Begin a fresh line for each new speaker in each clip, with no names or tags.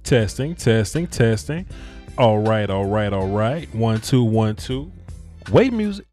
Testing, testing, testing. All right. 1 2 1 2. Wait, music.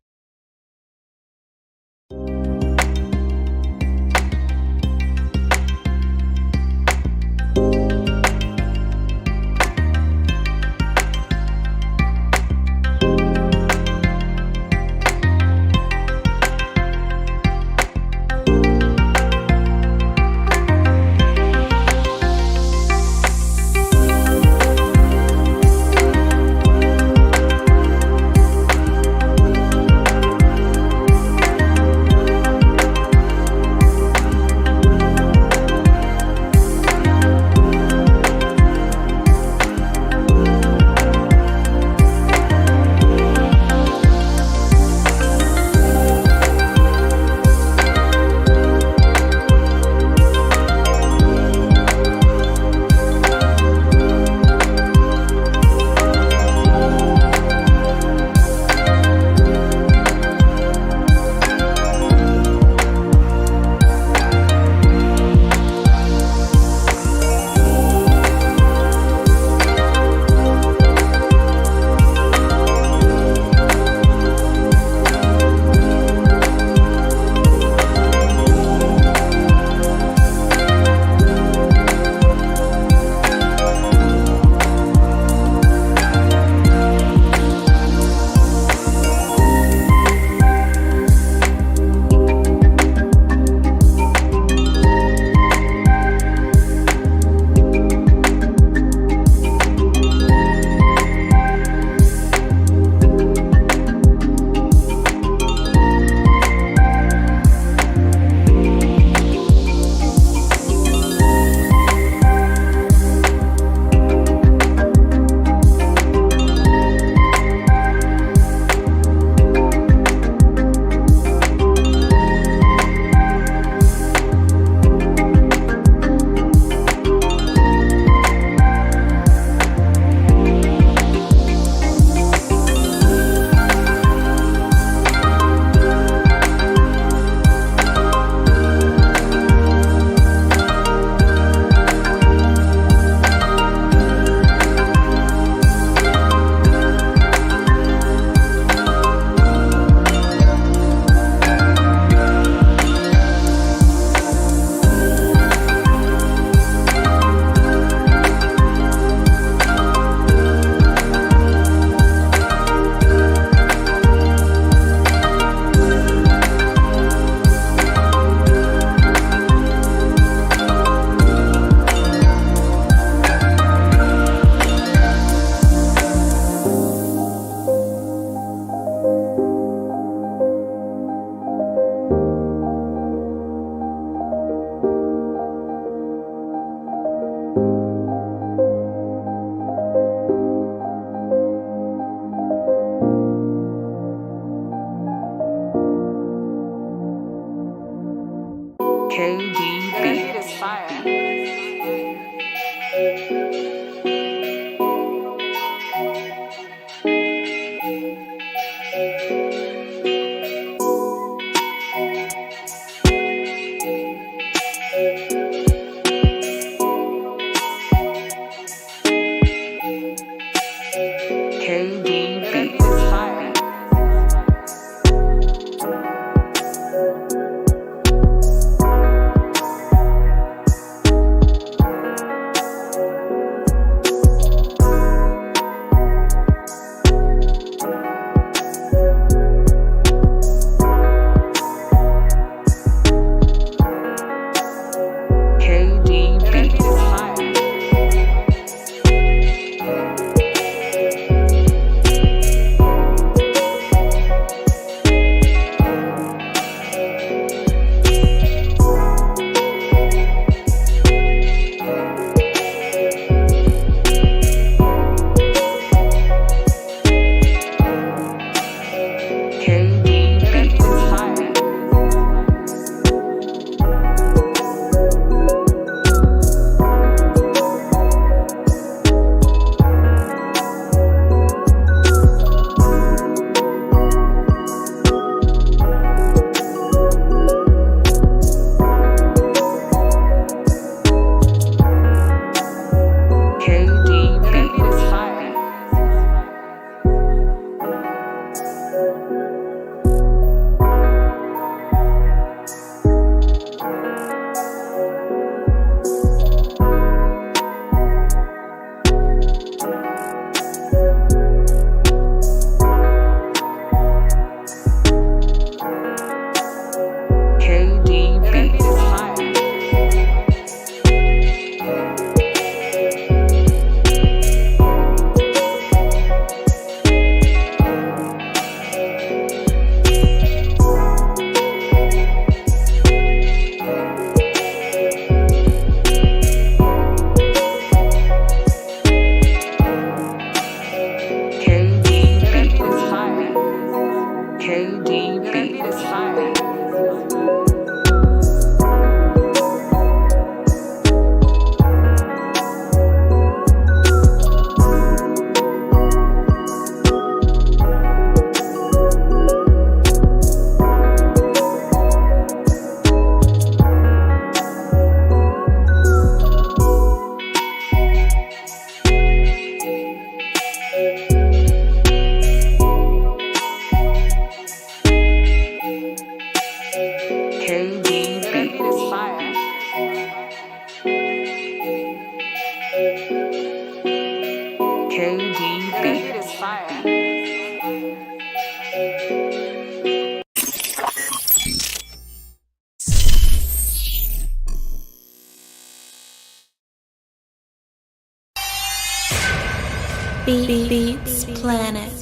Beats Planet.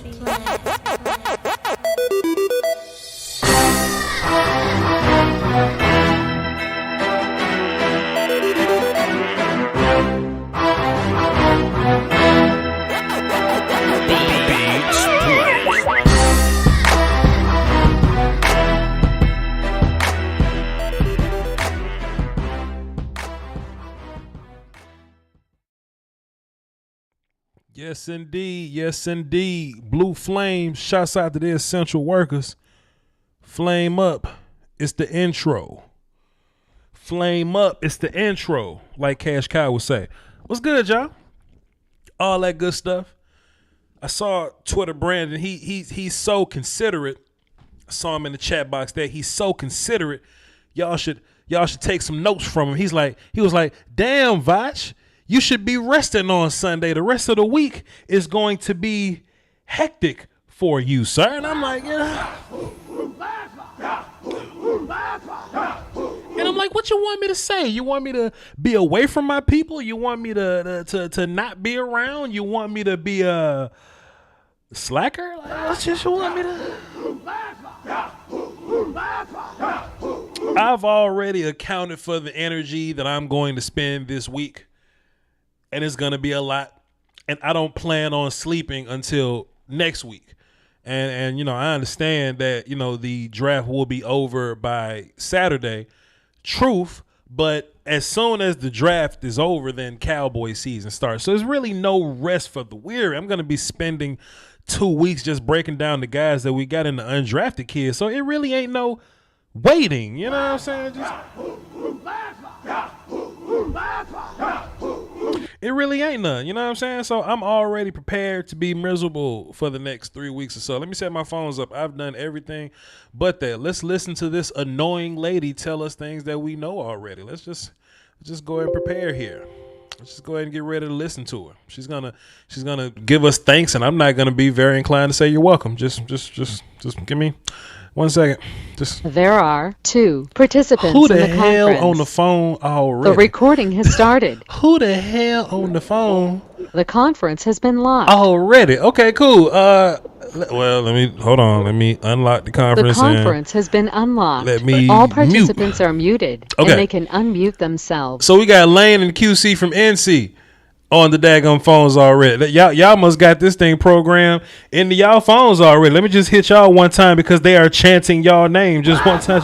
Yes, indeed. Yes, indeed. Blue Flame. Shouts out to the essential workers. Flame up. It's the intro. Flame up. It's the intro. Like Cash Cow would say. What's good, y'all? All that good stuff. I saw Twitter Brandon. He's so considerate. I saw him in the chat box there. He's so considerate. Y'all should take some notes from him. He was like, damn, Voch. You should be resting on Sunday. The rest of the week is going to be hectic for you, sir. And I'm like, yeah. And I'm like, what you want me to say? You want me to be away from my people? You want me to not be around? You want me to be a slacker? Like, what you want me to? I've already accounted for the energy that I'm going to spend this week. And it's going to be a lot. And I don't plan on sleeping until next week. And you know, I understand that, you know, the draft will be over by Saturday. Truth. But as soon as the draft is over, then Cowboys season starts. So there's really no rest for the weary. I'm going to be spending 2 weeks just breaking down the guys that we got in the undrafted kids. So it really ain't no waiting. You know what I'm saying? It really ain't none, you know what I'm saying? So I'm already prepared to be miserable for the next 3 weeks or so. Let me set my phones up. I've done everything but that. Let's listen to this annoying lady tell us things that we know already. Let's just go ahead and prepare here. Let's just go ahead and get ready to listen to her. She's gonna give us thanks, and I'm not gonna be very inclined to say you're welcome. Just give me 1 second.
There are 2 participants
Who the
in the
hell
conference.
on the phone already?
The recording has started.
Who the hell on the phone?
The conference has been locked.
Already. Okay, cool. Well, let me unlock the conference.
The conference has been unlocked.
Let me
All participants are muted,
Okay.
and they can unmute themselves.
So we got Lane and QC from NC on the daggone phones already. Y'all must got this thing programmed into y'all phones already. Let me just hit y'all one time because they are chanting y'all name just one time.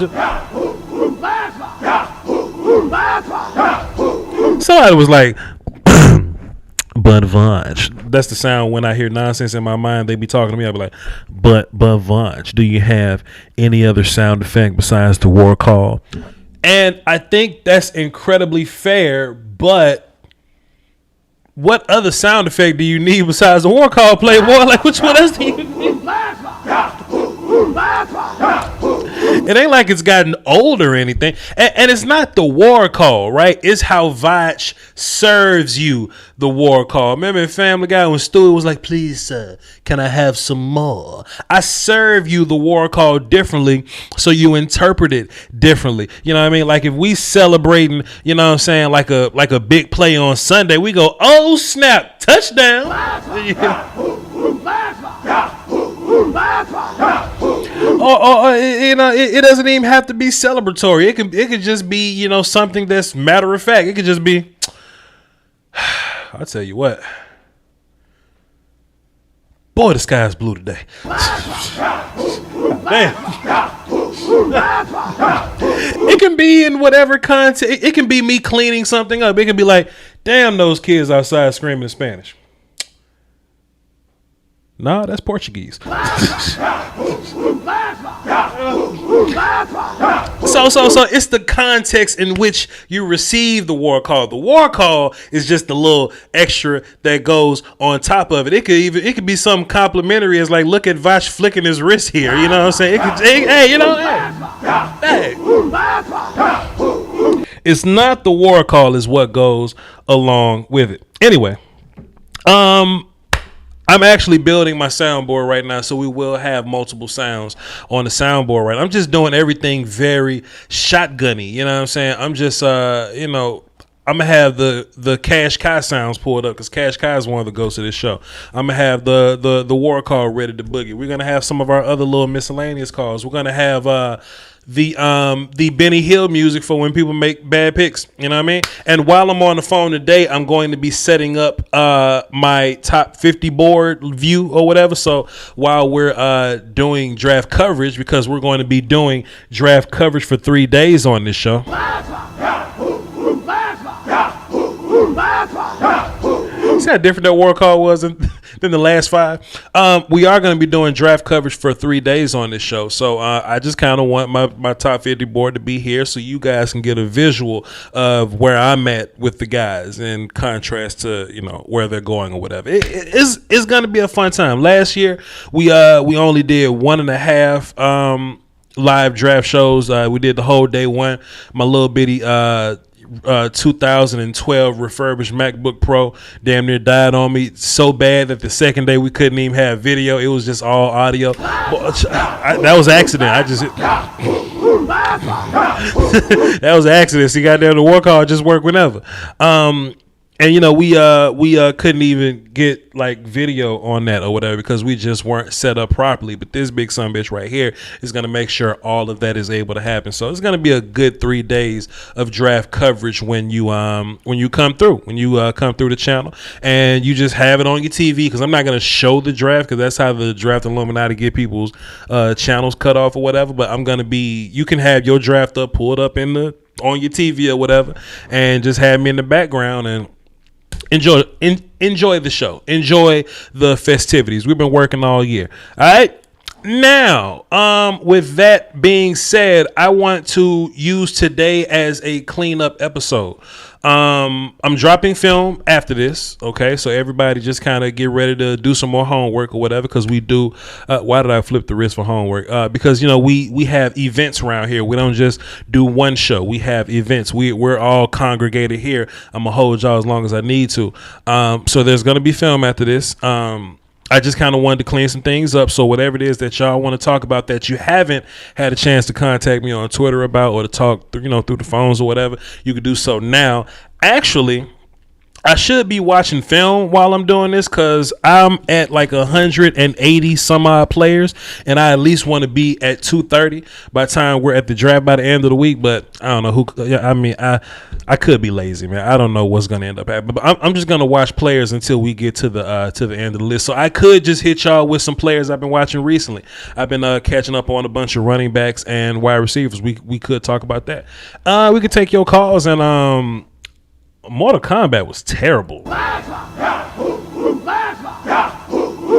Somebody was like, but Voch. That's the sound when I hear nonsense in my mind. They be talking to me. I'll be like, but Voch, do you have any other sound effect besides the war call? And I think that's incredibly fair, but what other sound effect do you need besides the war call, Playboy? Like, which one else do you need? It ain't like it's gotten old or anything. And it's not the war call, right? It's how Voch serves you the war call. Remember in Family Guy when Stewie was like, please, sir, can I have some more? I serve you the war call differently, so you interpret it differently. You know what I mean? Like if we celebrating, you know what I'm saying, like a big play on Sunday, we go, oh, snap, touchdown. Or you know, it doesn't even have to be celebratory. It could just be, you know, something that's matter of fact. It could just be, I'll tell you what, boy, the sky's blue today. Damn. It can be in whatever context. It can be me cleaning something up. It can be like, damn, those kids outside screaming in Spanish. Nah, that's Portuguese. So it's the context in which you receive the war call. The war call is just a little extra that goes on top of it. It could be something complimentary as like, look at Voch flicking his wrist here. You know what I'm saying? Hey. It's not the war call is what goes along with it. Anyway, I'm actually building my soundboard right now, so we will have multiple sounds on the soundboard right now. I'm just doing everything very shotgunny, you know what I'm saying? I'm just, I'm I'm gonna have the Cash Kai sounds pulled up because Cash Kai is one of the ghosts of this show. I'm gonna have the war call ready to boogie. We're gonna have some of our other little miscellaneous calls. We're gonna have the Benny Hill music for when people make bad picks. You know what I mean? And while I'm on the phone today, I'm going to be setting up my top 50 board view or whatever. So while we're doing draft coverage, because we're going to be doing draft coverage for 3 days on this show. See how different that war call was than the last 5. We are going to be doing draft coverage for 3 days on this show. So I just kind of want my top 50 board to be here so you guys can get a visual of where I'm at with the guys in contrast to, where they're going or whatever. It's going to be a fun time. Last year, we only did 1.5 live draft shows. We did the whole day one. My little bitty 2012 refurbished MacBook Pro damn near died on me so bad that the second day we couldn't even have video. It was just all audio. That was an accident. That was an accident. See, goddamn, the war call just work whenever. And we couldn't even get like video on that or whatever because we just weren't set up properly. But this big son bitch right here is gonna make sure all of that is able to happen. So it's gonna be a good 3 days of draft coverage when you come through the channel and you just have it on your TV, because I'm not gonna show the draft because that's how the draft Illuminati get people's channels cut off or whatever. But you can have your draft up pulled up on your TV or whatever, and just have me in the background and enjoy the show. Enjoy the festivities. We've been working all year. All right. Now, with that being said, I want to use today as a cleanup episode. I'm dropping film after this. Okay. So everybody just kind of get ready to do some more homework or whatever. Cause we do, why did I flip the wrist for homework? Because we have events around here. We don't just do one show. We have events. We're all congregated here. I'm gonna hold y'all as long as I need to. So there's going to be film after this. I just kind of wanted to clean some things up. So whatever it is that y'all want to talk about that you haven't had a chance to contact me on Twitter about, or to talk through the phones or whatever, you could do so now. Actually, I should be watching film while I'm doing this because I'm at like 180 some odd players, and I at least want to be at 230 by the time we're at the draft by the end of the week. But I don't know who. I mean, I could be lazy, man. I don't know what's gonna end up happening. But I'm just gonna watch players until we get to the end of the list. So I could just hit y'all with some players I've been watching recently. I've been catching up on a bunch of running backs and wide receivers. We could talk about that. We could take your calls, and Mortal Kombat was terrible.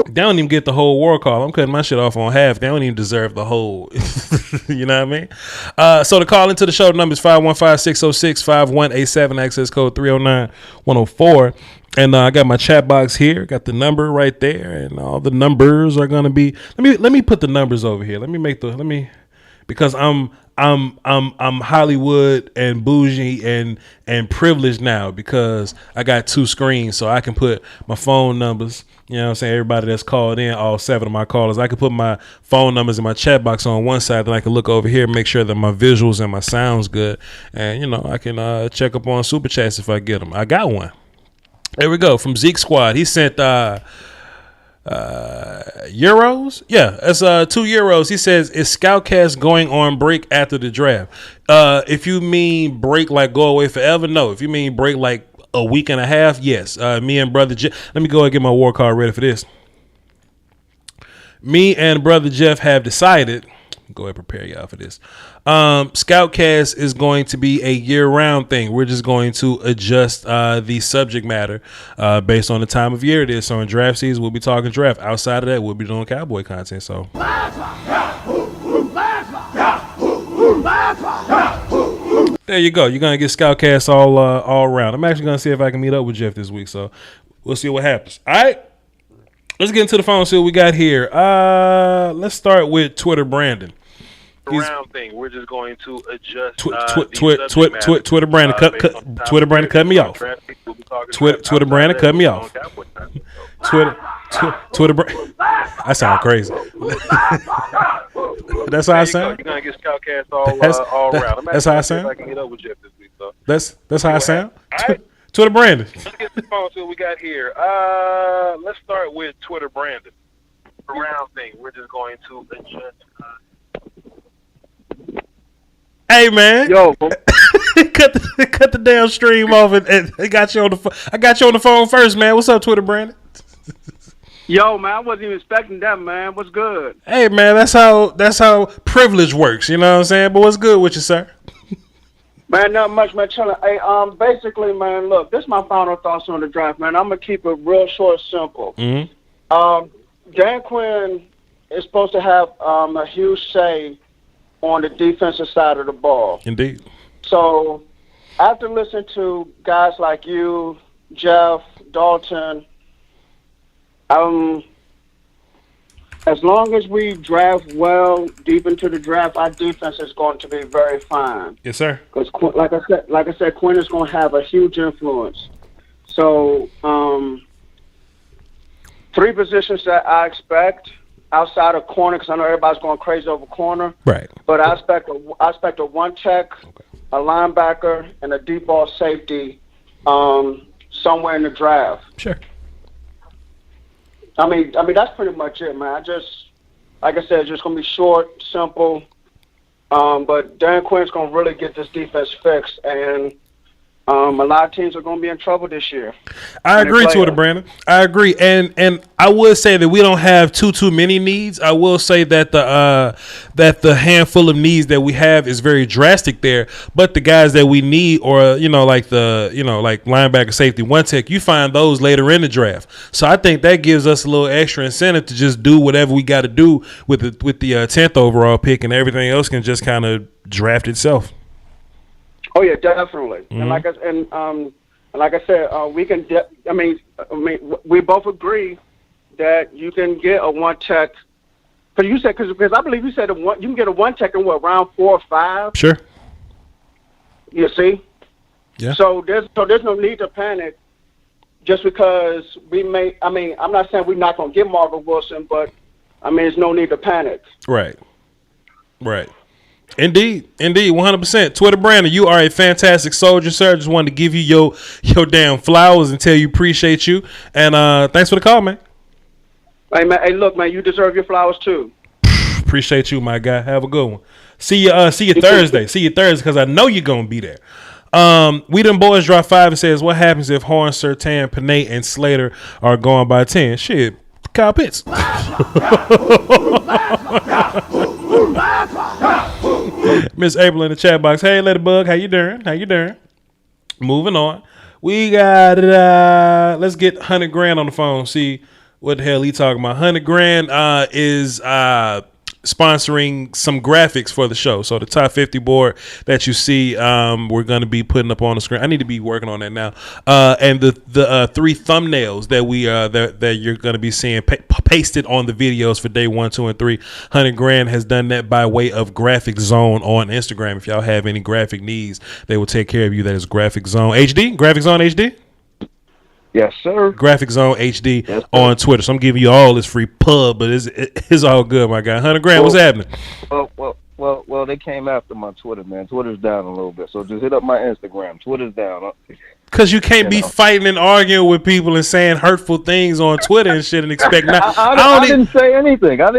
They don't even get the whole war call. I'm cutting my shit off on half. They don't even deserve the whole. You know what I mean? So to call into the show, the number is 515-606-5187, access code 309-104. And I got my chat box here. Got the number right there, and all the numbers are gonna be. Let me put the numbers over here. Because I'm Hollywood and bougie and privileged now because I got 2 screens, so I can put my phone numbers. You know what I'm saying? Everybody that's called in, all 7 of my callers, I can put my phone numbers in my chat box on one side, then I can look over here and make sure that my visuals and my sound's good. And, I can check up on Super Chats if I get them. I got one. There we go. From Zeke Squad. He sent euros. Yeah, that's 2 euros. He says, is Scoutcast going on break after the draft? If you mean break like go away forever, no. If you mean break like a week and a half, yes. Me and brother Jeff, let me go and get my war card ready for this. Me and brother Jeff have decided, go ahead and prepare y'all for this. Scoutcast is going to be a year-round thing. We're just going to adjust the subject matter based on the time of year it is. So in draft season, we'll be talking draft. Outside of that, we'll be doing cowboy content. So there you go. You're gonna get Scoutcast all around. I'm actually gonna see if I can meet up with Jeff this week. So we'll see what happens. All right. Let's get into the phone. See what we got here. Let's start with Twitter Brandon.
Round thing. We're just going to adjust.
Twitter Brandon Twitter Brandon cut me off. Twitter Brandon cut me off. Twitter Brandon. I sound crazy. That's how I sound.
You're gonna get Scoutcast all around.
That's how I sound.
I can get up with Jeff this week. So
that's how I sound.
All right.
Twitter Brandon.
Let's get the phone. See what we got here. Let's start with Twitter Brandon. Around thing. We're just going to adjust.
Hey man.
Yo.
cut the damn stream off and I got you on the phone. I got you on the phone first, man. What's up, Twitter Brandon?
Yo, man, I wasn't even expecting that, man. What's good?
Hey man, that's how privilege works, you know what I'm saying? But what's good with you, sir?
Man, not much, man. Chilling. Hey, basically, man, look, this is my final thoughts on the draft, man. I'm gonna keep it real short, simple. Dan Quinn is supposed to have a huge say on the defensive side of the ball.
Indeed.
So, after listening to guys like you, Jeff, Dalton, as long as we draft well deep into the draft, our defense is going to be very fine.
Yes, sir.
Because, like I said, Quinn is going to have a huge influence. So, 3 positions that I expect outside of corner, because I know everybody's going crazy over corner.
Right.
But I expect a one tech, a linebacker, and a deep ball safety somewhere in the draft.
Sure.
I mean that's pretty much it, man. Like I said, it's just gonna be short, simple. But Dan Quinn's gonna really get this defense fixed, and a lot of teams are gonna be in trouble this year.
I agree to it, Brandon. I agree, and I would say that we don't have too many needs. I will say that the handful of needs that we have is very drastic there. But the guys that we need, or like linebacker, safety, one tech, you find those later in the draft. So I think that gives us a little extra incentive to just do whatever we got to do with the 10th overall pick, and everything else can just kind of draft itself.
Oh yeah, definitely.
Mm-hmm.
And like I said, we can. We both agree that you can get a one tech. Because I believe you said you can get a one tech in round 4 or 5.
Sure.
You see.
Yeah.
So there's no need to panic, just because we may. I mean, I'm not saying we're not gonna get Marvin Wilson, but there's no need to panic.
Right. Right. Indeed, 100%. Twitter Brandon, you are a fantastic soldier, sir. Just wanted to give you your damn flowers and tell you appreciate you. And thanks for the call, man.
Hey man, look, man, you deserve your flowers too.
Appreciate you, my guy. Have a good one. See you Thursday. See you Thursday, because I know you're gonna be there. We Them Boys drop 5 and says, what happens if Horn, Surtain, Panay, and Slater are going by 10? Shit, Kyle Pitts. Miss April in the chat box. Hey, Ladybug, how you doing? Moving on. We got let's get 100 grand on the phone. See what the hell he talking about. 100 grand is sponsoring some graphics for the show. So the top 50 board that you see, we're going to be putting up on the screen. I need to be working on that now. And the 3 thumbnails that we that you're going to be seeing pasted on the videos for day 1, 2, and 3. 100 grand has done that by way of Graphic Zone on Instagram. If y'all have any graphic needs, they will take care of you. That is Graphic Zone HD. Graphic Zone HD.
Yes, sir.
Graphic Zone HD on Twitter. So I'm giving you all this free pub, but it's all good, my guy. 100 grand. What's happening?
Well, they came after my Twitter, man. Twitter's down a little bit, so just hit up my Instagram. Twitter's down.
Because you can't be fighting and arguing with people and saying hurtful things on Twitter and shit and expect not.
I didn't say anything.
Of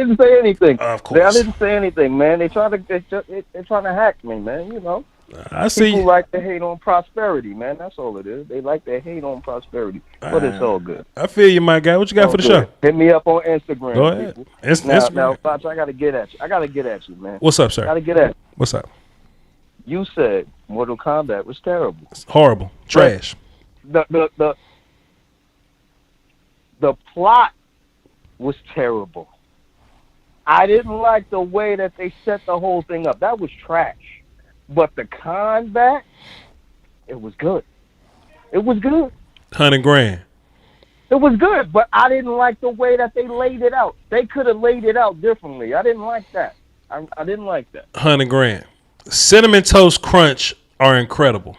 course.
I didn't say anything, man. They're trying to hack me, man.
I see.
People like to hate on prosperity, man. That's all it is. They like to hate on prosperity, but it's all good.
I feel you, my guy. What you got for the show?
Hit me up on Instagram.
Go ahead.
Now, Fox, I got to get at you. Man.
What's up, sir?
I got to get at you.
What's up?
You said Mortal Kombat was terrible.
It's horrible. Trash.
The plot was terrible. I didn't like the way that they set the whole thing up. That was trash. But the combat, it was good.
100 grand.
It was good, but I didn't like the way that they laid it out. They could have laid it out differently. I didn't like that. I didn't like that.
100 grand. Cinnamon Toast Crunch are incredible.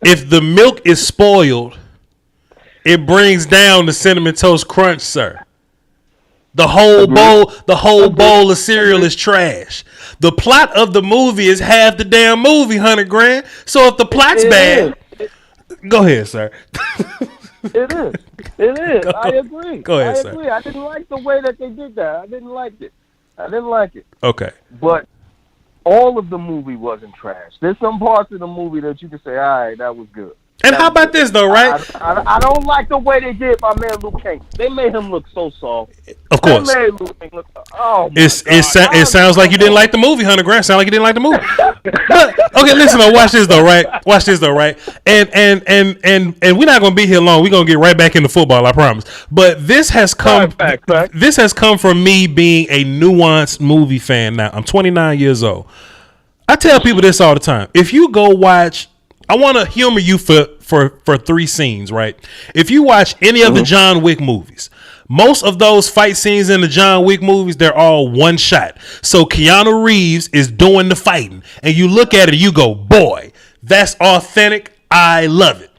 If the milk is spoiled, it brings down the Cinnamon Toast Crunch, sir. The whole bowl of cereal is trash. The plot of the movie is half the damn movie, 100 grand. So if the plot's bad, go ahead, sir.
It is. It is. I agree.
Go ahead,
I agree.
sir.
I didn't like the way that they did that. I didn't like it.
Okay.
But all of the movie wasn't trash. There's some parts of the movie that you can say, all right, that was good.
And how about this though, right?
I don't like the way they did my man Luke Cage. They made him look so soft.
Of course.
They made Luke Cage look. Oh,
it sounds like you didn't like the movie, 100 grand. Sound like you didn't like the movie. But okay, listen though. Watch this though, right? And we're not gonna be here long. We're gonna get right back into football, I promise. But this has come. This has come from me being a nuanced movie fan. Now I'm 29 years old. I tell people this all the time. If you go watch. I want to humor you for 3 scenes, right? If you watch any of the John Wick movies, most of those fight scenes in the John Wick movies, they're all one shot. So Keanu Reeves is doing the fighting, and you look at it and you go, boy, that's authentic. I love it.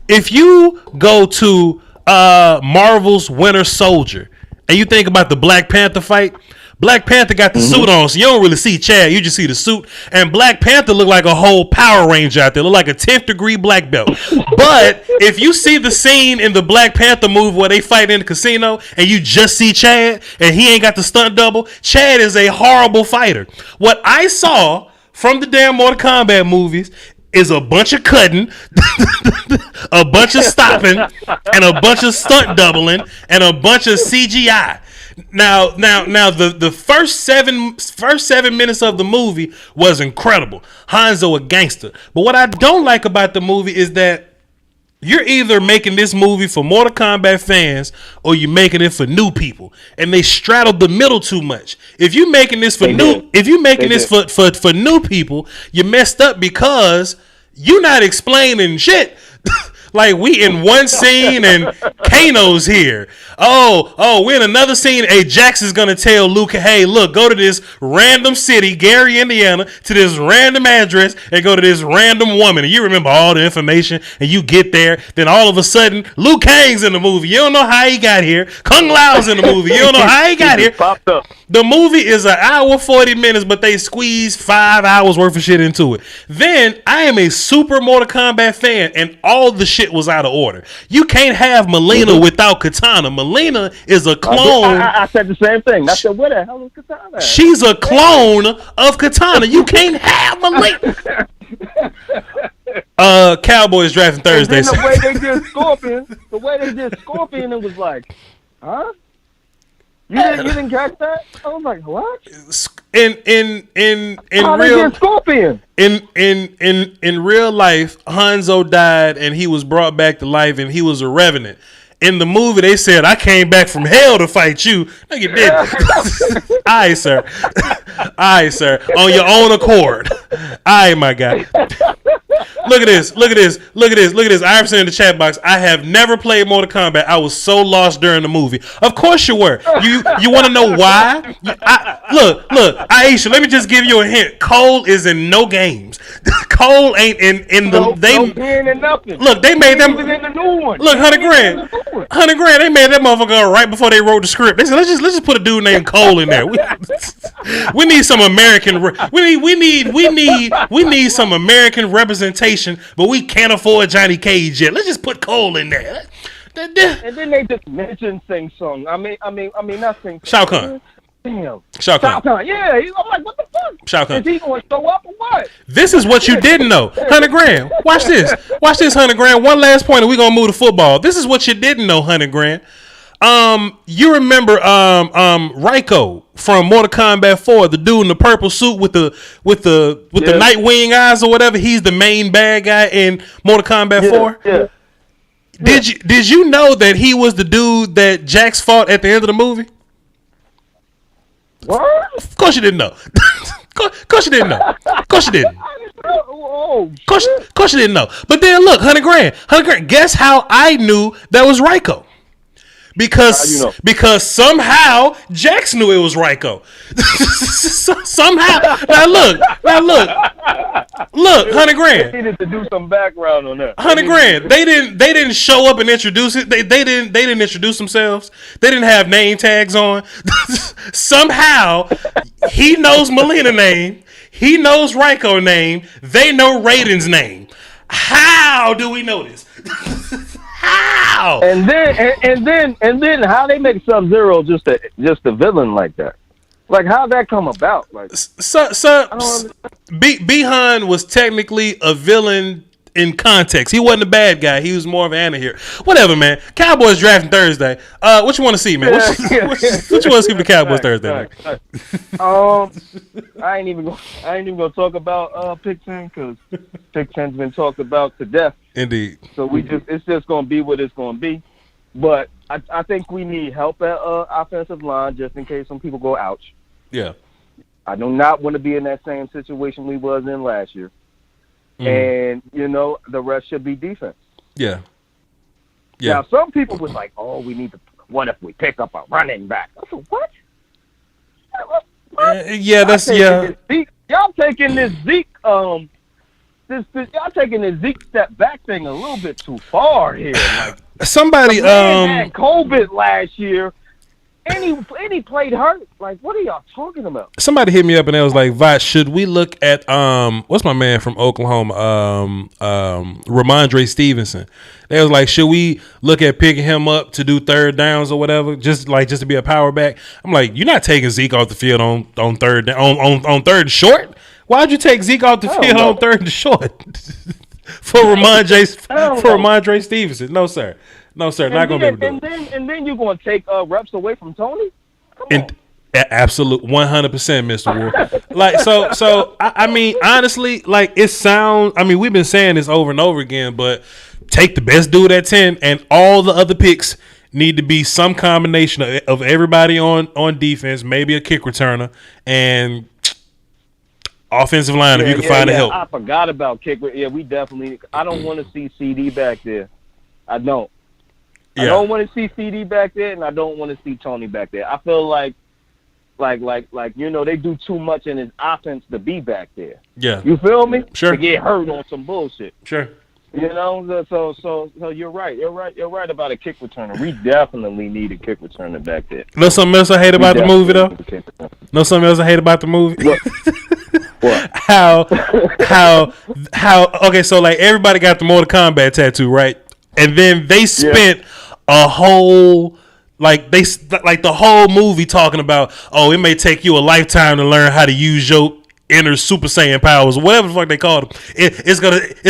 If you go to Marvel's Winter Soldier and you think about the Black Panther fight, Black Panther got the suit on, so you don't really see Chad. You just see the suit. And Black Panther look like a whole Power Ranger out there. Look like a 10th degree black belt. But if you see the scene in the Black Panther movie where they fight in the casino and you just see Chad and he ain't got the stunt double, Chad is a horrible fighter. What I saw from the damn Mortal Kombat movies is a bunch of cutting, a bunch of stopping, and a bunch of stunt doubling, and a bunch of CGI. Now, the first seven minutes of the movie was incredible. Hanzo a gangster. But what I don't like about the movie is that you're either making this movie for Mortal Kombat fans or you're making it for new people, and they straddled the middle too much. If you're making this for for new people, you messed up because you're not explaining shit. Like we in one scene and Kano's here. Oh, we're in another scene. Hey, Jax is gonna tell Luke, hey, look, go to this random city, Gary, Indiana, to this random address and go to this random woman. And you remember all the information and you get there. Then all of a sudden, Liu Kang's in the movie. You don't know how he got here. Kung Lao's in the movie. You don't know how he got here.
Popped up.
The movie is an hour 40 minutes, but they squeeze 5 hours worth of shit into it. Then I am a super Mortal Kombat fan, and all the shit was out of order. You can't have Melina without Katana. Melina is a clone.
I said the same thing. I said, where the hell is Katana?
She's a clone of Katana. You can't have Melina. Cowboys drafting Thursday.
And then the way they did Scorpion, it was like, huh? You didn't catch that? I was like, what? In how
real
Scorpion?
In real life, Hanzo died and he was brought back to life and he was a revenant. In the movie, they said, I came back from hell to fight you. No, you didn't. All right, sir. All right, sir. On your own accord. All right, my guy. Look at this. Iverson in the chat box. I have never played Mortal Kombat. I was so lost during the movie. Of course you were. You want to know why? Look, Aisha, let me just give you a hint. Cole is in no games. Cole ain't in the...
nothing.
Look, they made them...
in the new one.
Look, 100 grand. 100 grand. They made that motherfucker right before they wrote the script. They said, let's just put a dude named Cole in there. We need some American... We need some American representation, but we can't afford Johnny Cage yet. Let's just put Cole in there.
And then they just mentioned Sing Song. I mean, not Sing Song.
Shao Kahn.
Damn.
Shao Kahn.
Yeah, I'm like, what the fuck?
Shao Kahn.
Is he going to show up or what?
This is what you didn't know. 100 grand. Watch this, 100 grand. One last point and we're going to move to football. This is what you didn't know, 100 grand. You remember Raiko from Mortal Kombat 4, the dude in the purple suit with the Nightwing eyes or whatever. He's the main bad guy in Mortal Kombat 4.
Yeah.
Did you know that he was the dude that Jax fought at the end of the movie?
What?
Of course you didn't know. Of course you didn't know. Of course you didn't. Of course you didn't know. But then look, 100 grand. Guess how I knew that was Raiko? Because somehow Jax knew it was Ryko. Somehow. Now look, $100,000.
They needed to do some background on that.
$100,000. They didn't show up and introduce it. They didn't introduce themselves. They didn't have name tags on. Somehow he knows Melina name. He knows Ryko name. They know Raiden's name. How do we know this? How?
And then how they make Sub-Zero just a villain like that? Like, how'd that come about? Like,
B-Han was technically a villain in context. He wasn't a bad guy. He was more of an anti-hero. Whatever, man. Cowboys drafting Thursday. What you want to see, man? What you want to see for the Cowboys Thursday?
I ain't even gonna talk about Pick 10 because Pick 10's been talked about to death.
Indeed.
So it's just gonna be what it's gonna be. But I think we need help at offensive line just in case some people go ouch.
Yeah.
I do not want to be in that same situation we was in last year. And, the rest should be defense.
Yeah.
Now, some people was like, what if we pick up a running back? I said, what? Y'all taking this Zeke, y'all taking this Zeke step back thing a little bit too far here. Like,
somebody,
had COVID last year. And he played hurt. Like, what are y'all talking about?
Somebody hit me up and they was like, Voch, should we look at what's my man from Oklahoma? Ramondre Stevenson. They was like, should we look at picking him up to do third downs or whatever? Just to be a power back. I'm like, you're not taking Zeke off the field on third and short? Why'd you take Zeke off the field on third and short? for Ramondre Stevenson. No, sir. Not going to be able to do it.
And then you're going to take reps away from Tony? Come on.
Absolute 100%, Mr. Wolf. So I mean, honestly, like it sounds. I mean, we've been saying this over and over again, but take the best dude at 10, and all the other picks need to be some combination of everybody on defense, maybe a kick returner, and offensive line if you can find the help.
I forgot about kick. Yeah, we definitely. I don't want to see CD back there. I don't. I don't want to see CD back there, and I don't want to see Tony back there. I feel like they do too much in his offense to be back there.
Yeah,
you feel me?
Sure.
To get hurt on some bullshit.
Sure.
So you're right. You're right about a kick returner. We definitely need a kick returner back there.
Know something else I hate about the movie though? Know something else I hate about the movie?
What?
How? Okay, so like everybody got the Mortal Kombat tattoo, right? And then they spent a whole the whole movie talking about, it may take you a lifetime to learn how to use your inner Super Saiyan powers, whatever the fuck they call them. It's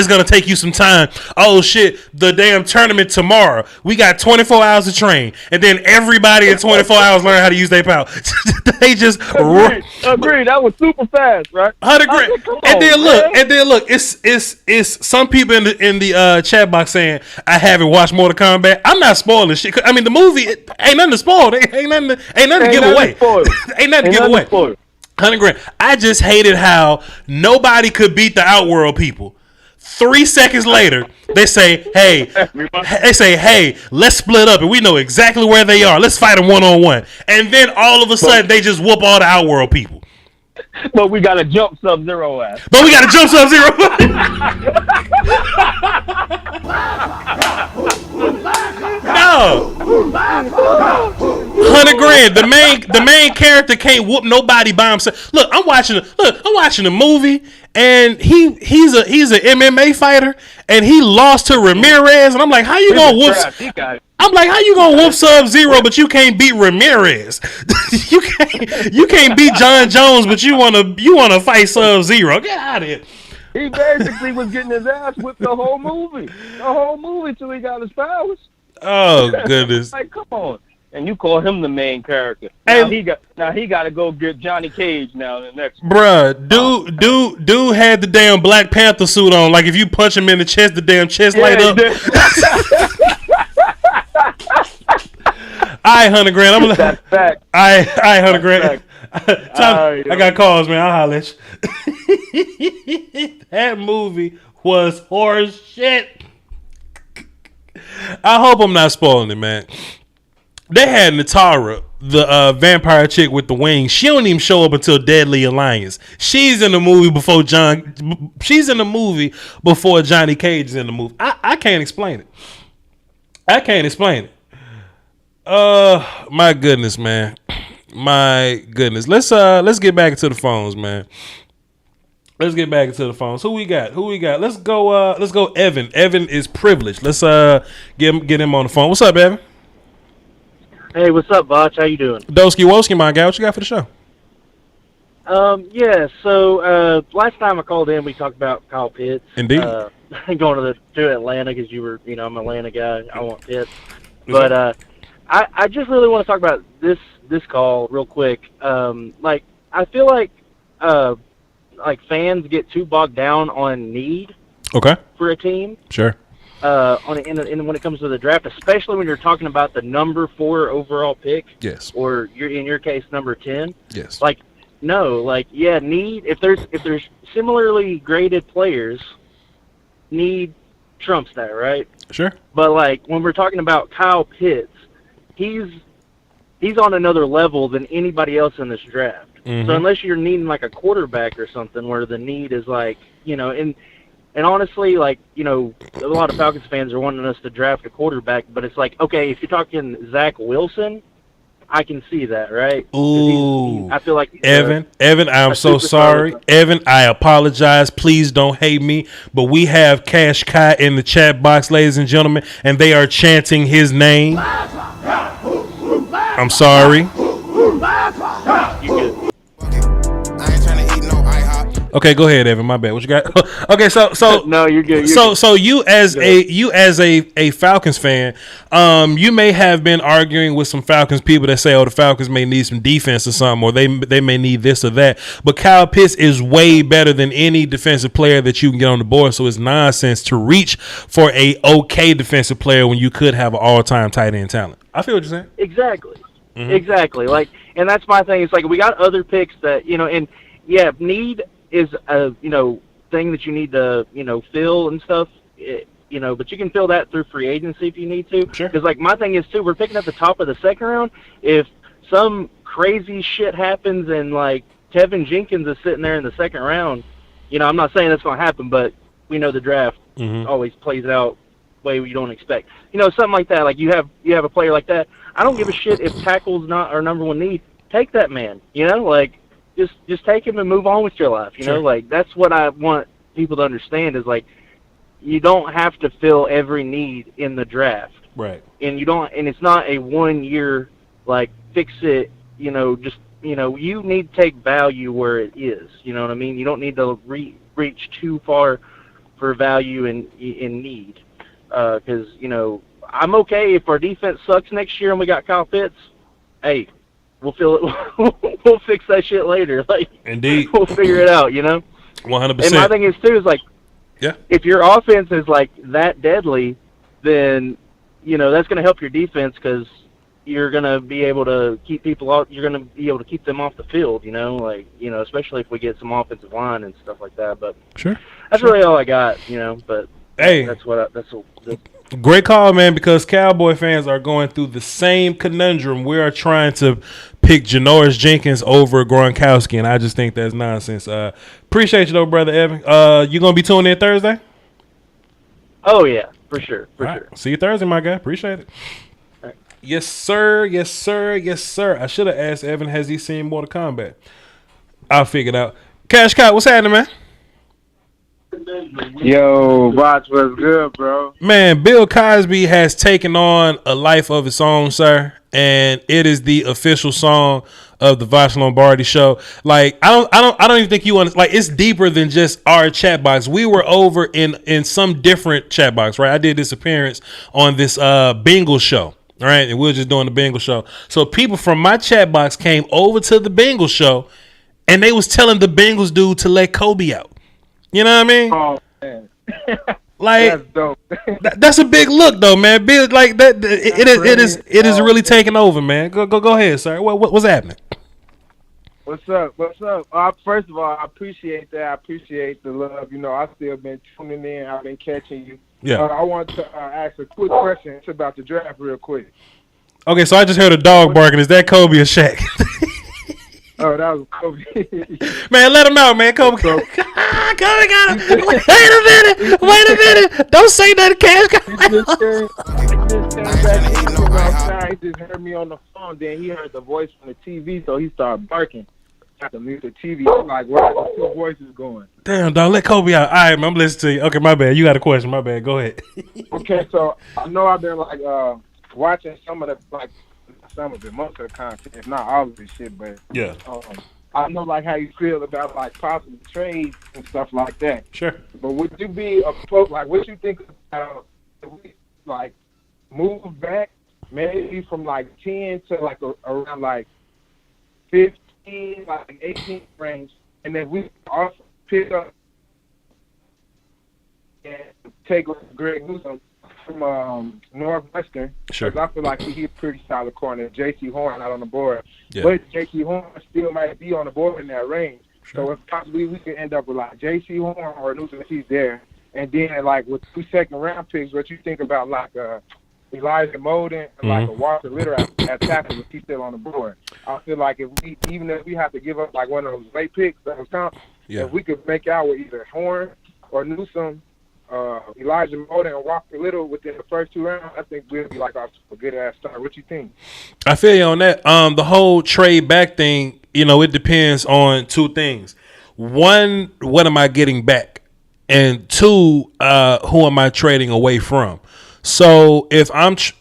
gonna take you some time. Oh shit, the damn tournament tomorrow. We got 24 hours to train, and then everybody in 24 hours learn how to use their power. They just
agreed. That was super fast, right?
100 grand. And then look. It's some people in the chat box saying I haven't watched Mortal Kombat. I'm not spoiling shit. I mean, the movie ain't nothing to spoil. Ain't nothing to give away. Ain't nothing to give away. 100 grand. I just hated how nobody could beat the Outworld people. 3 seconds later, they say, hey, let's split up, and we know exactly where they are. Let's fight them one-on-one. And then all of a sudden, they just whoop all the Outworld people.
But we got to jump Sub-Zero ass.
No. 100 grand. The main character can't whoop nobody by himself. Look, I'm watching a movie, and he's an MMA fighter, and he lost to Ramirez, and I'm like, how you gonna whoop? I'm like, how you gonna whoop Sub-Zero, but you can't beat Ramirez? you can't beat John Jones, but you wanna fight Sub-Zero? Get out of here.
He basically was getting his ass whipped the whole movie till he got his powers.
Oh goodness!
Like, come on. And you call him the main character. Now he got to go get Johnny Cage now in the next.
Bruh, dude had the damn Black Panther suit on. Like if you punch him in the chest, the damn chest light up. All right, 100 grand.
That's fact.
All right, 100 grand. I got calls, man. I'll holler at you. That movie was horse shit. I hope I'm not spoiling it, man. They had Natara, the vampire chick with the wings. She don't even show up until Deadly Alliance. She's in the movie before Johnny Cage is in the movie. I can't explain it. I can't explain it. My goodness, man. My goodness. Let's get back into the phones, man. Let's get back into the phones. Who we got? Let's go Evan. Evan is privileged. Let's get him on the phone. What's up, Evan?
Hey, what's up, Voch? How you doing?
Doski Woski, my guy. What you got for the show?
Yeah, so last time I called in, we talked about Kyle Pitts.
Indeed.
Going to Atlanta because you were, I'm an Atlanta guy. I want Pitts. But I just really want to talk about this call real quick. I feel like fans get too bogged down on need for a team.
Sure.
When it comes to the draft, especially when you're talking about the number 4 overall pick.
Yes.
Or in your case, number 10.
Yes.
Need if there's similarly graded players, need trumps that, right?
Sure.
But when we're talking about Kyle Pitts, he's on another level than anybody else in this draft. Mm-hmm. So unless you're needing a quarterback or something where the need is and honestly, a lot of Falcons fans are wanting us to draft a quarterback, but it's okay, if you're talking Zach Wilson, I can see that, right?
Ooh.
I feel like
Evan, I'm so sorry. Evan, I apologize. Please don't hate me, but we have Cashapp in the chat box, ladies and gentlemen, and they are chanting his name. I'm sorry.
You good.
Okay, go ahead, Evan. My bad. What you got? Okay, so
no, you're good.
So you as a Falcons fan, you may have been arguing with some Falcons people that say, "Oh, the Falcons may need some defense or something, or they may need this or that." But Kyle Pitts is way better than any defensive player that you can get on the board. So it's nonsense to reach for a okay defensive player when you could have an all-time tight end talent. I feel what you're saying.
Exactly.
Mm-hmm.
Exactly. And that's my thing. It's we got other picks that and yeah, need is a thing that you need to fill and stuff, but you can fill that through free agency if you need to.
Sure.
Because my thing is too, we're picking at the top of the second round. If some crazy shit happens and Tevin Jenkins is sitting there in the second round, I'm not saying that's gonna happen, but we know the draft always plays out way you don't expect. Something like that. You have a player like that. I don't give a shit if tackle's not our number 1 need. Take that man. Just take him and move on with your life.
Sure.
That's what I want people to understand is you don't have to fill every need in the draft.
Right.
And it's not a 1 year fix it, you need to take value where it is. You know what I mean? You don't need to reach too far for value in need. Because I'm okay if our defense sucks next year and we got Kyle Pitts. Hey, we'll feel it. We'll fix that shit later.
Indeed,
we'll figure it out.
100%.
And my thing is too is
yeah,
if your offense is that deadly, then that's going to help your defense because you're going to be able to keep people out. You're going to be able to keep them off the field. Especially if we get some offensive line and stuff like that. But
sure,
that's really all I got. But
hey,
that's what.
Great call, man, because Cowboy fans are going through the same conundrum. We are trying to pick Janoris Jenkins over Gronkowski, and I just think that's nonsense. Appreciate you, though, Brother Evan. You going to be tuning in Thursday?
Oh, yeah, for sure, for sure.
Right. See you Thursday, my guy. Appreciate it.
Right.
Yes, sir. Yes, sir. Yes, sir. I should have asked Evan, has he seen Mortal Kombat? I'll figure it out. Cashapp, what's happening, man?
Yo, Voch, what's good, bro?
Man, Bill Cosby has taken on a life of its own, sir, and it is the official song of the Voch Lombardi show. I don't even think you want to, it's deeper than just our chat box. We were over in some different chat box, right? I did this appearance on this Bengals show. All right, and we were just doing the Bengals show. So people from my chat box came over to the Bengals show, and they was telling the Bengals dude to let Kobe out. You know what I mean?
Oh man,
that's
dope.
That's a big look, though, man. Bill, that it is really taking over, man. Go ahead, sir. What's happening?
What's up? First of all, I appreciate that. I appreciate the love. I still been tuning in. I've been catching you.
Yeah.
I want to ask a quick question. It's about the draft, real quick.
Okay, so I just heard a dog barking. Is that Kobe or Shaq?
Oh, that was Kobe.
Man, let him out, man. Kobe got him. Wait a minute. Don't say nothing, Cash.
He just came back from outside. He just heard me on the phone. Then he heard the voice from the TV, so he started barking. I had to mute the TV. I'm like, where are the two voices going?
Damn, dog. Let Kobe out. All right, man, I'm listening to you. Okay, my bad. You got a question. My bad. Go ahead.
Okay, so I know I've been like watching some of the most of the content, if not all of this shit, but
yeah,
I know like how you feel about like possible trades and stuff like that.
Sure.
But would you be opposed? Like, what you think about if we like move back maybe from like 10 to like around like 15, like 18 range, and then we also pick up and take Greg Newsom from Northwestern.
Sure.
Because I feel like he's a pretty solid corner. J.C. Horn out on the board.
Yeah.
But J.C. Horn still might be on the board in that range.
Sure.
So if possibly we could end up with like J.C. Horn or Newsom if he's there. And then like with 2 second-round picks, what you think about like Elijah Molden and like a Walker Litter at tackle if he's still on the board. I feel like even if we have to give up like one of those late picks, if we could make out with either Horn or Newsom, Elijah Molden and Walker Little within the first 2 rounds, I think we'll be like a good ass start. What you think?
I feel you on that. The whole trade back thing, it depends on 2 things. 1, what am I getting back? And 2, who am I trading away from? So if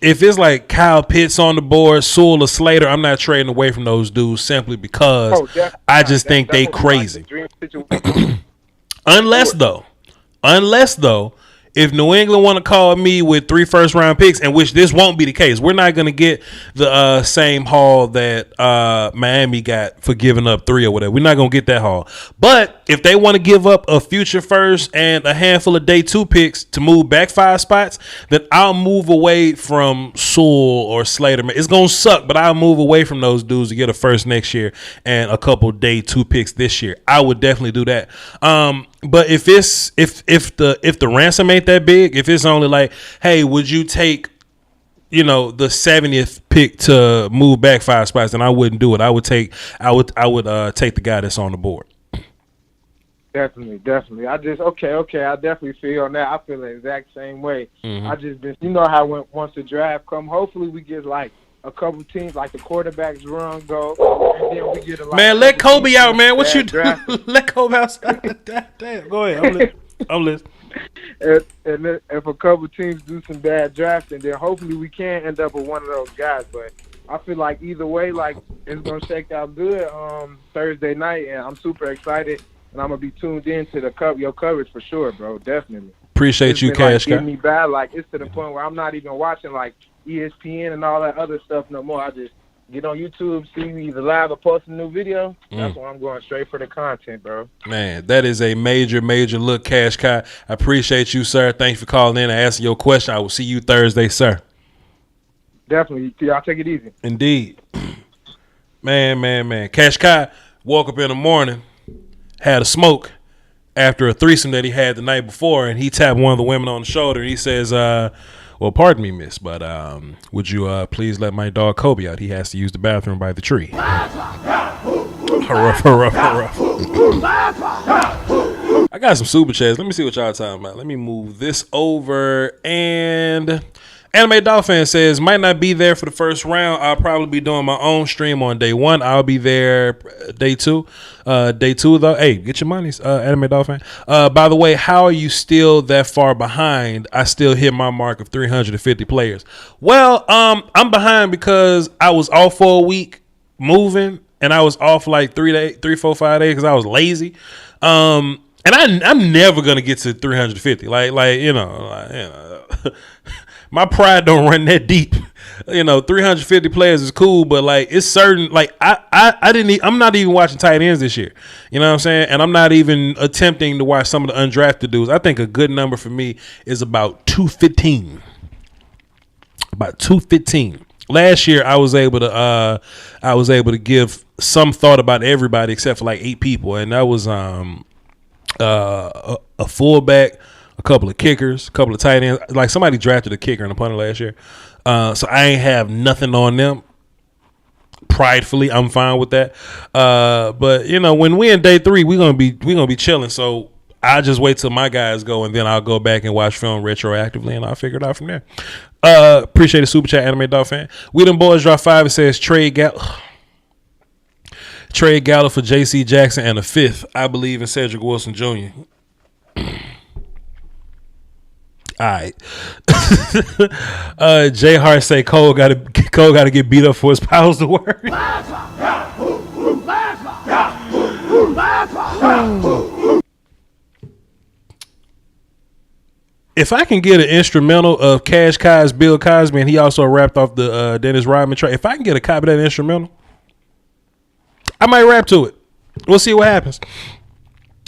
it's like Kyle Pitts on the board, Sewell or Slater, I'm not trading away from those dudes simply because I just think they crazy. Unless though, if New England want to call me with 3 first-round picks, and which this won't be the case, we're not going to get the same haul that Miami got for giving up 3 or whatever. We're not going to get that haul. But if they want to give up a future first and a handful of day 2 picks to move back 5 spots, then I'll move away from Sewell or Slater. It's going to suck, but I'll move away from those dudes to get a first next year and a couple day 2 picks this year. I would definitely do that. But if the ransom ain't that big, if it's only like, hey, would you take, the 70th pick to move back 5 spots, then I wouldn't do it. I would take the guy that's on the board.
Definitely. I definitely feel on that. I feel the exact same way. I just been, how once the draft come, hopefully we get like a couple teams like the quarterbacks run go, and then we get a
man. Let Kobe out, man. What you do? Let Kobe outside. Damn. Go ahead. I'm listening.
And if a couple teams do some bad drafting, then hopefully we can end up with one of those guys. But I feel like either way, like it's gonna shake out good Thursday night, and I'm super excited, and I'm gonna be tuned in to your coverage for sure, bro. Definitely.
Appreciate you, Cash.
Getting me bad, like it's to the point where I'm not even watching like ESPN and all that other stuff no more. I just get on YouTube, see me either live or post a new video. That's why I'm going straight for the content, bro. Man,
that is a major look, Cash Kai. I appreciate you, sir. Thanks for calling in and asking your question. I will see you Thursday, sir.
Definitely. Y'all take it easy.
Indeed. Man. Cash Kai woke up in the morning, had a smoke after a threesome that he had the night before, and he tapped one of the women on the shoulder, and he says, well, pardon me, miss, but would you please let my dog Kobe out? He has to use the bathroom by the tree. Rough. I got some super chats. Let me see what y'all talking about. Let me move this over. And Anime Dolphin says, might not be there for the first round. I'll probably be doing my own stream on day 1. I'll be there day 2. Day 2, though, hey, get your monies, Anime Dolphin. By the way, how are you still that far behind? I still hit my mark of 350 players. Well, I'm behind because I was off for a week moving, and I was off like 3, 4, 5 days because I was lazy. And I'm never gonna get to 350. My pride don't run that deep. 350 players is cool, but like it's certain. Like I'm not even watching tight ends this year. You know what I'm saying? And I'm not even attempting to watch some of the undrafted dudes. I think a good number for me is about 215. About 215. Last year I was able to give some thought about everybody except for like 8 people, and that was a fullback, a couple of kickers, a couple of tight ends. Like somebody drafted a kicker and a punter last year. So I ain't have nothing on them. Pridefully, I'm fine with that. But you know, when we in day 3, we gonna be chilling. So I'll just wait till my guys go, and then I'll go back and watch film retroactively, and I'll figure it out from there. Appreciate the super chat, Anime Dog Fan. We them boys drop 5. It says trade Gallo for J.C. Jackson and a 5th. I believe in Cedric Wilson Jr. All right. Jay Hart say Cole got to get beat up for his powers to work. If I can get an instrumental of Cash Kai's Bill Cosby, and he also rapped off the Dennis Rodman track, if I can get a copy of that instrumental, I might rap to it. We'll see what happens.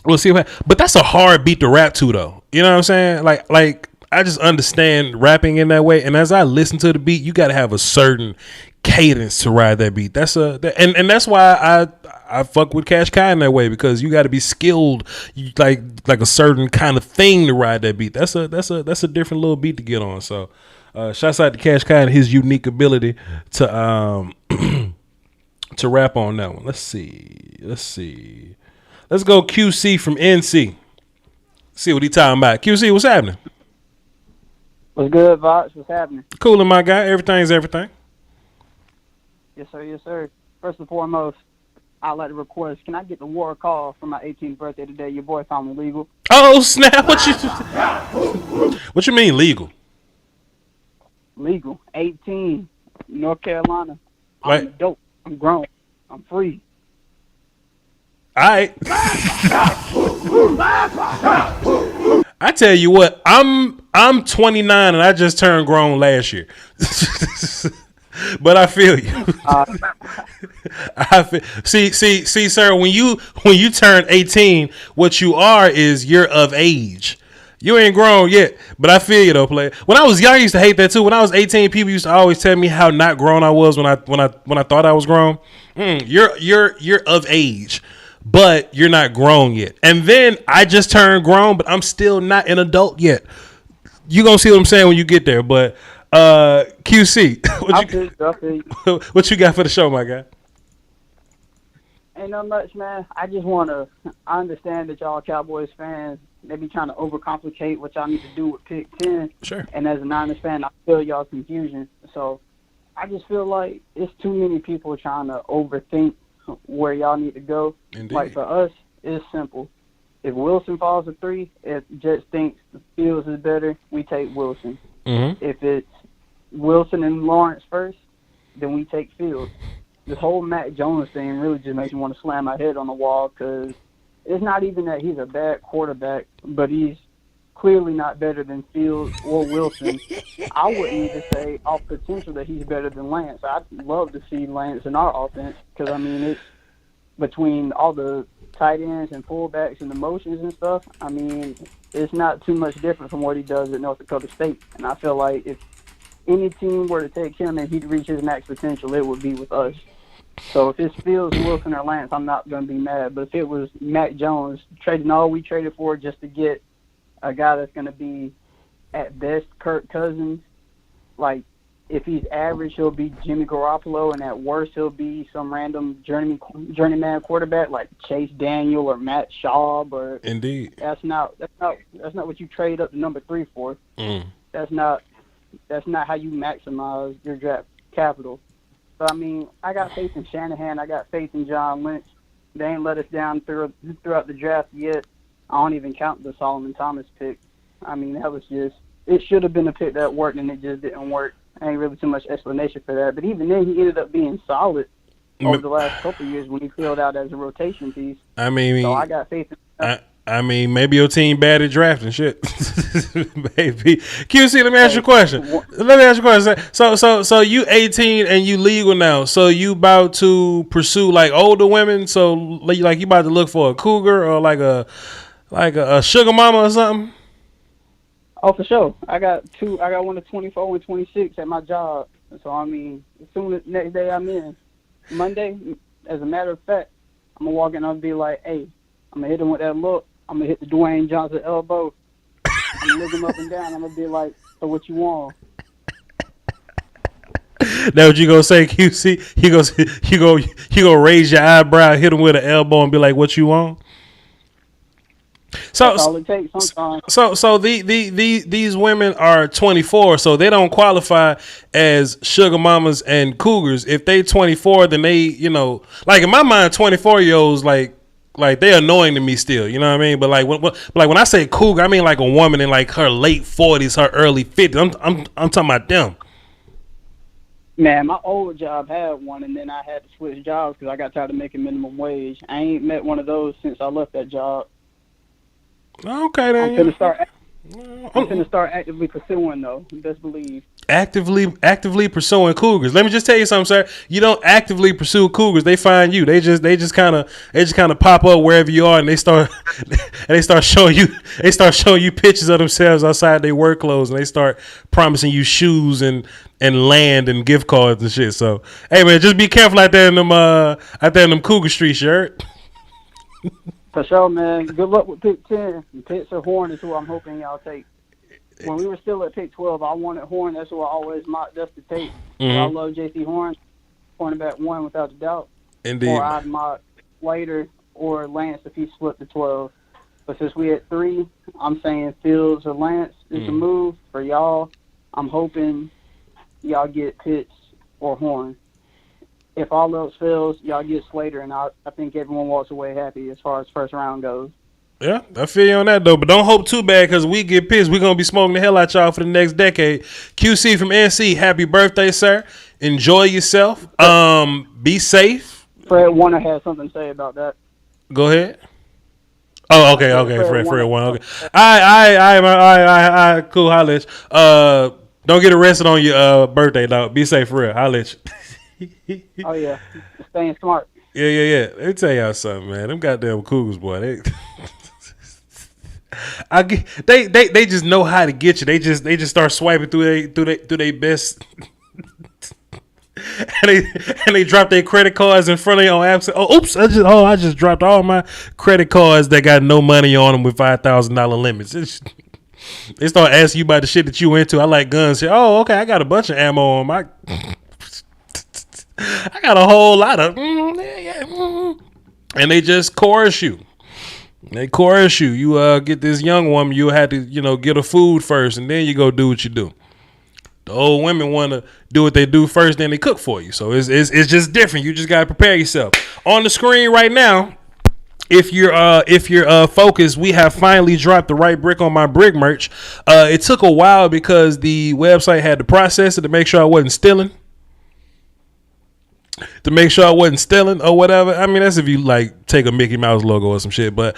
But that's a hard beat to rap to, though. You know what I'm saying? Like I just understand rapping in that way. And as I listen to the beat, you got to have a certain cadence to ride that beat. And that's why I fuck with Cash Kai in that way, because you got to be skilled, like a certain kind of thing to ride that beat. That's a different little beat to get on. So, shouts out to Cash Kai and his unique ability to to rap on that one. Let's see. Let's go QC from NC. See what he talking about. QC, what's happening?
What's good, Voch? What's happening?
Coolin', my guy. Everything's everything.
Yes, sir. Yes, sir. First and foremost, I'd like to request, can I get the war call for my 18th birthday today? Your boy found me legal.
Oh, snap. What you mean legal?
Legal. 18. North Carolina. I'm
Right.
dope. I'm grown. I'm free.
All right. I tell you what, I'm 29 and I just turned grown last year. But I feel you. See, sir, when you turn 18, what you are is you're of age. You ain't grown yet, but I feel you though, player. When I was young, I used to hate that too. When I was 18, people used to always tell me how not grown I was when I thought I was grown. You're of age, but you're not grown yet. And then I just turned grown, but I'm still not an adult yet. You gonna see what I'm saying when you get there. But QC, what you got for the show, my guy?
Ain't not much, man. I understand that y'all Cowboys fans, they be trying to overcomplicate what y'all need to do with pick 10.
Sure.
And as a Niners fan, I feel y'all's confusion. So I just feel like it's too many people trying to overthink where y'all need to go.
Indeed.
Like for us, it's simple. If Wilson falls to 3, if Jets thinks Fields is better, we take Wilson.
Mm-hmm.
If it's Wilson and Lawrence first, then we take Fields. This whole Mac Jones thing really just makes me want to slam my head on the wall, because it's not even that he's a bad quarterback, but he's clearly not better than Fields or Wilson. I wouldn't even say off potential that he's better than Lance. I'd love to see Lance in our offense, because, I mean, it's between all the tight ends and fullbacks and the motions and stuff, I mean, it's not too much different from what he does at North Dakota State. And I feel like if any team were to take him and he'd reach his max potential, it would be with us. So if it's Fields, Wilson, or Lance, I'm not going to be mad. But if it was Mac Jones, trading all we traded for just to get a guy that's going to be, at best, Kirk Cousins, like, if he's average, he'll be Jimmy Garoppolo, and at worst, he'll be some random journeyman quarterback like Chase Daniel or Matt Schaub. Or
Indeed.
That's not what you trade up to number 3 for. That's not how you maximize your draft capital. So, I mean, I got faith in Shanahan. I got faith in John Lynch. They ain't let us down throughout the draft yet. I don't even count the Solomon Thomas pick. I mean, that was just – it should have been a pick that worked, and it just didn't work. Ain't really too much explanation for that. But even then, he ended up being solid over the last couple of years when he filled out as a rotation piece.
I mean,
so I got faith in that.
I mean, maybe your team bad at drafting shit. Maybe. QC, let me ask you a question. So you 18 and you legal now. So you about to pursue like older women? So like you about to look for a cougar or like a sugar mama or something?
Oh, for sure. I got one at 24 and 26 at my job. So, I mean, as soon as next day I'm in, Monday, as a matter of fact, I'm going to walk in and I'll be like, hey, I'm going to hit him with that look. I'm going to hit the Dwayne Johnson elbow. I'm going to look him up and down. I'm going to be like, so what you want?
That what you gonna say, QC? You go raise your eyebrow, hit him with an elbow, and be like, "What you want?" So
That's all it takes sometimes.
So these women are 24, so they don't qualify as sugar mamas and cougars. If they 24, then they, like in my mind, 24-year-olds like they're annoying to me still. You know what I mean? But like when I say cougar, I mean like a woman in like her late 40s, her early 50s. I'm talking about them.
Man, my old job had one, and then I had to switch jobs because I got tired of making minimum wage. I ain't met one of those since I left that job.
Okay, then.
I'm gonna start actively pursuing though. Best believe.
Actively pursuing cougars. Let me just tell you something, sir. You don't actively pursue cougars. They find you. They just kind of pop up wherever you are, and they start showing you pictures of themselves outside their work clothes, and they start promising you shoes and land and gift cards and shit. So, hey man, just be careful out there in them cougar streets, you heard?
For sure, man. Good luck with pick 10. Picks or Horn is who I'm hoping y'all take. When we were still at pick 12, I wanted Horn. That's who I always mocked us to take.
Mm-hmm.
I love J.C. Horn, cornerback 1 without a doubt.
Indeed.
Or I'd mock Slater or Lance if he split to 12. But since we at 3, I'm saying Fields or Lance is the move for y'all. I'm hoping y'all get Pitts or Horn. If all else fails, y'all get Slater, and I think everyone walks away happy as far as first round goes.
Yeah, I feel you on that, though. But don't hope too bad because we get pissed. We're going to be smoking the hell out y'all for the next decade. QC from NC, happy birthday, sir. Enjoy yourself. Be safe.
Fred Warner has something to say about that.
Go ahead. Oh, okay. Fred Warner. Okay. All right. Cool, holla at you. Don't get arrested on your birthday, dog. Be safe, for real. Holla at you.
Oh yeah, staying smart.
Yeah. Let me tell y'all something, man. Them goddamn Cougars, boy. They just know how to get you. They just start swiping through they best, and they drop their credit cards in front of you on apps. Oh, oops! I just dropped all my credit cards that got no money on them with $5,000 limits. They start asking you about the shit that you into. I like guns. Oh, okay. I got a bunch of ammo on my. I got a whole lot of, and they just coerce you. They coerce you. You get this young woman, you had to, get her food first, and then you go do what you do. The old women want to do what they do first, then they cook for you. So it's just different. You just gotta prepare yourself. On the screen right now, if you're focused, we have finally dropped the Right Brick on My Brick merch. It took a while because the website had to process it to make sure I wasn't stealing. To make sure I wasn't stealing or whatever. I mean, that's if you like take a Mickey Mouse logo or some shit. But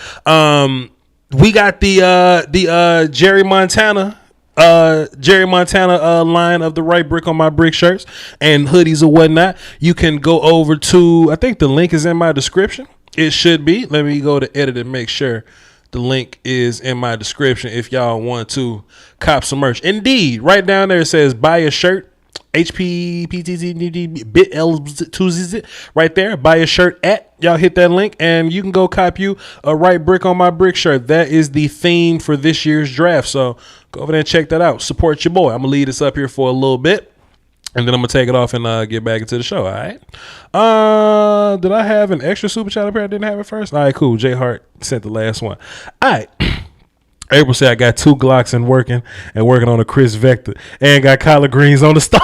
we got the Jerry Montana line of the Right Brick on My Brick shirts and hoodies or whatnot. You can go over to, I think the link is in my description. It should be. Let me go to edit and make sure the link is in my description if y'all want to cop some merch. Indeed, right down there it says buy a shirt. HPPTZ bit L2Z right there. Buy a shirt at, y'all hit that link and you can go cop you a Right Brick on My Brick shirt. That is the theme for this year's draft. So go over there and check that out. Support your boy. I'm gonna leave this up here for a little bit and then I'm gonna take it off and get back into the show. All right. Did I have an extra super chat up here? I didn't have it first. All right, cool. J Hart sent the last one. All right. April said I got 2 Glocks and working on a Chris Vector and got collard greens on the stove.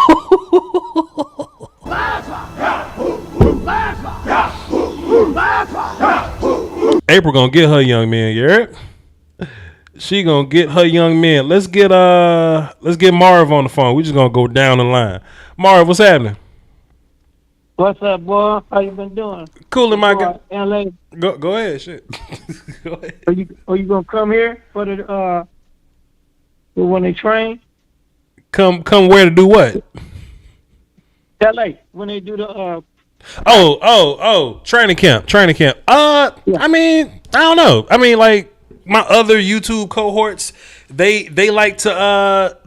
April gonna get her young man, you heard? She gonna get her young man. Let's get Marv on the phone. We just gonna go down the line. Marv, what's happening?
What's up, boy? How you been doing?
Coolin', my guy.
LA.
Go ahead, shit. Go ahead.
Are you gonna come here for the when they train?
Come where to do what?
LA when they do the
training camp. Yeah. I mean, I don't know. I mean, like my other YouTube cohorts, they like to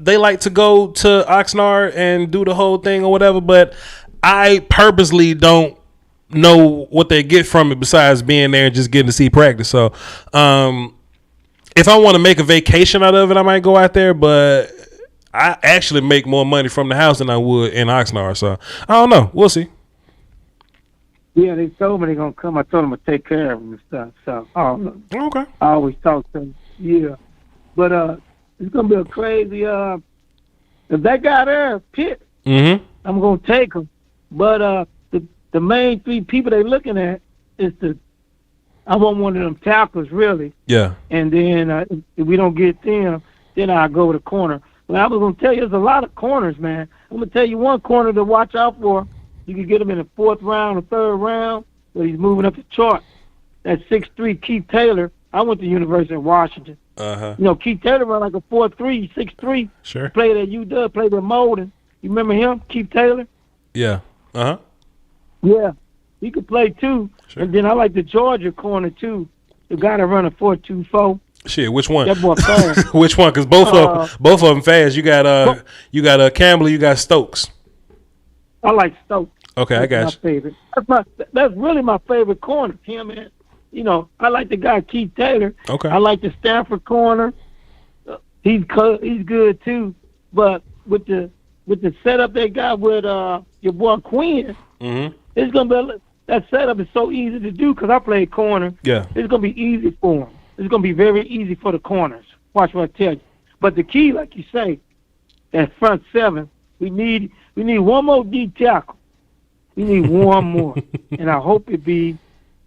go to Oxnard and do the whole thing or whatever, but I purposely don't know what they get from it besides being there and just getting to see practice. So if I want to make a vacation out of it, I might go out there, but I actually make more money from the house than I would in Oxnard. So I don't know. We'll see.
Yeah, they told me they're gonna come. I told them to take care of them and stuff. So I don't know.
Okay.
I always talk to them. Yeah, but it's gonna be a crazy. If that guy there Pitt, I'm gonna take him. But the main three people they looking at is I want one of them tackles really.
Yeah.
And then if we don't get them, then I'll go to the corner. But I was gonna tell you, there's a lot of corners, man. I'm gonna tell you one corner to watch out for. You can get him in the 4th round or 3rd round, but he's moving up the chart. That's 6'3" Keith Taylor. I went to University of Washington. You know, Keith Taylor run like a 4'3", 6'3".
Sure.
Played at UW, played with Molden. You remember him, Keith Taylor?
Yeah.
Yeah. He could play too.
Sure.
And then I like the Georgia corner too. The guy that run a 4.24.
Shit, which one?
That boy fast.
Which one? Because both of them fast. You got Campbell. You got Stokes.
I like Stokes.
Okay, I got
my favorite. That's really my favorite corner. Him and I like the guy Keith Taylor.
Okay.
I like the Stanford corner. He's good too. But with the setup they got with your boy Quinn, it's gonna be that setup is so easy to do because I played corner. Yeah. It's gonna be easy for him. It's gonna be very easy for the corners. Watch what I tell you. But the key, like you say, that front 7, we need one more D tackle. We need one more. And I hope it be,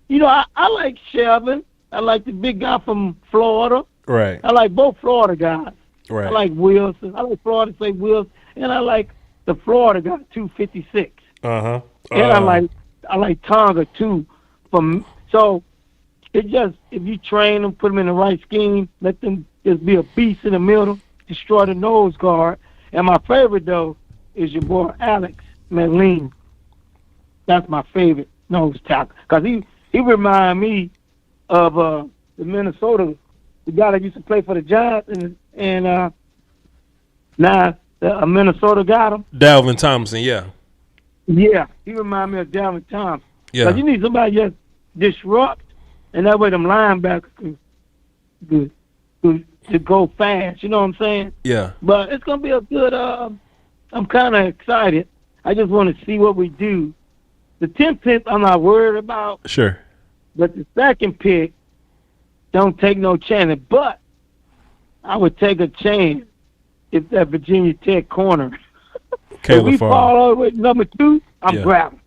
I like Shelvin. I like the big guy from Florida.
Right.
I like both Florida guys.
Right.
I like Wilson. I like Florida State Wilson. And I like the Florida guy, 256. And I like Tonga too. So it just, if you train them, put them in the right scheme, let them just be a beast in the middle, destroy the nose guard. And my favorite though is your boy Alex Medellin. That's my favorite nose tackle because he remind me of the Minnesota, the guy that used to play for the Giants and now Minnesota got him.
Dalvin Thompson, yeah.
Yeah, he remind me of Dalvin Thompson.
Yeah.
Because you need somebody just disrupt, and that way them linebackers to go fast. You know what I'm saying?
Yeah.
But it's gonna be a good. I'm kind of excited. I just want to see what we do. The 10th pick, I'm not worried about.
Sure.
But the 2nd pick, don't take no chance. But I would take a chance if that Virginia Tech corner. If we fall over with number 2, I'm grabbing.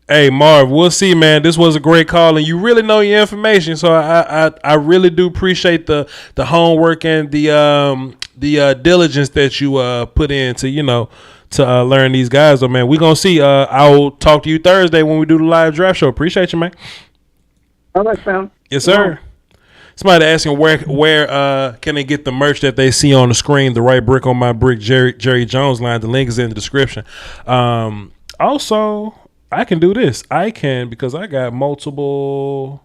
Hey Marv, we'll see, man. This was a great call, and you really know your information. So I really do appreciate the homework and the diligence that you put in to learn these guys. So man, we gonna see. I'll talk to you Thursday when we do the live draft show. Appreciate you, man.
All right, fam.
Yes, sir. Somebody asking where can they get the merch that they see on the screen? The right brick on my brick, Jerry Jones line. The link is in the description. Also, I can do this. I can, because I got multiple.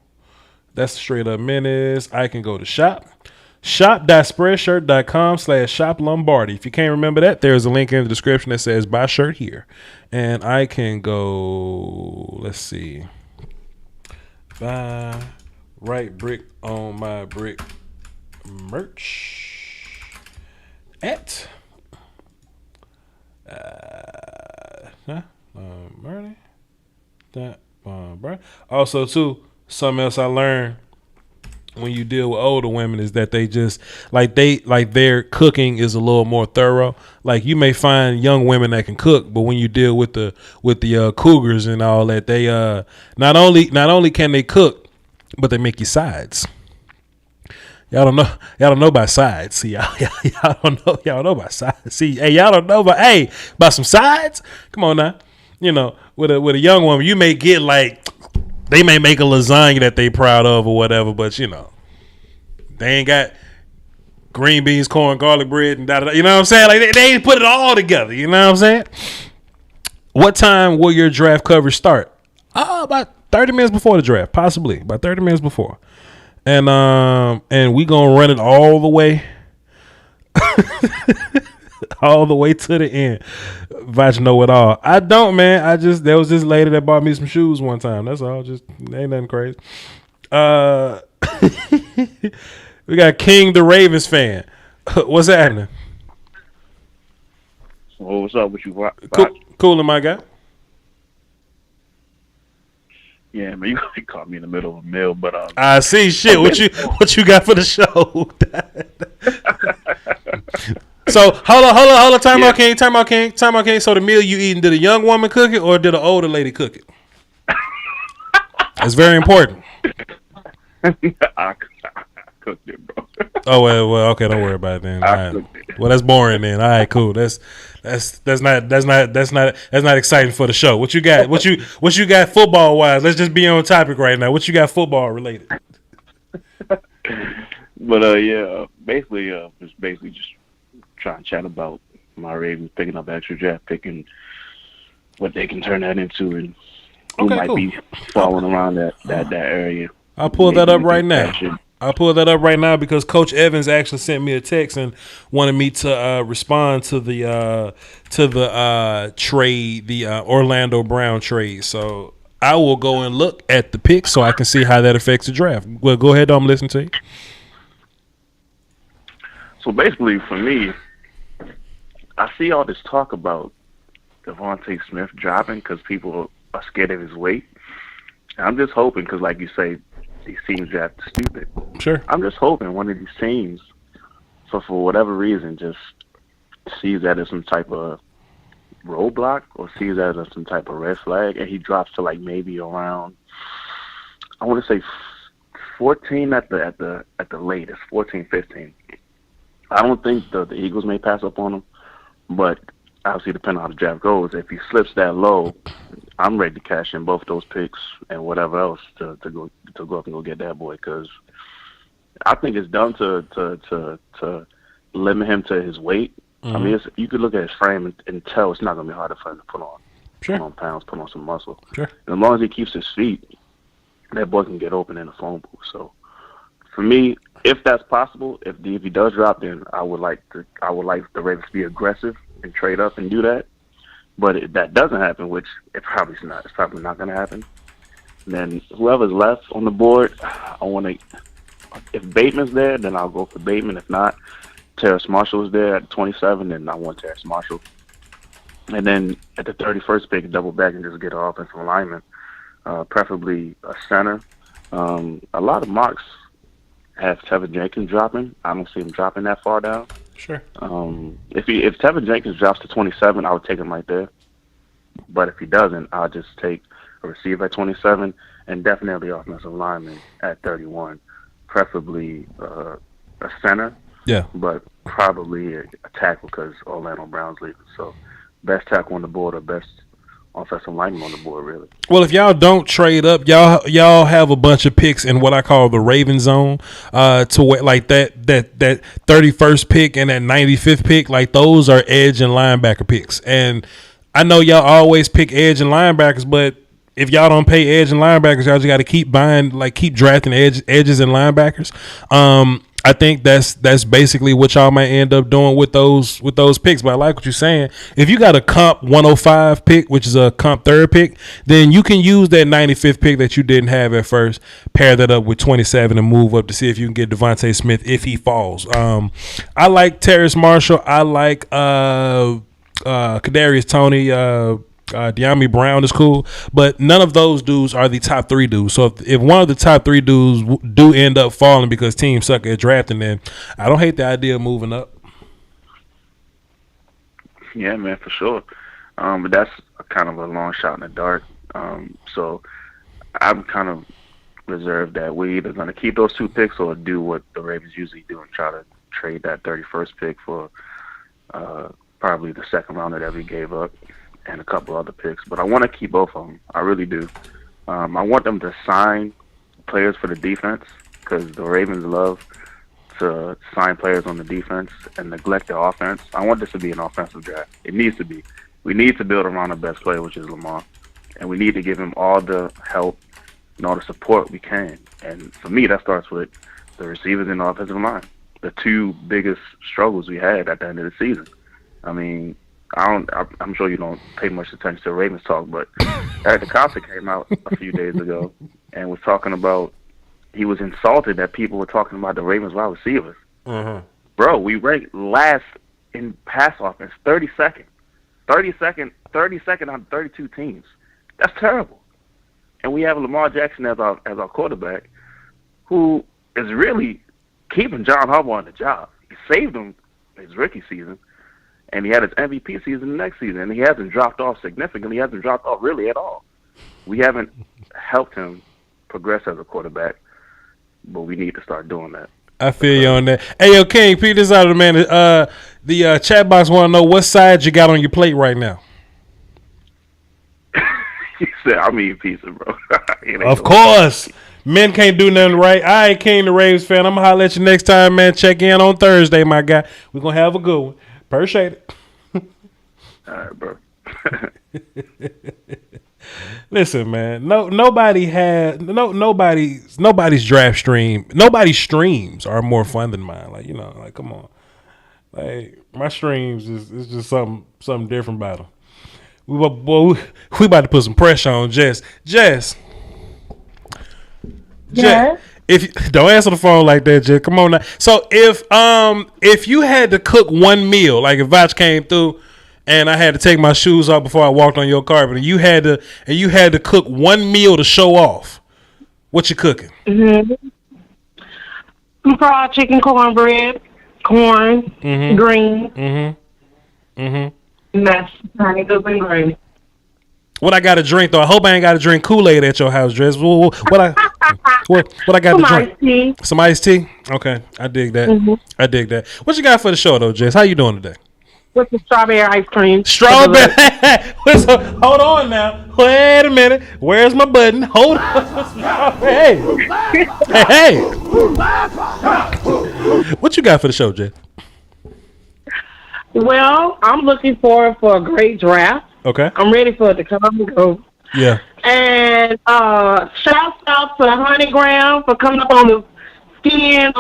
That's straight up menace. I can go to shop.spreadshirt.com/shop Lombardi. If you can't remember that, there's a link in the description that says buy shirt here. And I can go, let's see, buy right brick on my brick merch at Lombardi. Also too, something else I learned when you deal with older women is that they just their cooking is a little more thorough. Like you may find young women that can cook, but when you deal with the cougars and all that, they not only can they cook, but they make you sides. Y'all don't know about sides. See, y'all don't know about sides. See, hey, y'all don't know about some sides. Come on now, with a young woman, you may get they may make a lasagna that they proud of or whatever, but they ain't got green beans, corn, garlic bread, and da-da-da. You know what I'm saying? Like they ain't put it all together. You know what I'm saying? What time will your draft coverage start? About 30 minutes before the draft, possibly about 30 minutes before, and we gonna run it all the way. All the way to the end. Voch know it all. I don't, man. There was this lady that bought me some shoes one time. That's all. Just ain't nothing crazy. We got King the Ravens fan. What's happening?
Well, what's up with you, Voch?
Coolin', my guy.
Yeah, man, you caught me in the middle of a meal, but
I see shit. What you got for the show? So hold on. Time out, King. So the meal you eating, did a young woman cook it or did an older lady cook it? It's very important.
I cooked it, bro.
Oh well, okay. Don't worry about it then. All right. Well, that's boring then. All right, cool. That's not exciting for the show. What you got? What you got football wise? Let's just be on topic right now. What you got football related?
But basically just trying to chat about my Ravens picking up extra draft pick and what they can turn that into and who might be falling around that area.
I'll pull that up right now. Because Coach Evans actually sent me a text and wanted me to respond to the trade, the Orlando Brown trade. So I will go and look at the pick so I can see how that affects the draft. Well, go ahead, I'm listening to you.
So basically, for me, I see all this talk about Devontae Smith dropping because people are scared of his weight. And I'm just hoping, because like you say, these teams draft stupid.
Sure.
I'm just hoping one of these teams, for whatever reason, just sees that as some type of roadblock or sees that as some type of red flag, and he drops to like maybe around, I want to say 14 at the latest, 14, 15. I don't think the Eagles may pass up on him, but obviously depending on how the draft goes, if he slips that low, I'm ready to cash in both those picks and whatever else to go up and go get that boy, because I think it's dumb to limit him to his weight. Mm-hmm. I mean, you could look at his frame and tell it's not going to be hard for him to put on pounds, put on some muscle.
Sure.
And as long as he keeps his feet, that boy can get open in the phone booth. So for me, if that's possible, if he does drop, then I would like the Ravens to be aggressive and trade up and do that. But if that doesn't happen, which it's probably not going to happen, then whoever's left on the board, if Bateman's there, then I'll go for Bateman. If not, Terrace Marshall is there at 27, then I want Terrace Marshall. And then at the 31st pick, double back and just get an offensive lineman, preferably a center. A lot of mocks have Tevin Jenkins dropping. I don't see him dropping that far down.
Sure.
If Tevin Jenkins drops to 27, I would take him right there. But if he doesn't, I'll just take a receiver at 27 and definitely offensive lineman at 31, preferably a center.
Yeah.
But probably a tackle because Orlando Brown's leaving. So best tackle on the board or best offensive lineman on the board, really.
Well, if y'all don't trade up, y'all have a bunch of picks in what I call the Raven zone, to what like that 31st pick and that 95th pick, like those are edge and linebacker picks. And I know y'all always pick edge and linebackers, but if y'all don't pay edge and linebackers, y'all just got to keep drafting edges and linebackers. I think that's basically what y'all might end up doing with those picks. But I like what you're saying. If you got a comp 105 pick, which is a comp third pick, then you can use that 95th pick that you didn't have at first, pair that up with 27 and move up to see if you can get Devontae Smith if he falls. I like Terrace Marshall. I like Kadarius Toney. De'Ami Brown is cool, but none of those dudes are the top three dudes. So if one of the top three dudes do end up falling because teams suck at drafting, then I don't hate the idea of moving up.
Yeah, man, for sure. But that's kind of a long shot in the dark. So I'm kind of reserved that we're either going to keep those two picks or do what the Ravens usually do and try to trade that 31st pick for probably the second rounder that we gave up and a couple other picks. But I want to keep both of them. I really do. I want them to sign players for the defense because the Ravens love to sign players on the defense and neglect the offense. I want this to be an offensive draft. It needs to be. We need to build around the best player, which is Lamar. And we need to give him all the help and all the support we can. And for me, that starts with the receivers and the offensive line, the two biggest struggles we had at the end of the season. I mean, I'm sure you don't pay much attention to Ravens talk, but Eric DeCosta came out a few days ago and was talking about, he was insulted that people were talking about the Ravens wide receivers.
Uh-huh.
Bro, we ranked last in pass offense, 32nd. 32nd out of 32 teams. That's terrible. And we have Lamar Jackson as our quarterback, who is really keeping John Harbaugh on the job. He saved him his rookie season, and he had his MVP season the next season, and he hasn't dropped off significantly. He hasn't dropped off really at all. We haven't helped him progress as a quarterback, but we need to start doing that.
I feel you on that. Hey, yo, King, Pete, this out of the man. The chat box want to know what side you got on your plate right now.
He said, I'm eating pizza, bro.
Of course. Men can't do nothing right. All right, King, the Ravens fan. I'm going to holler at you next time, man. Check in on Thursday, my guy. We're going to have a good one. Appreciate it.
All right, bro.
Listen, man. Nobody's draft stream. Nobody's streams are more fun than mine. Like, like, come on. Like, my streams is just something different about them. We about to put some pressure on Jess. Jess.
Yeah.
If don't answer the phone like that, Jess. Come on now. So if you had to cook one meal, like if Voch came through and I had to take my shoes off before I walked on your carpet, and you had to cook one meal to show off, what you cooking?
Fried chicken, cornbread, corn, green. That's kind of good and gravy.
What I got to drink though? I hope I ain't got to drink Kool-Aid at your house, Dress. What I got to drink?
Tea.
Some iced tea. Okay, I dig that. I dig that. What you got for the show though, Jess? How you doing today?
With the strawberry ice cream.
Strawberry. Hold on now. Wait a minute. Where's my button? Hold on. Hey. What you got for the show, Jess?
Well, I'm looking forward for a great draft.
Okay.
I'm ready for it to come and go.
Yeah.
And shout out to Honey Graham for coming up on the skin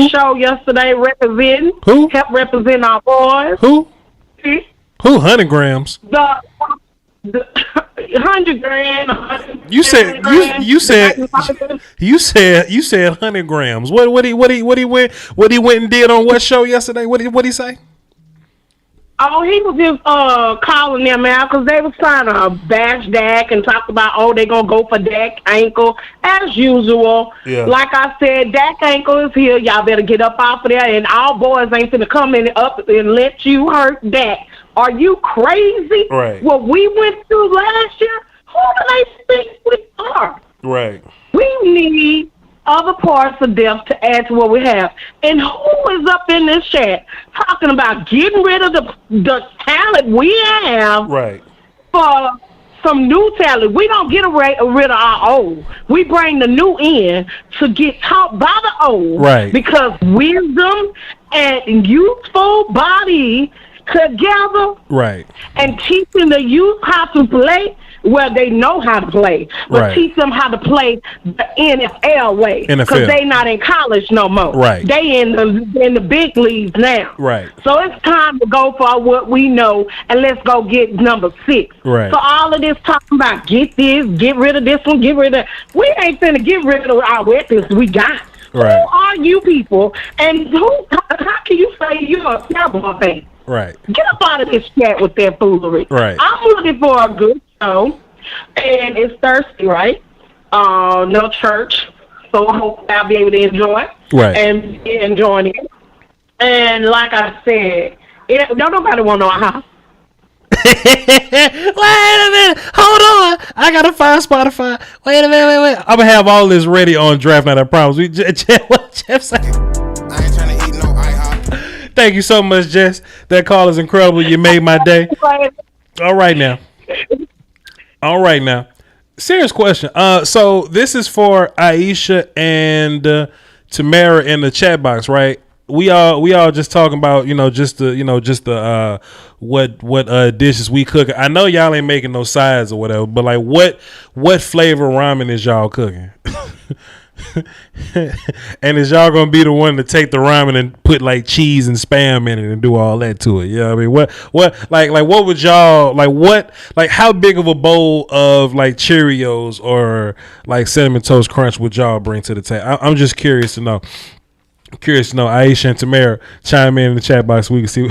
show yesterday, representing.
Who?
Help represent our boys.
Who?
See?
Who? 100 grams.
The 100 grand.
You said 100 grams. What he went and did on what show yesterday? What he say?
Oh, he was just calling them out because they was trying to bash Dak and talk about, they going to go for Dak ankle as usual.
Yeah.
Like I said, Dak ankle is here. Y'all better get up off of there. And our boys ain't finna come in up and let you hurt Dak. Are you crazy?
Right.
What we went through last year, who do they think we are?
Right.
We need other parts of depth to add to what we have. And who is up in this chat talking about getting rid of the talent we have for some new talent? We don't get rid of our old. We bring the new in to get taught by the old.
Right.
Because wisdom and youthful body together and teaching the youth how to play where they know how to play, but teach them how to play the NFL way, because they not in college no more. They in the big leagues now. So it's time to go for what we know, and let's go get number 6. So all of this talking about get this, get rid of this one, get rid of that. We ain't finna get rid of our weapons we got. Who are you people? And how can you say you're a Cowboy fan? Get up out of this chat with that foolery. I'm looking for a good show, and it's Thursday, right? No church, so I hope I'll be able to enjoy it and enjoying it. And like I said, don't nobody want to know how.
Wait a minute. Hold on. I gotta find Spotify. Wait a minute. I'm gonna have all this ready on draft night. I promise. What Jeff said? Thank you so much, Jess. That call is incredible. You made my day. All right now. Serious question. So this is for Aisha and Tamara in the chat box, right? We all just talking about what dishes we cook. I know y'all ain't making no sides or whatever, but like what flavor ramen is y'all cooking? And is y'all gonna be the one to take the ramen and put like cheese and spam in it and do all that to it? You know what I mean? What would y'all like how big of a bowl of like Cheerios or like Cinnamon Toast Crunch would y'all bring to the table? I'm just curious to know. Aisha and Tamara chime in the chat box so we can see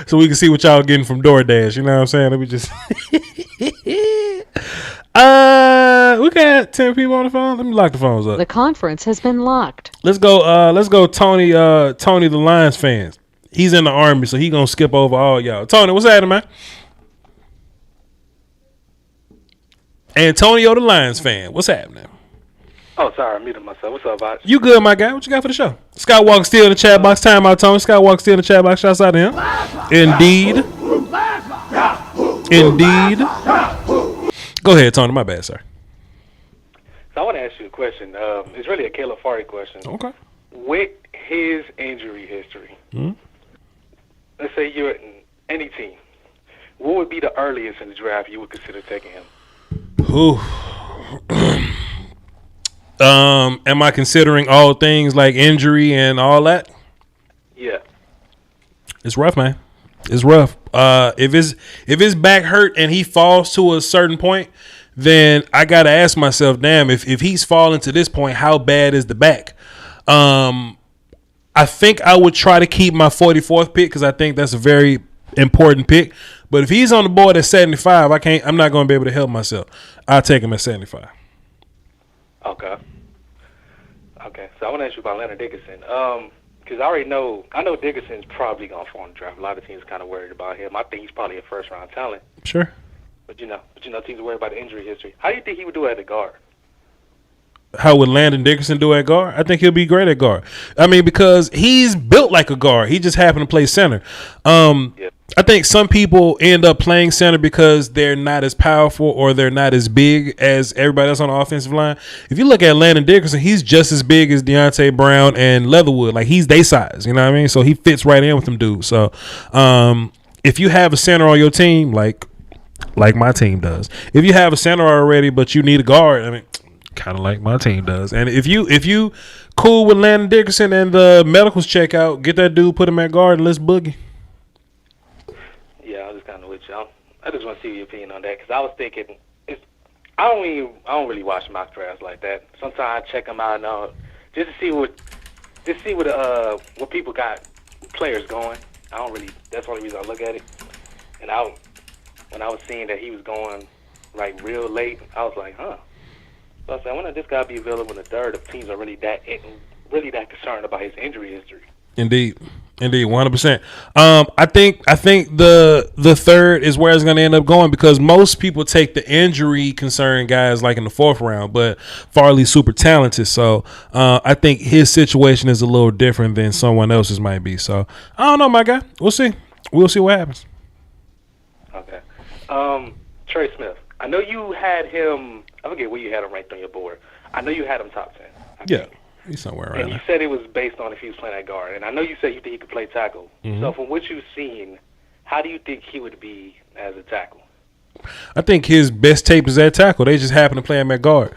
So we can see what y'all getting from DoorDash. You know what I'm saying? Let me just. We got 10 people on the phone. Let me lock the phones up.
The conference has been locked.
Let's go. Let's go. Tony the Lions fans. He's in the Army, so he gonna skip over all y'all. Tony, what's happening, man? Antonio the Lions fan, what's happening?
Oh, sorry, I muted myself. What's up, Voch?
You good, my guy? What you got for the show? Skywalker still in the chat box. Time out, Tony. Skywalker still in the chat box. Shouts out to him. Indeed. Go ahead, Tony. My bad, sir.
So I want to ask you a question. It's really a Caleb Farley question.
Okay.
With his injury history, let's say you're in any team, what would be the earliest in the draft you would consider taking him?
Am I considering all things like injury and all that?
Yeah.
It's rough, man. It's rough. If his back hurt and he falls to a certain point, then I gotta ask myself, damn, if he's falling to this point, how bad is the back? I think I would try to keep my 44th pick because I think that's a very important pick. But if he's on the board at 75, I'm not going to be able to help myself. I'll take him at 75.
Okay. So I want to ask you about Leonard Dickerson. Because I know Dickerson's probably going to fall in the draft. A lot of teams are kind of worried about him. I think he's probably a first-round talent.
Sure.
But teams are worried about the injury history. How do you think he would do at the guard?
How would Landon Dickerson do at guard? I think he'll be great at guard. I mean, because he's built like a guard. He just happened to play center. I think some people end up playing center because they're not as powerful or they're not as big as everybody else on the offensive line. If you look at Landon Dickerson, he's just as big as Deontay Brown and Leatherwood. Like, he's their size, you know what I mean? So he fits right in with them dudes. So if you have a center on your team, like my team does, if you have a center already but you need a guard, I mean, kind of like my team does. And if you cool with Landon Dickerson and the medicals check out, get that dude, put him at guard, and let's boogie.
Yeah, I was just kind of with you. I just want to see your opinion on that because I was thinking, I don't really watch mock drafts like that. Sometimes I check them out and just to see what people got players going. I don't really. That's the only reason I look at it. And when I was seeing that he was going like real late, I was like, huh. So I said, I wonder if this guy be available in the third if teams are really that concerned about his injury history.
Indeed, 100%. I think the third is where it's going to end up going because most people take the injury concern guys like in the fourth round, but Farley's super talented, so I think his situation is a little different than someone else's might be. So I don't know, my guy. We'll see. We'll see what happens.
Okay. Trey Smith. I know you had him. I forget where you had him ranked on your board. I know you had him top 10.
Yeah. He's somewhere around
there. And you said it was based on if he was playing at guard. And I know you said you think he could play tackle. Mm-hmm. So from what you've seen, how do you think he would be as a tackle?
I think his best tape is at tackle. They just happen to play him at guard.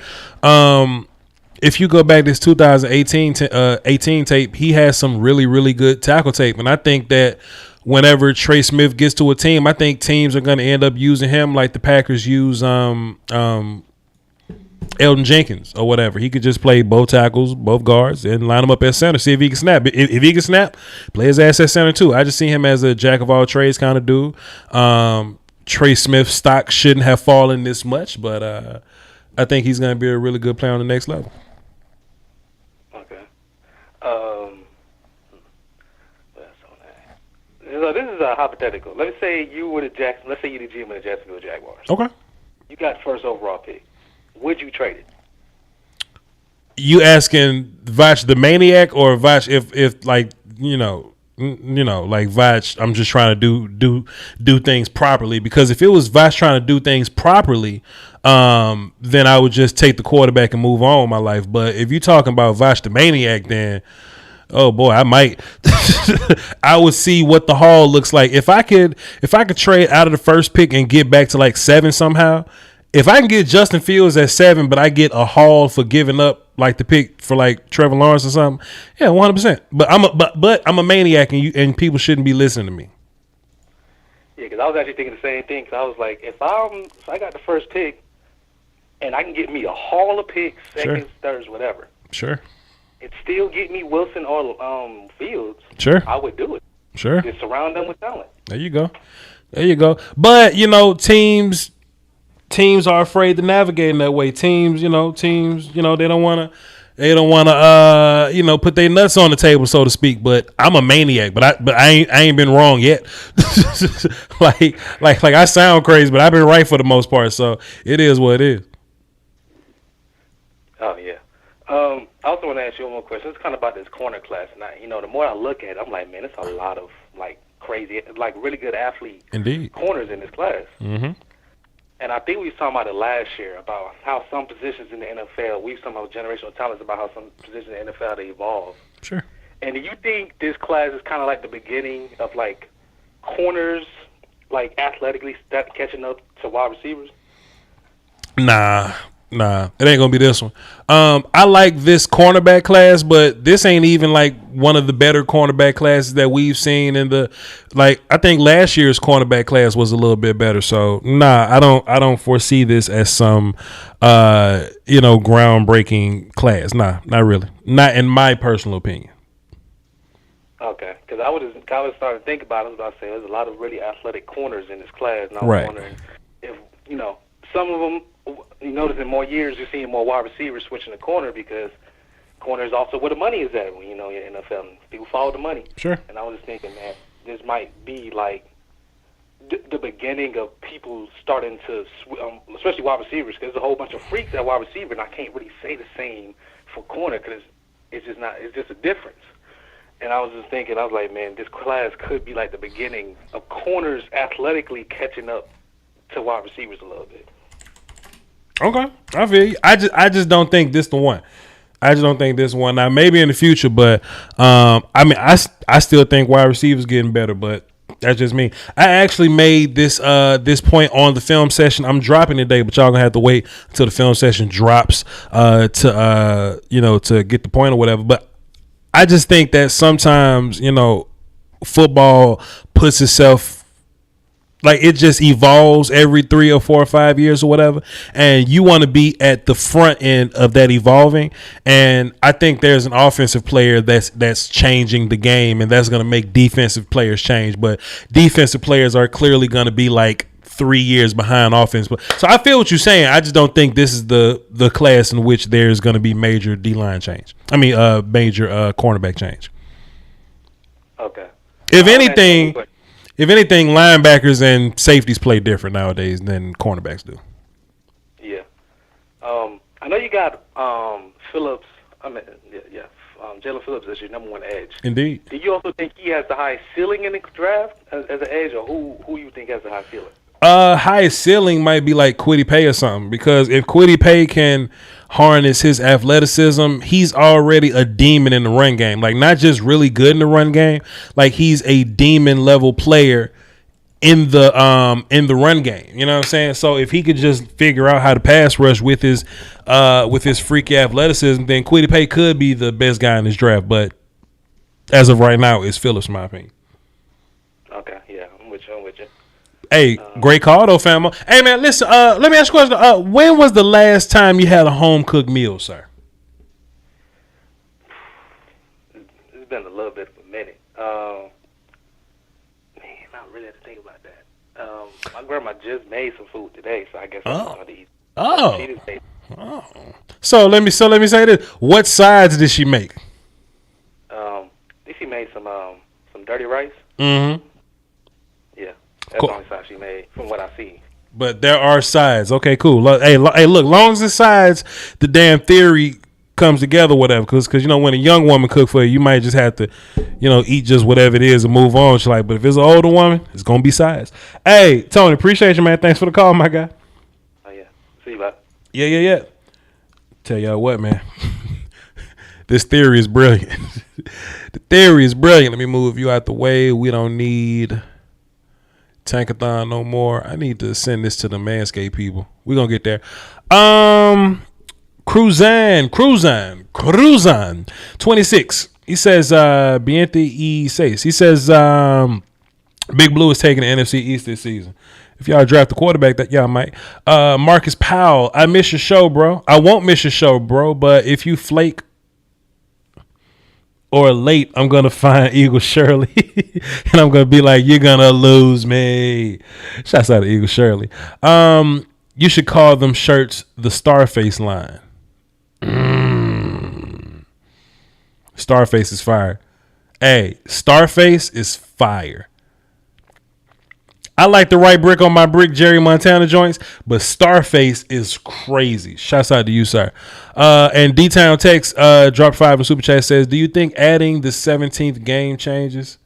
If you go back to this 2018 tape, he has some really, really good tackle tape. And I think that whenever Trey Smith gets to a team, I think teams are going to end up using him like the Packers use Elton Jenkins or whatever. He could just play both tackles, both guards, and line him up at center. See if he can snap. If he can snap, play his ass at center too. I just see him as a jack of all trades kind of dude. Trey Smith's stock shouldn't have fallen this much, but I think he's going to be a really good player on the next level.
Okay. So this is a hypothetical. Let's say you were the GM of the Jacksonville Jaguars.
Okay.
You got first overall pick. Would you trade it?
You asking Voch the maniac or Voch if like like Voch, I'm just trying to do things properly, because if it was Voch trying to do things properly, then I would just take the quarterback and move on with my life. But if you're talking about Voch the maniac, then oh boy, I might. I would see what the haul looks like. If I could trade out of the first pick and get back to like 7 somehow. If I can get Justin Fields at 7, but I get a haul for giving up like the pick for like Trevor Lawrence or something, yeah, 100%. But I'm a maniac, and people shouldn't be listening to me.
Yeah, because I was actually thinking the same thing. Because I was like, if I got the first pick, and I can get me a haul of picks, seconds, thirds, whatever.
Sure.
And still get me Wilson or Fields.
Sure.
I would do it.
Sure.
Just surround them with talent.
There you go. But teams are afraid to navigate in that way. Teams, they don't want to put their nuts on the table, so to speak. But I'm a maniac, but I ain't been wrong yet. like I sound crazy, but I've been right for the most part. So it is what it is.
Oh yeah. I also want to ask you one more question. It's kind of about this corner class. And the more I look at it, I'm like, man, it's a lot of like crazy, like really good athlete corners in this class.
Mm-hmm.
And I think we was talking about it last year about how some positions in the NFL, we've talking about generational talents, about how some positions in the NFL they evolve.
Sure.
And do you think this class is kind of like the beginning of like corners, like athletically catching up to wide receivers?
Nah, it ain't gonna be this one. I like this cornerback class, but this ain't even like one of the better cornerback classes that we've seen in the. Like, I think last year's cornerback class was a little bit better. So I don't foresee this as some groundbreaking class. Nah, not really. Not in my personal opinion.
Okay, because I was starting to think about it. I was about to say there's a lot of really athletic corners in this class, and I was wondering if some of them. You notice in more years you're seeing more wide receivers switching the corner because corner is also where the money is at when you're in the NFL. People follow the money.
Sure.
And I was just thinking, man, this might be like the beginning of people starting to, especially wide receivers, because there's a whole bunch of freaks at wide receiver, and I can't really say the same for corner because it's just a difference. And I was just thinking, I was like, man, this class could be like the beginning of corners athletically catching up to wide receivers a little bit.
Okay, I feel you. I just don't think this the one. Now maybe in the future, but I still think wide receivers getting better, but that's just me. I actually made this point on the film session. I'm dropping today, but y'all gonna have to wait until the film session drops to get the point or whatever. But I just think that sometimes football puts itself. Like, it just evolves every 3 or 4 or 5 years or whatever. And you want to be at the front end of that evolving. And I think there's an offensive player that's changing the game, and that's going to make defensive players change. But defensive players are clearly going to be like 3 years behind offense. So I feel what you're saying. I just don't think this is the class in which there's going to be major D-line change. Major cornerback change.
Okay.
If anything, linebackers and safeties play different nowadays than cornerbacks do.
Yeah. I know you got Phillips. Jalen Phillips is your number one edge.
Indeed.
Do you also think he has the highest ceiling in the draft as an edge, or who you think has the highest ceiling?
Highest ceiling might be like Kwity Paye or something, because if Kwity Paye can harness his athleticism, he's already a demon in the run game. Like, not just really good in the run game, like he's a demon level player in the run game. You know what I'm saying? So if he could just figure out how to pass rush with his freaky athleticism, then Kwity Paye could be the best guy in this draft. But as of right now, it's Phillips, in my opinion.
Okay, yeah, I'm with you.
Hey, great call though, fam. Hey man, listen. Let me ask you a question. When was the last time you had a home cooked meal, sir?
It's been a little bit of a minute. Not really have to think about that. My grandma just made some food today, so I guess I'm going to eat.
Oh.
She just made.
Oh. So let me say this. What sides did she make?
I think she made some dirty rice.
Mm-hmm.
Yeah. That's the only side she made from what I see.
But there are sides. Okay, cool. Hey, look, long as the sides, the damn theory comes together, whatever. Because when a young woman cook for you, you might just have to, eat just whatever it is and move on. She's like, but if it's an older woman, it's going to be sides. Hey, Tony, appreciate you, man. Thanks for the call, my guy.
Oh, yeah. See you, bud.
Yeah. Tell y'all what, man. This theory is brilliant. The theory is brilliant. Let me move you out the way. We don't need Tankathon no more. I need to send this to the Manscaped people. We're going to get there. Cruzan 26. He says, Biente y seis. He says, Big Blue is taking the NFC East this season. If y'all draft the quarterback, that y'all might. Marcus Powell, I miss your show, bro. I won't miss your show, bro. But if you flake or late, I'm going to find Eagle Shirley and I'm going to be like, you're going to lose me. Shouts out to Eagle Shirley. You should call them shirts the Starface line. Starface is fire. Hey, Starface is fire. I like the right brick on my brick Jerry Montana joints, but Starface is crazy. Shouts out to you, sir. And D-Town Text dropped 5 in Super Chat, says, do you think adding the 17th game changes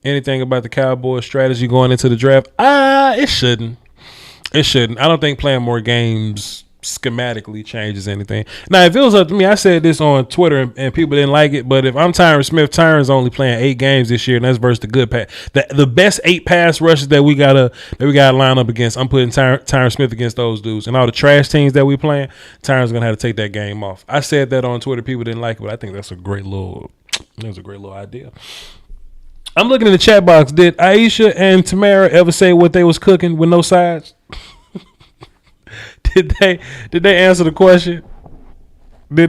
anything about the Cowboys strategy going into the draft? It shouldn't. It shouldn't. I don't think playing more games schematically changes anything. Now, if it was up to me, I said this on Twitter and people didn't like it, but if I'm Tyron Smith, Tyron's only playing 8 games this year, and that's versus the good pass. The best 8 pass rushes that we gotta line up against, I'm putting Tyron Smith against those dudes. And all the trash teams that we playing, Tyron's gonna have to take that game off. I said that on Twitter, people didn't like it, but I think that's a great little idea. I'm looking in the chat box. Did Aisha and Tamara ever say what they was cooking with no sides? Did they answer the question? Did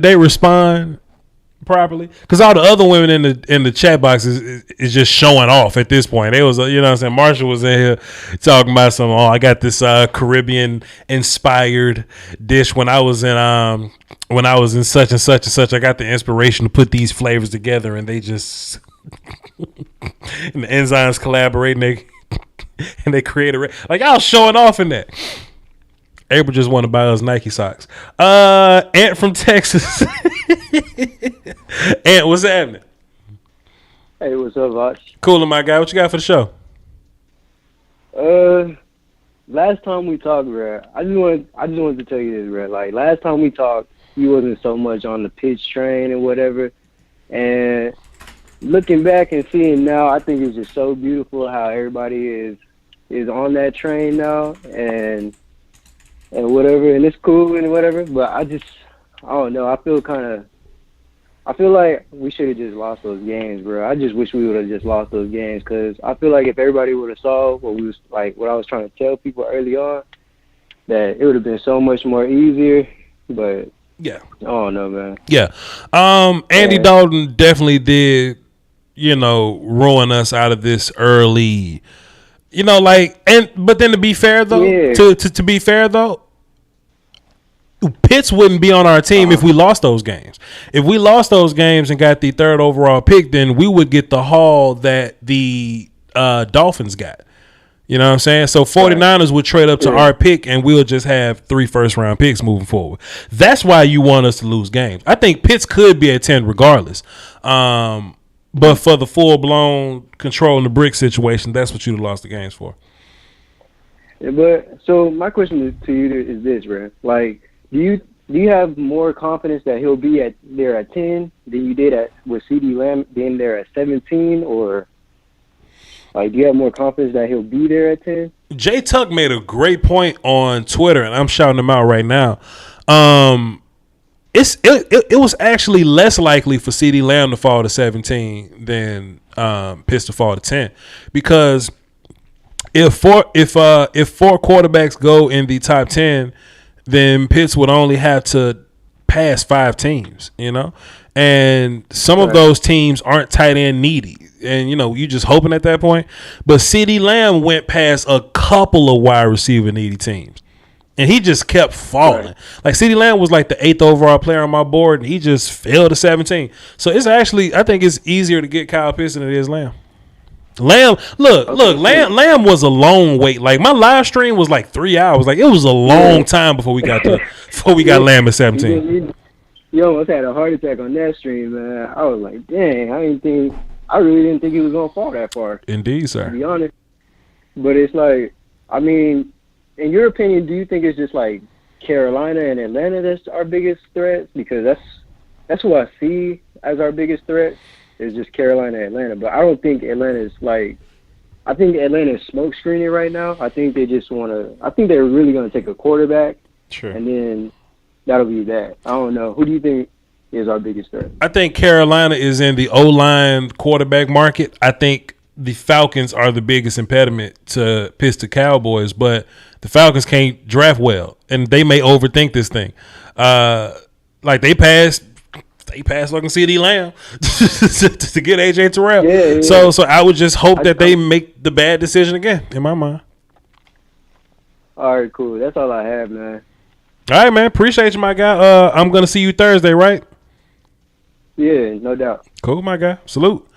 they respond properly? Because all the other women in the chat box is just showing off at this point. It was, you know what I'm saying? Marshall was in here talking about some. I got this Caribbean inspired dish when I was in such and such and such. I got the inspiration to put these flavors together, and they just and the enzymes collaborate and they create like I was showing off in that. April just want to buy us Nike socks. Ant from Texas. Ant, what's happening?
Hey, what's up, Voch?
Coolin', my guy. What you got for the show?
Last time we talked, bro, I just wanted to tell you this, bro. Like last time we talked, you wasn't so much on the pitch train and whatever. And looking back and seeing now, I think it's just so beautiful how everybody is on that train now and whatever, and it's cool and whatever. But I don't know. I feel like we should have just lost those games, bro. I just wish we would have just lost those games because I feel like if everybody would have saw what I was trying to tell people early on, that it would have been so much more easier. But
yeah,
I don't know, man.
Yeah, Andy Dalton definitely did, ruin us out of this early. But then to be fair though, to be fair though, Pitts wouldn't be on our team if we lost those games. If we lost those games and got the 3rd overall pick, then we would get the haul that the Dolphins got. You know what I'm saying? So 49ers would trade up to our pick and we'll just have 3 first-round picks moving forward. That's why you want us to lose games. I think Pitts could be at 10 regardless. But for the full-blown controlling the brick situation, that's what you'd have lost the games for.
Yeah, but so my question to you is this, bro. Like, do you have more confidence that he'll be there at 10 than you did with CeeDee Lamb being there at 17, or like do you have more confidence that he'll be there at 10?
Jay Tuck made a great point on Twitter, and I'm shouting him out right now. It was actually less likely for CeeDee Lamb to fall to 17 than Pitts to fall to 10, because if four quarterbacks go in the top 10, then Pitts would only have to pass 5 teams, and some of those teams aren't tight end needy, and you just hoping at that point. But CeeDee Lamb went past a couple of wide receiver needy teams. And he just kept falling. Right. Like CeeDee Lamb was like the 8th overall player on my board, and he just fell to 17. So it's actually, I think it's easier to get Kyle Pitts than it is Lamb. Lamb was a long wait. Like my live stream was like 3 hours. Like it was a long time before we got Lamb at 17.
You almost had a heart attack on that stream, man. I was like, dang, I really didn't think he was gonna fall that far.
Indeed, sir.
To be honest. But it's like, I mean, in your opinion, do you think it's just like Carolina and Atlanta that's our biggest threats? Because that's who I see as our biggest threat is just Carolina and Atlanta. But I don't think Atlanta's like – I think Atlanta is smoke screening right now. I think they just want to – I think they're really going to take a quarterback.
Sure.
And then that'll be that. I don't know. Who do you think is our biggest threat?
I think Carolina is in the O-line quarterback market. I think the Falcons are the biggest impediment to piss the Cowboys, but the Falcons can't draft well, and they may overthink this thing. Like they passed they pass fucking CD Lamb to get AJ Terrell.
Yeah.
So I would just hope that they make the bad decision again, in my mind.
All right, cool. That's all I have, man.
All right, man. Appreciate you, my guy. I'm gonna see you Thursday, right?
Yeah, no doubt.
Cool, my guy. Salute.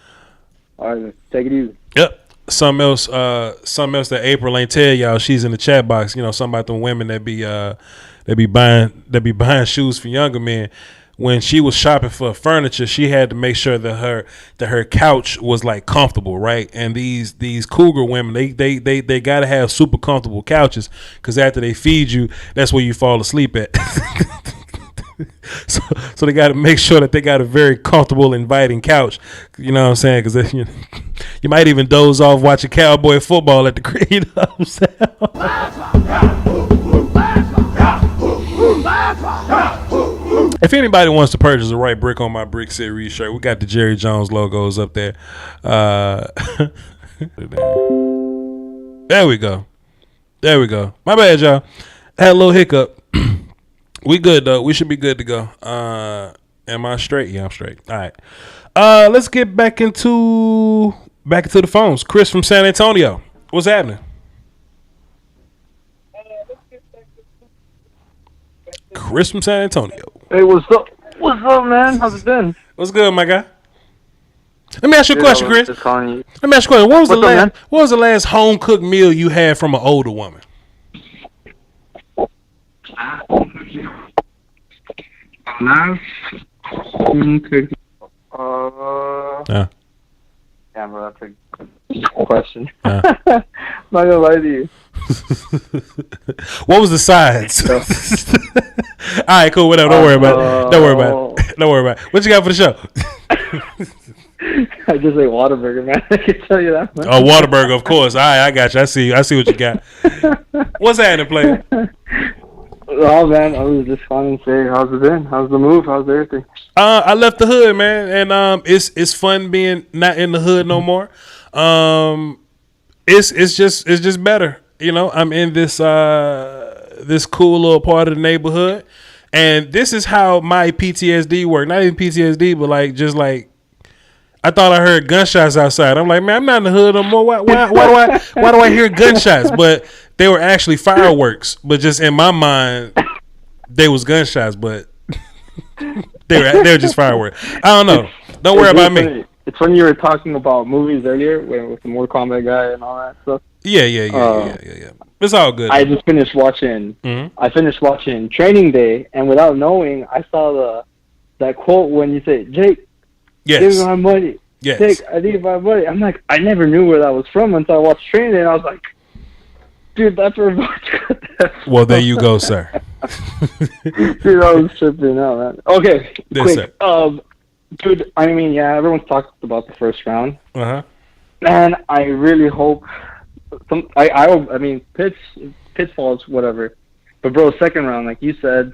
All right, man. Take it easy.
Yep. Something else that April ain't tell y'all. She's in the chat box. You know, something about them women that be buying shoes for younger men. When she was shopping for furniture, she had to make sure that her couch was like comfortable, right? And these cougar women, they gotta have super comfortable couches, because after they feed you, that's where you fall asleep at. So they got to make sure that they got a very comfortable, inviting couch. You know what I'm saying? Because you might even doze off watching Cowboy football at the crib. You know what I'm saying? If anybody wants to purchase a Right Brick on My Brick Series shirt, we got the Jerry Jones logos up there. There we go. My bad, y'all. Had a little hiccup. We good though. We should be good to go. Am I straight? Yeah, I'm straight. All right. Let's get back into the phones. Chris from San Antonio. What's happening? Chris from San Antonio.
Hey, what's up? What's up, man? How's it been?
What's good, my guy? Let me ask you a question, Chris.
Just calling you.
Let me ask you a question. What
What's
was the last home cooked meal you had from an older woman?
Last home cooked. Yeah, bro, that's a question. Not gonna lie to you.
What was the sides? All right, cool. Whatever. Don't worry about it. Don't worry about it. What you got for the show?
I just ate Whataburger, man. I can tell you that, man.
Oh, Whataburger, of course. All right, I got you. I see what you got. What's happening, player?
Oh, man, I was just calling to say, how's it been? How's the move? How's everything?
I left the hood, man, and it's fun being not in the hood no more. It's just better, you know. I'm in this cool little part of the neighborhood, and this is how my PTSD worked. Not even PTSD, but like I thought I heard gunshots outside. I'm like, man, I'm not in the hood no more. Why do I hear gunshots? But they were actually fireworks. But just in my mind, they was gunshots. But they were just fireworks. I don't know. Don't worry about me.
It's when you were talking about movies earlier with the Mortal Kombat guy and all that stuff.
Yeah. It's all good.
I just finished watching.
Mm-hmm.
I finished watching Training Day, and without knowing, I saw that quote when you said, "Jake,
yes,
give me my money."
Yes.
Jake, I need my money. I'm like, I never knew where that was from until I watched Training Day, and I was like, dude, that's where Voch got that from.
Well, there you go, sir.
Dude, I was tripping out, man. Okay, quick. Dude, I mean, yeah, everyone's talked about the first round.
Uh-huh.
Man, I really hope I mean, pitfalls, whatever. But bro, second round, like you said,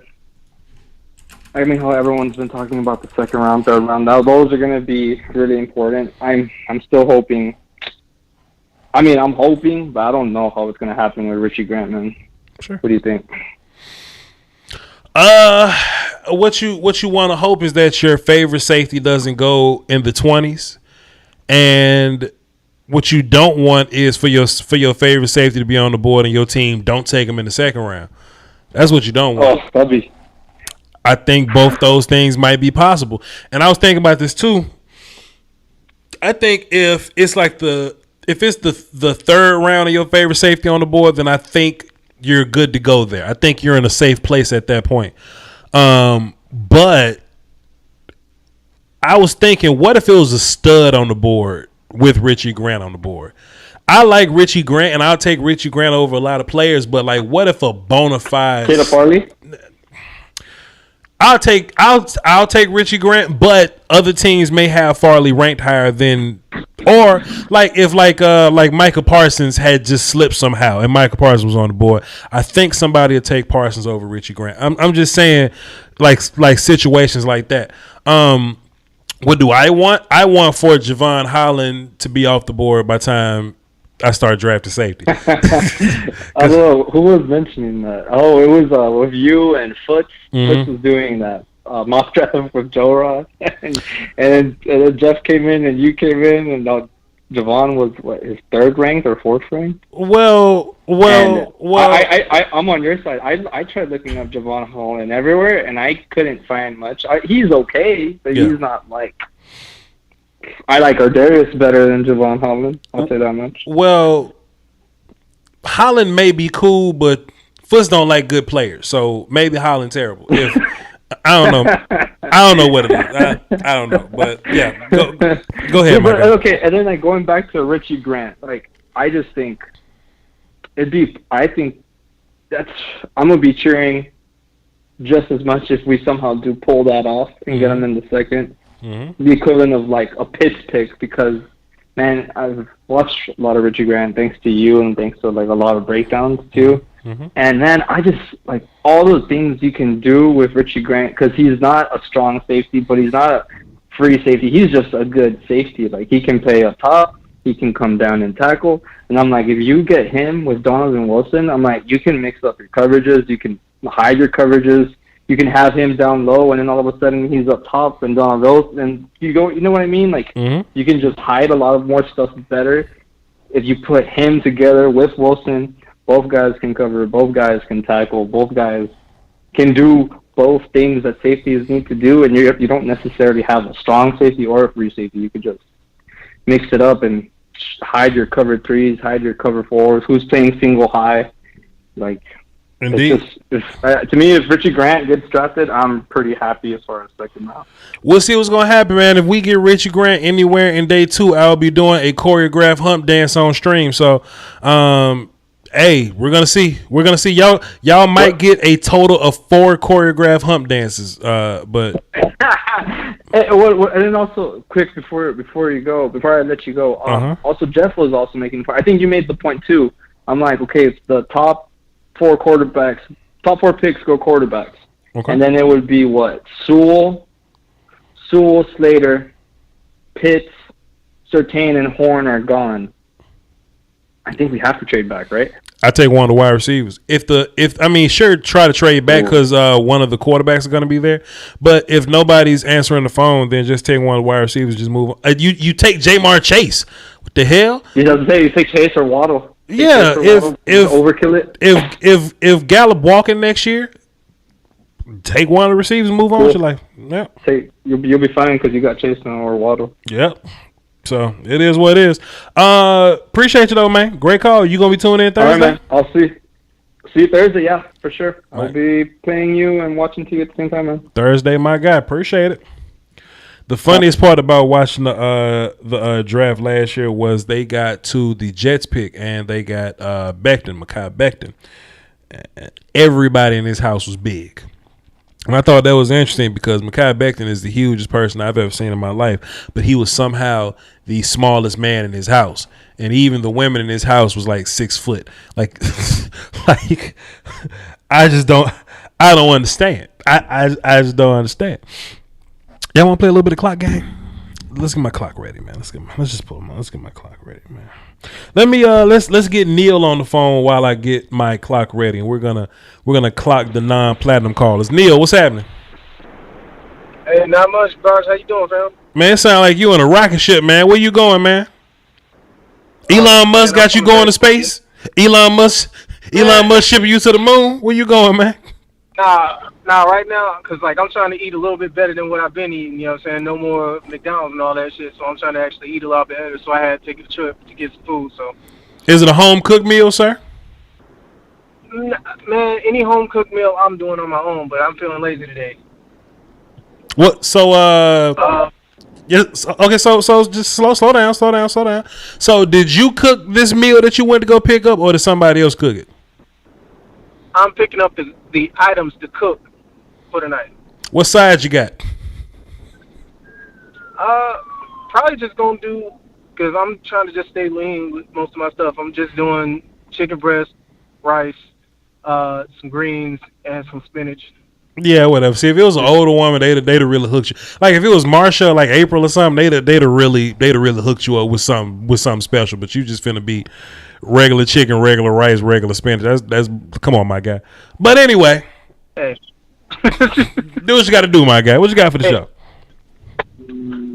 I mean, how everyone's been talking about the second round, third round. Now, those are going to be really important. I'm still hoping. I mean, I'm hoping, but I don't know how it's going to happen with Richie Grant, man.
Sure.
What do you think?
What you want to hope is that your favorite safety doesn't go in the 20s, and what you don't want is for your favorite safety to be on the board and your team don't take him in the second round. That's what you don't want.
Oh, that'd be.
I think both those things might be possible. And I was thinking about this too. I think if it's the third round of your favorite safety on the board, then I think you're good to go there. I think you're in a safe place at that point. But I was thinking, what if it was a stud on the board with Richie Grant on the board? I like Richie Grant, and I'll take Richie Grant over a lot of players, but like, what if a bona fide
Caleb Farley?
I'll take Richie Grant, but other teams may have Farley ranked higher than, or like if like Micah Parsons had just slipped somehow and Micah Parsons was on the board, I think somebody would take Parsons over Richie Grant. I'm just saying, like situations like that. What do I want? I want for Javon Holland to be off the board by the time I start drafting safety.
I don't know who was mentioning that. Oh, it was with you and Foots. Foots was doing that. mock draft with Joe Ross, and then Jeff came in and you came in, and Javon was his third ranked or fourth ranked.
Well.
I'm on your side. I tried looking up Javon Holland everywhere, and I couldn't find much. He's okay, but he's not like. I like Ardarius better than Javon Holland. I'll say that much.
Well, Holland may be cool, but Foots don't like good players, so maybe Holland terrible. If I don't know what it is. I don't know, but yeah, go ahead.
Yeah, okay, and then going back to Richie Grant, I just think I think I'm gonna be cheering just as much if we somehow do pull that off and get him in the second. Mm-hmm. The equivalent of a Pitts pick, because man, I've watched a lot of Richie Grant thanks to you and thanks to a lot of breakdowns too. Mm-hmm. And man, I just all those things you can do with Richie Grant, because he's not a strong safety, but he's not a free safety. He's just a good safety. He can play up top, he can come down and tackle. And I'm if you get him with Donovan Wilson, I'm you can mix up your coverages, you can hide your coverages. You can have him down low, and then all of a sudden he's up top and down low, and you know what I mean? You can just hide a lot of more stuff better if you put him together with Wilson. Both guys can cover, both guys can tackle, both guys can do both things that safeties need to do, and you don't necessarily have a strong safety or a free safety. You could just mix it up and hide your cover threes, hide your cover fours, who's playing single high,
Indeed.
To me, if Richie Grant gets drafted, I'm pretty happy as far as second round.
We'll see what's going to happen, man. If we get Richie Grant anywhere in day 2, I'll be doing a choreographed hump dance on stream. So, hey, we're going to see. We're going to see. Y'all might get a total of 4 choreographed hump dances. But
and then also, quick, before I let you go, also Jeff was also making. I think you made the point too. I'm okay, it's the top 4 quarterbacks, top 4 picks go quarterbacks. Okay. And then it would be what? Sewell, Slater, Pitts, Surtain, and Horn are gone. I think we have to trade back, right?
I take one of the wide receivers. Try to trade back because one of the quarterbacks are going to be there. But if nobody's answering the phone, then just take one of the wide receivers. Just move on. You take Jamar Chase. What the hell?
He doesn't say you take Chase or Waddle.
Yeah, if
overkill it.
If Gallup walking next year, take one of the receivers and move on. Cool.
You'll be fine because you got Chase now or Waddle.
Yep. So it is what it is. Appreciate you though, man. Great call. You gonna be tuning in Thursday?
All right, man. I'll see you Thursday. Yeah, for sure. I'll be playing you and watching TV at the same time, man.
Thursday, my guy. Appreciate it. The funniest part about watching the draft last year was they got to the Jets pick and they got Mekhi Becton. Everybody in his house was big. And I thought that was interesting because Mekhi Becton is the hugest person I've ever seen in my life, but he was somehow the smallest man in his house. And even the women in his house was 6 foot. I don't understand. I just don't understand. Y'all want to play a little bit of clock game? Let's get my clock ready, man. Let's get my clock ready, man. Let me let's get Neil on the phone while I get my clock ready, and we're gonna clock the non-platinum callers. Neil, what's happening?
Hey, not much, Bars. How you doing, fam?
Man, it sound like you in a rocket ship, man. Where you going, man? Elon Musk got you going to space? Elon Musk shipping you to the moon? Where you going, man?
Nah, right now, because I'm trying to eat a little bit better than what I've been eating, you know what I'm saying? No more McDonald's and all that shit, so I'm trying to actually eat a lot better, so I had to take a trip to get some food, so.
Is it a home-cooked meal, sir?
Man, any home-cooked meal I'm doing on my own, but I'm feeling lazy today.
What? So, yes. Okay, so just slow down. So, did you cook this meal that you went to go pick up, or did somebody else cook it?
I'm picking up the items to cook for the night.
What sides you got?
Probably just gonna do, because I'm trying to just stay lean with most of my stuff. I'm just doing chicken breast, rice, some greens, and some spinach.
Yeah, whatever. See, if it was an older woman, they'd have really hooked you. If it was Marsha, April or something, they'd have really hooked you up with something special. But you just finna be regular chicken, regular rice, regular spinach. That's come on, my guy. But anyway,
hey,
Do what you got to do, my guy. What you got for the show?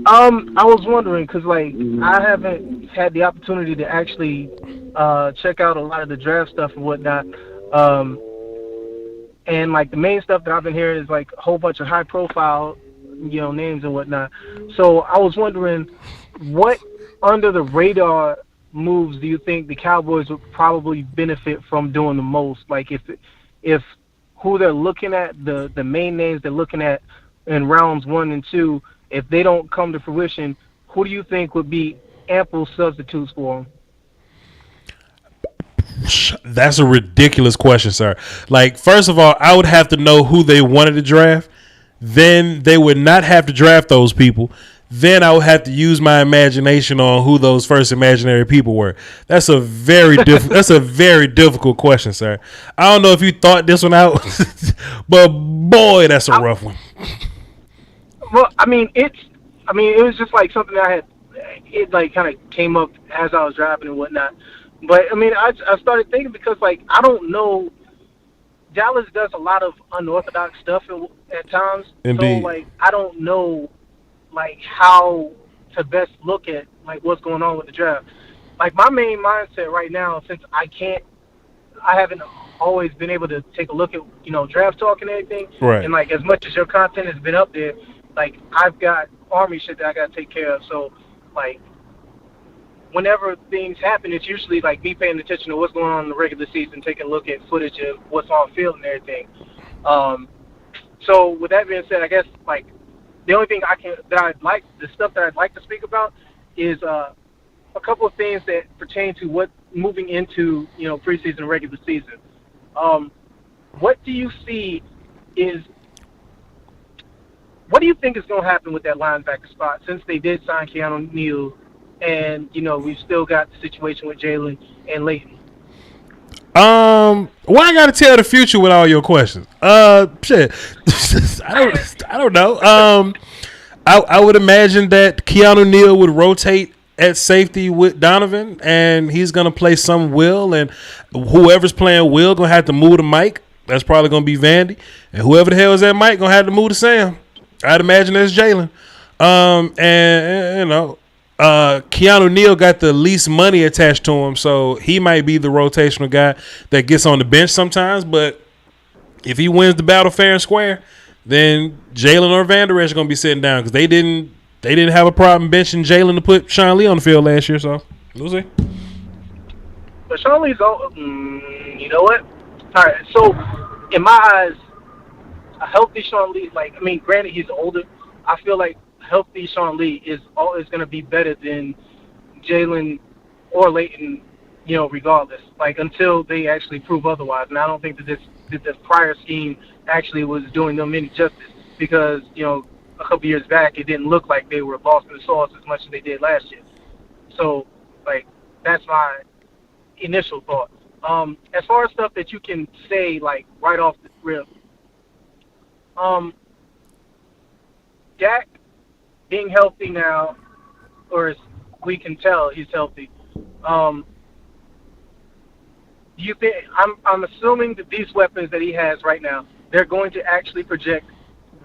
I was wondering because like I haven't had the opportunity to actually check out a lot of the draft stuff and whatnot. And like the main stuff that I've been hearing is like a whole bunch of high profile, names and whatnot. So I was wondering, what under the radar moves do you think the Cowboys would probably benefit from doing the most? Like if who they're looking at, the main names they're looking at in rounds 1 and 2, if they don't come to fruition, who do you think would be ample substitutes for them?
That's a ridiculous question, sir. Like, first of all, I would have to know who they wanted to draft. Then they would not have to draft those people. Then I would have to use my imagination on who those first imaginary people were. That's a very that's a very difficult question, sir. I don't know if you thought this one out, but boy, that's a rough one.
Well, it was just like something that it like kind of came up as I was driving and whatnot. But I started thinking because like I don't know, Dallas does a lot of unorthodox stuff at times.
Indeed.
So like I don't know like how to best look at like what's going on with the draft. Like my main mindset right now, since I haven't always been able to take a look at draft talk and everything.
Right.
And like as much as your content has been up there, like I've got Army shit that I gotta take care of. So like whenever things happen, it's usually like me paying attention to what's going on in the regular season, taking a look at footage of what's on field and everything. So with that being said, I guess like the only thing the stuff that I'd like to speak about is a couple of things that pertain to what moving into preseason and regular season. What do you think is going to happen with that linebacker spot since they did sign Keanu Neal? And, we've still got the situation with Jalen and Leighton.
Why I gotta tell the future with all your questions? Shit. I don't know. I would imagine that Keanu Neal would rotate at safety with Donovan, and he's gonna play some Will, and whoever's playing Will gonna have to move to Mike. That's probably gonna be Vandy, and whoever the hell is at Mike gonna have to move to Sam. I'd imagine that's Jalen. Keanu Neal got the least money attached to him, so he might be the rotational guy that gets on the bench sometimes. But if he wins the battle fair and square, then Jalen or Van Der Esch are going to be sitting down because they didn't have a problem benching Jalen to put Sean Lee on the field last year. So we'll see.
But Sean Lee's you know what? All right. So in my eyes, a healthy Sean Lee, granted he's older, I feel like healthy Sean Lee is always going to be better than Jalen or Leighton, regardless, until they actually prove otherwise. And I don't think that this prior scheme actually was doing them any justice because, a couple years back, it didn't look like they were lost in the sauce as much as they did last year. So, that's my initial thought. As far as stuff that you can say, right off the rip, Dak being healthy now, or as we can tell, he's healthy. Do you think? I'm assuming that these weapons that he has right now, they're going to actually project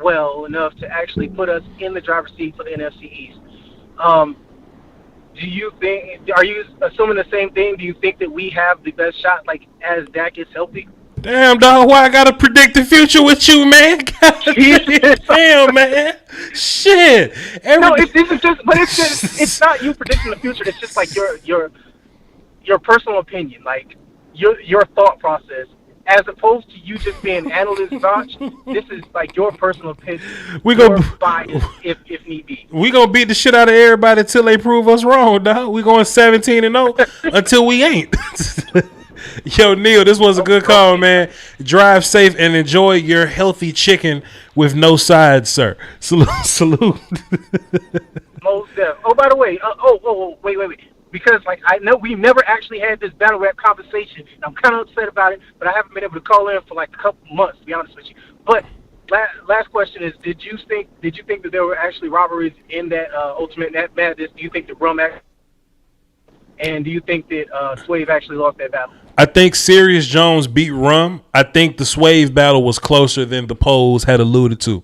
well enough to actually put us in the driver's seat for the NFC East. Do you think? Are you assuming the same thing? Do you think that we have the best shot, as Dak is healthy?
Damn, dog, why I gotta predict the future with you, man? Damn, man. Shit.
No, it's not you predicting the future. It's just your personal opinion, your thought process, as opposed to you just being analyst Voch. This is your personal opinion. Your bias, if need be.
We gonna beat the shit out of everybody until they prove us wrong, dog. We going 17-0 until we ain't. Yo, Neil, this was a good call, man. Drive safe and enjoy your healthy chicken with no sides, sir. Salute.
Most definitely. Oh, by the way, wait. Because, I know we never actually had this battle rap conversation. And I'm kind of upset about it, but I haven't been able to call in for, a couple months, to be honest with you. But last question is, did you think that there were actually robberies in that Ultimate Madness? Do you think the Rum and do you think that Swave actually lost that battle?
I think Serious Jones beat Rum. I think the Swave battle was closer than the polls had alluded to.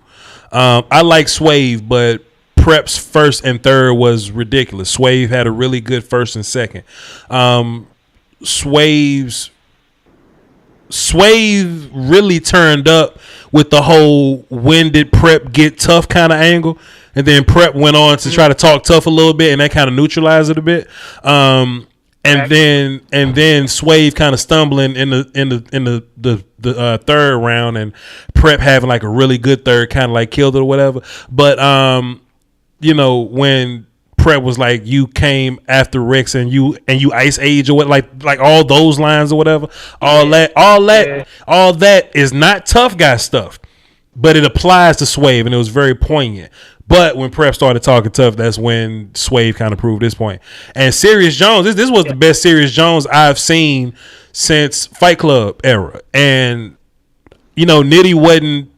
I like Swave, but Prep's first and third was ridiculous. Swave had a really good first and second. Swave really turned up with the whole when did Prep get tough kind of angle, and then Prep went on to try to talk tough a little bit, and that kind of neutralized it a bit. And then Swave kind of stumbling in the third round, and Prep having like a really good third, kind of like killed it or whatever. But when Prep was like, you came after Rex and you Ice Age or what, like all those lines or whatever, all that is not tough guy stuff, but it applies to Swave, and it was very poignant. But when Prep started talking tough, that's when Swave kind of proved this point. And Serious Jones, this was the best Serious Jones I've seen since Fight Club era. And Nitty wasn't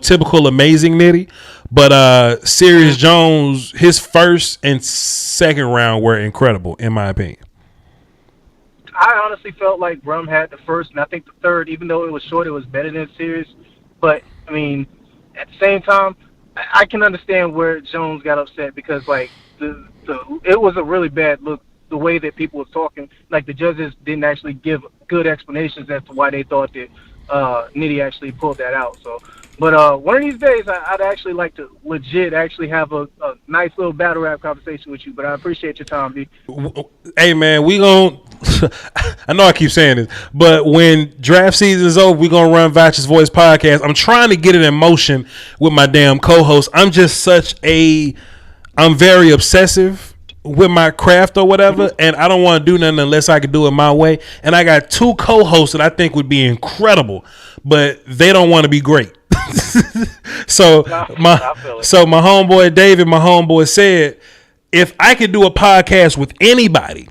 typical amazing Nitty, but Serious Jones, his first and second round were incredible in my opinion.
I honestly felt like Rum had the first, and I think the third, even though it was short, it was better than Serious. But I mean, at the same time, I can understand where Jones got upset, because like it was a really bad look the way that people were talking. Like the judges didn't actually give good explanations as to why they thought that Nitty actually pulled that out. So, but one of these days I'd actually like to legit actually have a nice little battle rap conversation with you. But I appreciate your time, B.
Hey man, we gon' I know I keep saying this, but when draft season is over, we're going to run Voch's Voice podcast. I'm trying to get it in motion with my damn co-host. I'm very obsessive with my craft or whatever, and I don't want to do nothing unless I can do it my way. And I got two co-hosts that I think would be incredible, but they don't want to be great. So my homeboy David, my homeboy said, if I could do a podcast with anybody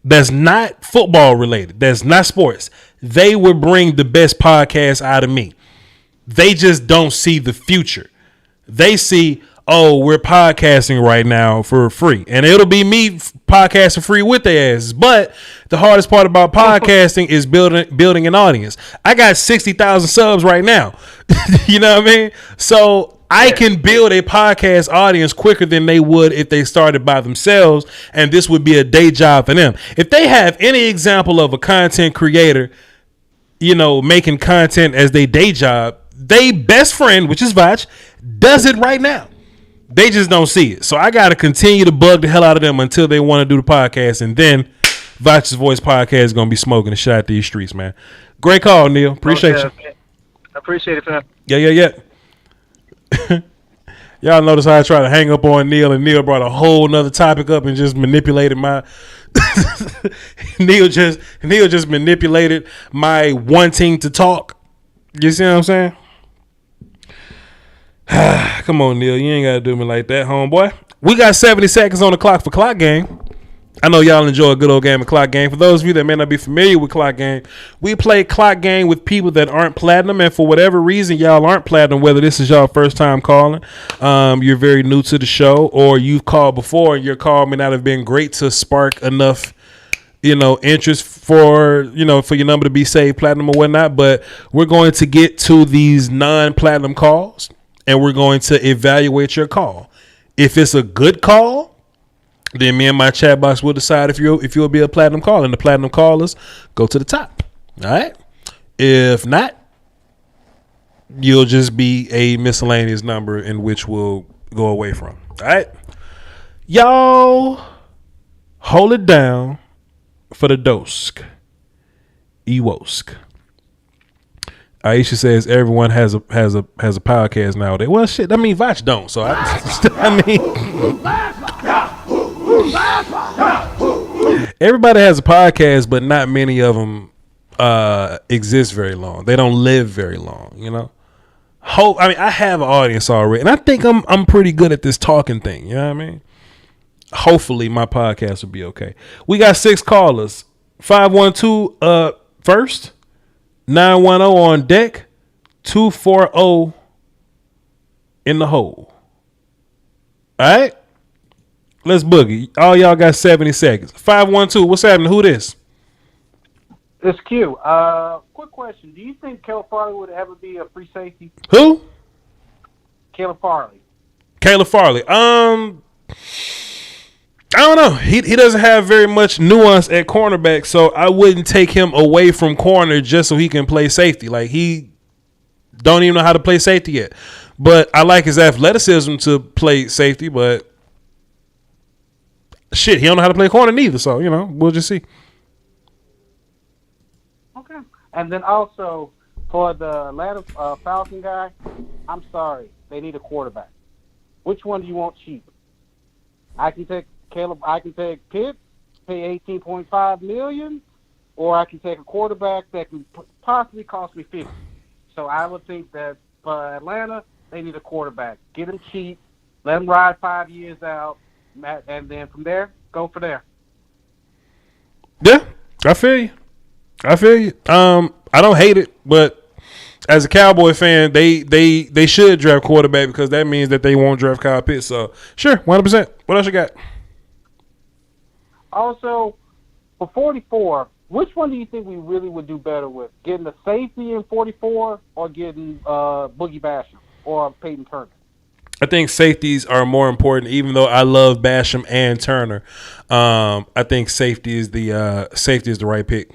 that's not football related, that's not sports, they would bring the best podcast out of me. They just don't see the future. They see, oh, we're podcasting right now for free, and it'll be me podcasting free with their asses. But the hardest part about podcasting is building an audience. I got 60,000 subs right now. You know what I mean? So I can build a podcast audience quicker than they would if they started by themselves, and this would be a day job for them. If they have any example of a content creator, making content as their day job, they best friend, which is Voch, does it right now. They just don't see it. So I got to continue to bug the hell out of them until they want to do the podcast, and then Voch's Voice podcast is going to be smoking the shot at these streets, man. Great call, Neil. Appreciate you.
I appreciate it, fam.
Yeah. Y'all notice how I try to hang up on Neil, and Neil brought a whole nother topic up and just manipulated my Neil just manipulated my wanting to talk. You see what I'm saying? Come on, Neil, you ain't gotta do me like that, homeboy. We got 70 seconds on the clock for Clock Game. I know y'all enjoy a good old game of Clock Game. For those of you that may not be familiar with Clock Game, we play Clock Game with people that aren't platinum, and for whatever reason y'all aren't platinum, whether this is y'all first time calling, you're very new to the show, or you've called before and your call may not have been great to spark enough interest for your number to be saved platinum or whatnot. But we're going to get to these non-platinum calls, and we're going to evaluate your call. If it's a good call, then me and my chat box will decide if you'll be a platinum caller, and the platinum callers go to the top. All right. If not, you'll just be a miscellaneous number in which we'll go away from. All right. Y'all hold it down for the Dosk. Ewosk. Aisha says everyone has a podcast nowadays. Well, shit. I mean, Voch don't. So everybody has a podcast, but not many of them exist very long. They don't live very long. I have an audience already, and I think I'm pretty good at this talking thing. You know what I mean? Hopefully, my podcast will be okay. We got 6 callers. 512 first. 910 on deck, 240 in the hole. All right, let's boogie. All y'all got 70 seconds. 512, what's happening? Who this?
It's Q. Quick question. Do you think Caleb Farley would ever be a free safety?
Who?
Caleb Farley.
Caleb Farley. I don't know. He doesn't have very much nuance at cornerback, so I wouldn't take him away from corner just so he can play safety. Like, he don't even know how to play safety yet. But I like his athleticism to play safety, but shit, he don't know how to play corner neither. So, we'll just see.
Okay. And then also, for the Atlanta Falcon guy, I'm sorry. They need a quarterback. Which one do you want cheap? I can take Pitts, pay $18.5 million, or I can take a quarterback that can possibly cost me $50. So I would think that for Atlanta, they need a quarterback. Get him cheap, let him ride 5 years out, and then from there, go for there.
Yeah, I feel you. I don't hate it, but as a Cowboy fan, they should draft quarterback because that means that they won't draft Kyle Pitts. So sure, 100%. What else you got?
Also, for 44, which one do you think we really would do better with? Getting the safety in 44 or getting Boogie Basham or Peyton Turner?
I think safeties are more important, even though I love Basham and Turner. I think safety is the right pick.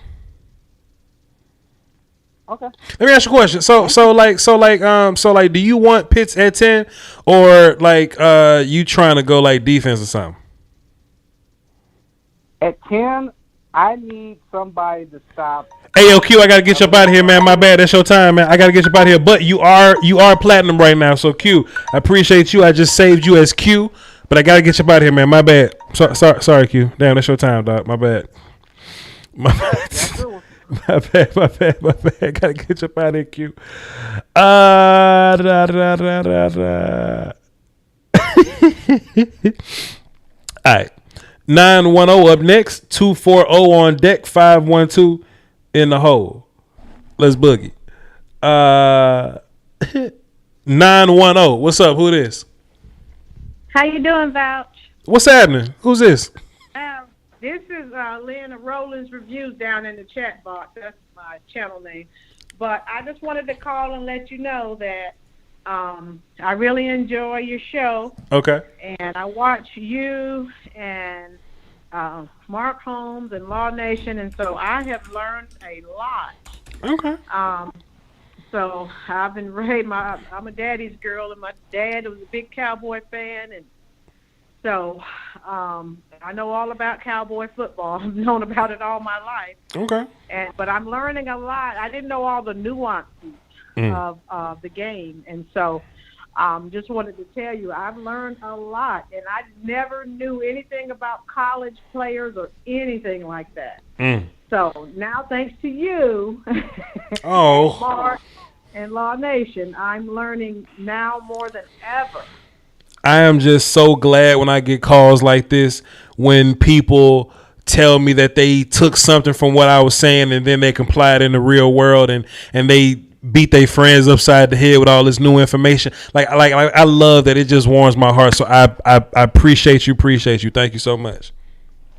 Okay.
Let me ask you a question. So do you want Pitts at 10 or you trying to go defense or something?
At 10, I need somebody to stop.
Hey, yo, Q, I got to get you up out of here, man. My bad. That's your time, man. I got to get you up out of here. But you are platinum right now. So, Q, I appreciate you. I just saved you as Q, but I got to get you up out of here, man. My bad. Sorry, Q. Damn, that's your time, dog. My bad. My bad. Got to get you up out of here, Q. All right. 910 up next. 240 on deck. 512 in the hole. Let's boogie. 910. What's up? Who this?
How you doing, Vouch?
What's happening? Who's this?
This is Lynn of Roland's Reviews down in the chat box. That's my channel name. But I just wanted to call and let you know that I really enjoy your show.
Okay.
And I watch you and Mark Holmes and Law Nation, and so I have learned a lot.
Okay.
So I've been raised. I'm a daddy's girl, and my dad was a big Cowboy fan, and so I know all about Cowboy football. I've known about it all my life.
Okay.
But I'm learning a lot. I didn't know all the nuances of the game, and so just wanted to tell you I've learned a lot, and I never knew anything about college players or anything like that. So now, thanks to you, Mark and Law Nation, I'm learning now more than ever.
I am just so glad when I get calls like this, when people tell me that they took something from what I was saying and then they complied in the real world and they beat their friends upside the head with all this new information. Like I love that. It just warms my heart. So I appreciate you. Thank you so much.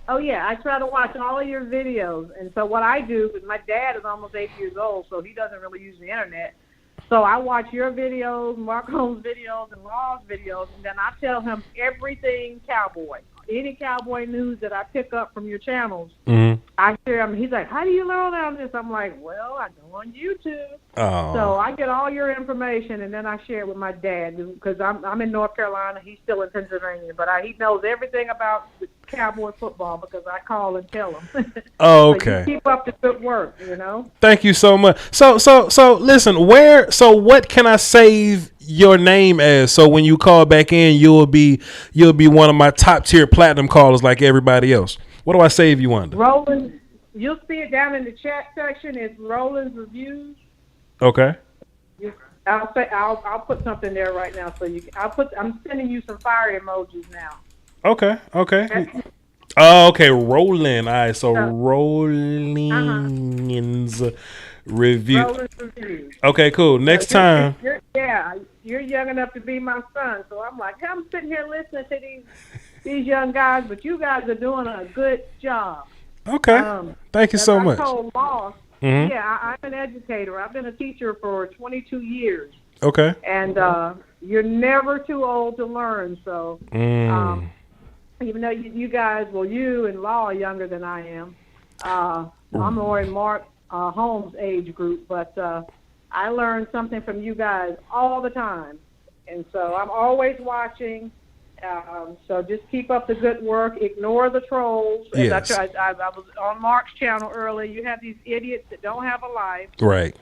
Oh, yeah, I try to watch all of your videos. And so what I do is my dad is almost 80 years old, so he doesn't really use the Internet. So I watch your videos, Mark Holmes' videos, and Law's videos, and then I tell him everything Cowboy. Any Cowboy news that I pick up from your channels, I share him. He's like, how do you learn all this? I'm like, well, I go on YouTube.
Oh.
So I get all your information, and then I share it with my dad because I'm in North Carolina. He's still in Pennsylvania, but he knows everything about the Cowboy football because I call and tell him.
Oh, okay.
So you keep up the good work,
Thank you so much. So listen, what can I save your name as? So when you call back in, you'll be one of my top tier platinum callers like everybody else. What do I save you under?
Roland, you'll see it down in the chat section. It's Roland's Reviews.
Okay.
I'll put something there right now so you. I'm sending you some fire emojis now.
Okay. Oh, okay. Roland. All right. So Roland's Review.
Roland's Reviews.
Okay. Cool. Next time.
You're young enough to be my son, so I'm like, I'm sitting here listening to these young guys, but you guys are doing a good job.
Okay. Thank you so much.
I told Moss,
Mhm.
yeah, I'm an educator. I've been a teacher for 22 years.
Okay.
And you're never too old to learn. So even though you guys, well, you and Law are younger than I am. I'm more in Mark Holmes' age group, but I learn something from you guys all the time. And so I'm always watching. So just keep up the good work. Ignore the trolls. As
Yes.
I was on Mark's channel earlier. You have these idiots that don't have a life.
Right.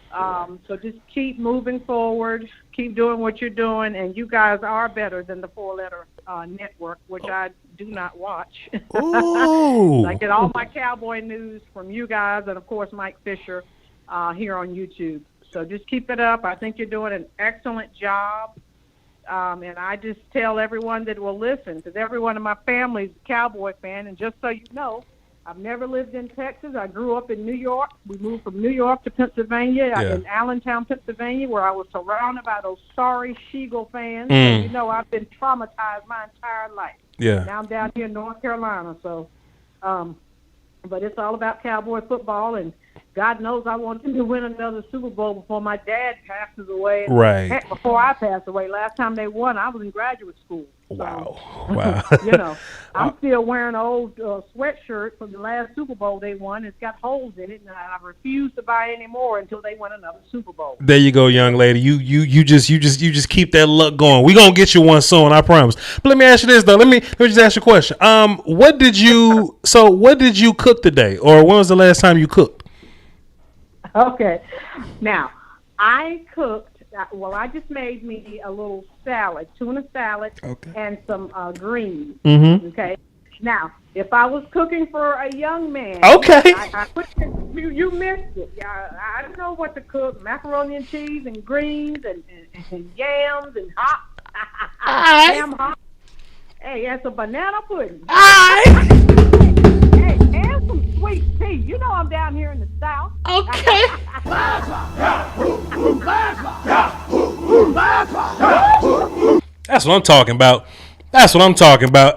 So just keep moving forward. Keep doing what you're doing. And you guys are better than the 4-letter network, which I do not watch.
Ooh.
I get all my cowboy news from you guys and, of course, Mike Fisher here on YouTube. So just keep it up. I think you're doing an excellent job. And I just tell everyone that will listen, because everyone in my family is a Cowboy fan. And just so you know, I've never lived in Texas. I grew up in New York. We moved from New York to Pennsylvania, in Allentown, Pennsylvania, where I was surrounded by those sorry Sheagle fans. So, you know, I've been traumatized my entire life.
Yeah.
Now I'm down here in North Carolina. So, but it's all about Cowboy football, and God knows I want them to win another Super Bowl before my dad passes away.
Right.
Heck, before I passed away. Last time they won, I was in graduate school. So,
Wow.
you know, I'm still wearing an old sweatshirt from the last Super Bowl they won. It's got holes in it, and I refuse to buy any more until they win another Super Bowl.
There you go, young lady. You just keep that luck going. We gonna get you one soon, I promise. But let me ask you this though. Let me just ask you a question. What did you cook today, or when was the last time you cooked?
Okay. Now, I cooked, well, I just made me a little salad, tuna salad, and some greens.
Mm-hmm.
Okay. Now, if I was cooking for a young man, you missed it. I don't know what to cook: macaroni and cheese, and greens, and yams, and ham hock. Hey, and some banana pudding. Hey, and some sweet tea. You know I'm down here in the South.
Okay. That's what I'm talking about.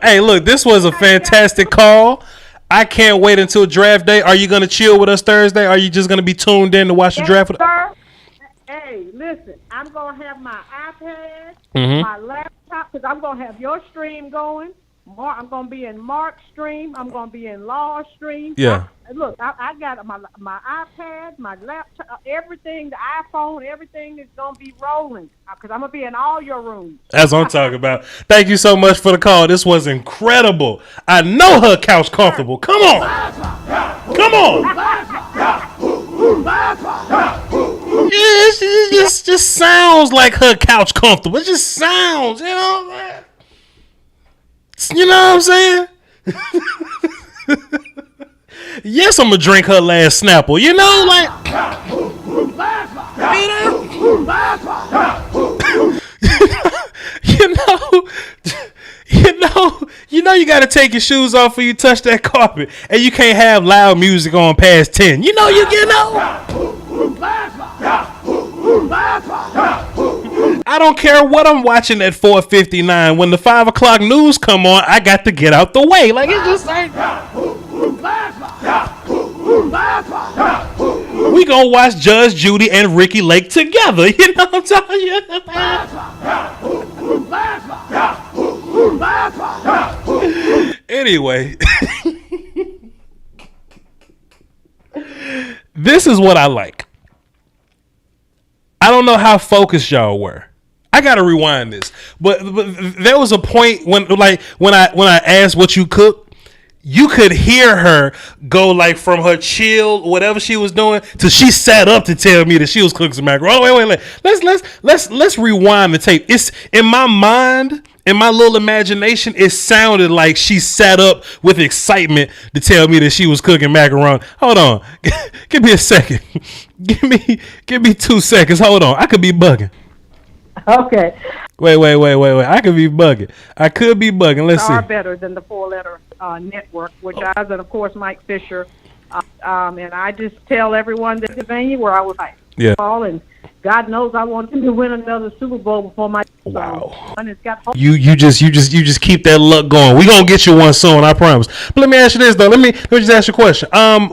Hey, look, this was a fantastic call. I can't wait until draft day. Are you going to chill with us Thursday? Or are you just going to be tuned in to watch the draft?
Sir. Hey, listen, I'm going to have my iPad, my laptop, because I'm going to have your stream going. I'm going to be in Mark's stream. I'm going to be in Law's stream.
Yeah.
I got my iPad, my laptop, everything, the iPhone, everything is going to be rolling because I'm going to be in all your rooms.
That's what I'm talking about. Thank you so much for the call. This was incredible. I know her couch comfortable. Come on. It just sounds like her couch comfortable. It just sounds, you know what I'm saying? Yes, I'm gonna drink her last Snapple. You know, like, you gotta take your shoes off when you touch that carpet, and you can't have loud music on past 10. You know. I don't care what I'm watching at 4:59. When the 5 o'clock news come on, I got to get out the way. Like, it's just like, we gonna watch Judge Judy and Ricky Lake together. You know what I'm telling you? Anyway, this is what I like. I don't know how focused y'all were. I gotta rewind this, but there was a point when I asked what you cooked, you could hear her go like from her chill, whatever she was doing, till she sat up to tell me that she was cooking some macaroni. Oh, wait. Let's rewind the tape. It's in my mind, in my little imagination, it sounded like she sat up with excitement to tell me that she was cooking macaroni. Hold on, give me a second. Give me 2 seconds. Hold on, I could be bugging.
Okay.
Wait. I could be bugging. Let's see.
Are better than the 4-letter network, which I was, and of course, Mike Fisher. And I just tell everyone that Pennsylvania, where I was like,
yeah.
and God knows I want him to win another Super Bowl before my son has got home.
You just keep that luck going. We gonna get you one soon, I promise. But let me ask you this though. Let me just ask you a question.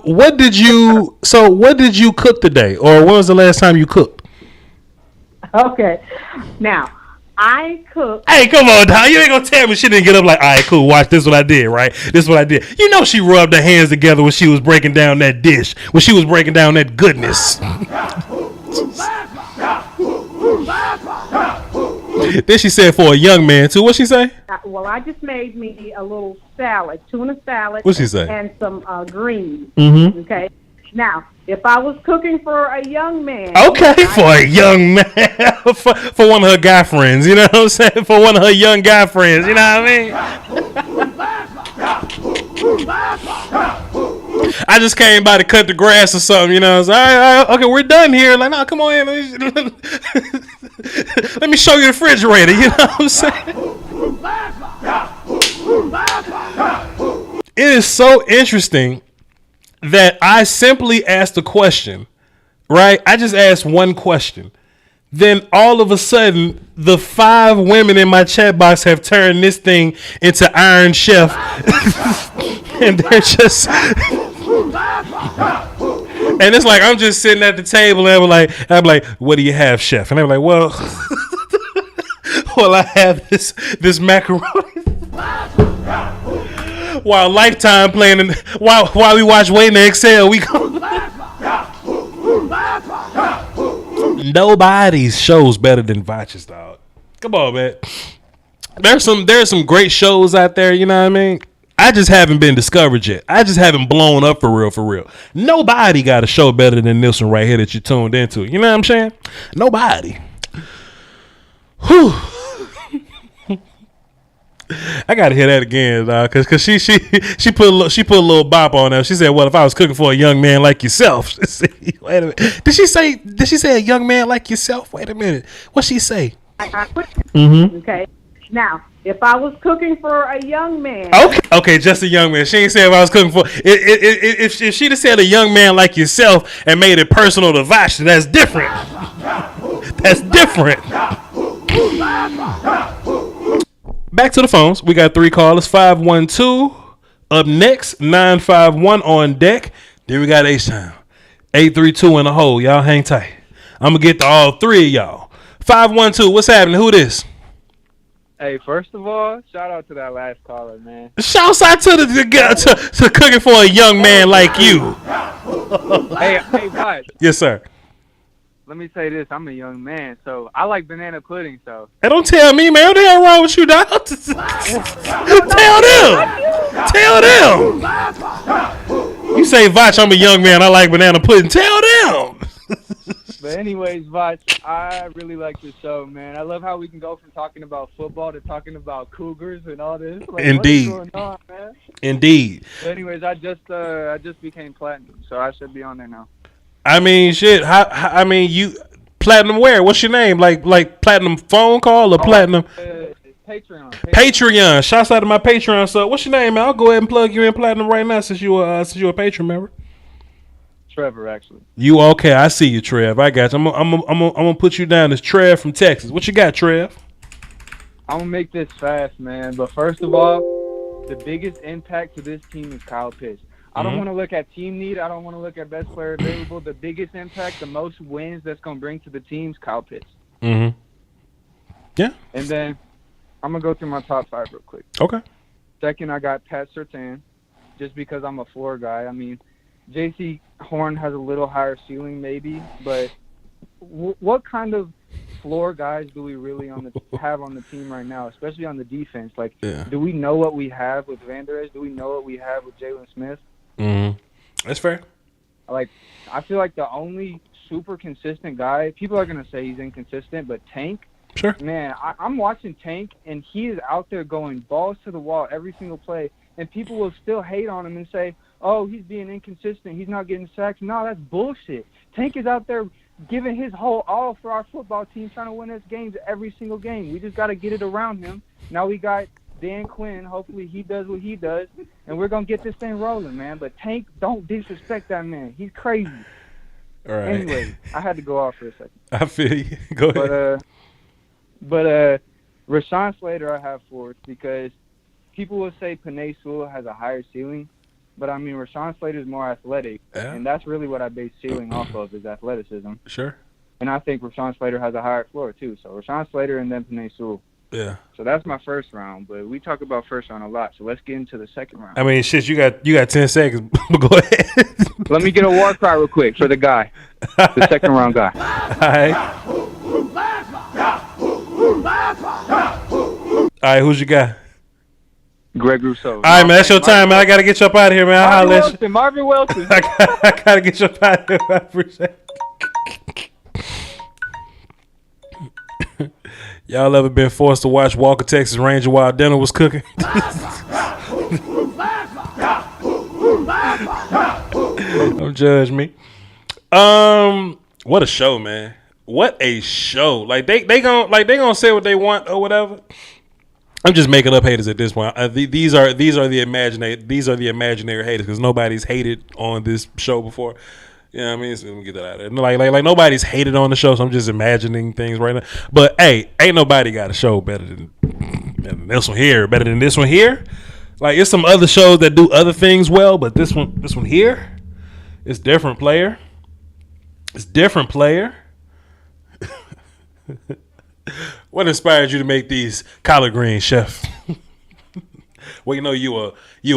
What did you cook today, or when was the last time you cooked?
Okay, now I cook.
Hey, come on, Don. You ain't gonna tell me she didn't get up like, all right, cool. Watch this. What I did, right? This is what I did. You know she rubbed her hands together when she was breaking down that dish, when she was breaking down that goodness. Then she said for a young man too. What she say?
Well, I just made me a little salad, tuna salad.
What she say?
And some greens.
Mm-hmm.
Okay. Now, if I was cooking for a young man.
Okay, for a young man, for one of her guy friends. You know what I'm saying? For one of her young guy friends. You know what I mean? I just came by to cut the grass or something, you know. So, all right, okay, we're done here. Like, no, come on in. Let me show you the refrigerator. You know what I'm saying? It is so interesting that I simply asked a question, right? I just asked one question. Then all of a sudden, the 5 women in my chat box have turned this thing into Iron Chef. And they're just... And it's like I'm just sitting at the table and I'm like, what do you have, chef? And they're like, well, I have this macaroni. While Lifetime playing, and while we watch Waiting to Exhale, we go. Nobody's show's better than Voch's, dog. Come on, man. There's some great shows out there. You know what I mean? I just haven't been discovered yet. I just haven't blown up for real. Nobody got a show better than this one right here that you tuned into. You know what I'm saying? Nobody. Whew. I gotta hear that again, dog, cause she put a little bop on there. She said, "Well, if I was cooking for a young man like yourself," wait a minute. Did she say a young man like yourself? Wait a minute. What'd she say? Mm-hmm.
Okay. Now, if I was cooking for a young man.
Okay, just a young man. She ain't said if I was cooking for. If she'd have said a young man like yourself and made it personal to Voch, that's different. That's different. Back to the phones. We got 3 callers. 512 up next. 951 on deck. Then we got H-Town. 832 in the hole. Y'all hang tight. I'm gonna get to all 3 of y'all. 512. What's happening? Who this?
Hey, first of all, shout out to that last caller, man.
Shouts out to to cooking for a young man like you.
hey, Voch.
Yes, sir.
Let me say this. I'm a young man, so I like banana pudding, so.
Hey, don't tell me, man. What the hell wrong with you, dog? Tell them. You say, Voch, I'm a young man. I like banana pudding. Tell them.
But anyways, Voch, I really like this show, man. I love how we can go from talking about football to talking about Cougars and all this. Like,
Indeed.
What's going on, man? Indeed. But anyways, I just became platinum, so I should be on there now.
I mean, shit. I mean, you platinum where? What's your name? Like platinum phone call or platinum? Patreon. Shouts out to my Patreon. So, what's your name, man? I'll go ahead and plug you in platinum right now since you're a patron member.
Trevor, actually.
You okay? I see you, Trev. I got you. I'm gonna put you down as Trev from Texas. What you got, Trev?
I'm gonna make this fast, man. But first of all, the biggest impact to this team is Kyle Pitts. I don't want to look at team need. I don't want to look at best player available. The biggest impact, the most wins that's going to bring to the team is Kyle Pitts.
Mm-hmm. Yeah.
And then I'm going to go through my top 5 real quick.
Okay.
Second, I got Pat Surtain, just because I'm a floor guy. I mean, J.C. Horn has a little higher ceiling maybe, but what kind of floor guys do we really have on the team right now, especially on the defense? Like, do we know what we have with Van Der Esch? Do we know what we have with Jalen Smith?
Mm-hmm. That's fair.
Like, I feel like the only super consistent guy, people are going to say he's inconsistent, but Tank,
sure.
Man, I'm watching Tank, and he is out there going balls to the wall every single play, and people will still hate on him and say, oh, he's being inconsistent, he's not getting sacks. No, that's bullshit. Tank is out there giving his whole all for our football team, trying to win us games every single game. We just got to get it around him. Now we got Dan Quinn. Hopefully he does what he does, and we're going to get this thing rolling, man. But Tank, don't disrespect that man. He's crazy.
All right.
Anyway, I had to go off for a second.
I feel you. Go ahead.
But Rashawn Slater I have fourth because people will say Penei Sewell has a higher ceiling, but I mean Rashawn Slater is more athletic, and that's really what I base ceiling off of is athleticism.
Sure.
And I think Rashawn Slater has a higher floor too. So Rashawn Slater and then Penei Sewell.
Yeah.
So that's my first round, but we talk about first round a lot. So let's get into the second round.
I mean, shit, you got 10 seconds. Go ahead.
Let me get a war cry real quick for the guy, the second round guy.
All right, who's your guy?
Greg Rousseau.
All right, man, that's your time, man. I got to get you up out of here, man.
Marvin Wilson.
I got to get you up out of here. I appreciate it. Y'all ever been forced to watch Walker Texas Ranger while dinner was cooking? Don't judge me. What a show, man. What a show. Like they gonna say what they want or whatever. I'm just making up haters at this point. These are the imaginary haters because nobody's hated on this show before. You know what I mean? So let me get that out of there. Like nobody's hated on the show, so I'm just imagining things right now. But hey, ain't nobody got a show better than this one here. Better than this one here. Like it's some other shows that do other things well, but this one here, it's different player. It's different player. What inspired you to make these collard greens, chef? Well, you know you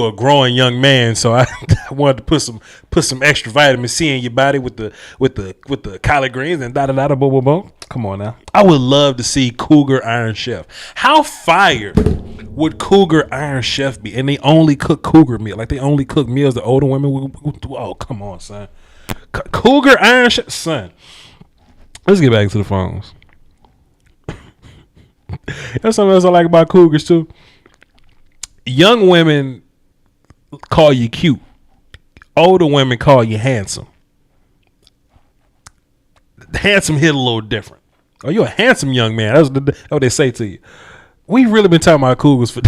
a growing young man, so I wanted to put some extra vitamin C in your body with the collard greens and da da da boom boom boom. Come on now, I would love to see Cougar Iron Chef. How fire would Cougar Iron Chef be? And they only cook Cougar meal, like they only cook meals that older women would do. Oh, come on, son. Cougar Iron Chef, son. Let's get back to the phones. That's something else I like about Cougars too. Young women call you cute. Older women call you handsome. Handsome hit a little different. Oh, you're a handsome young man. That's what they say to you. We've really been talking about Cougars for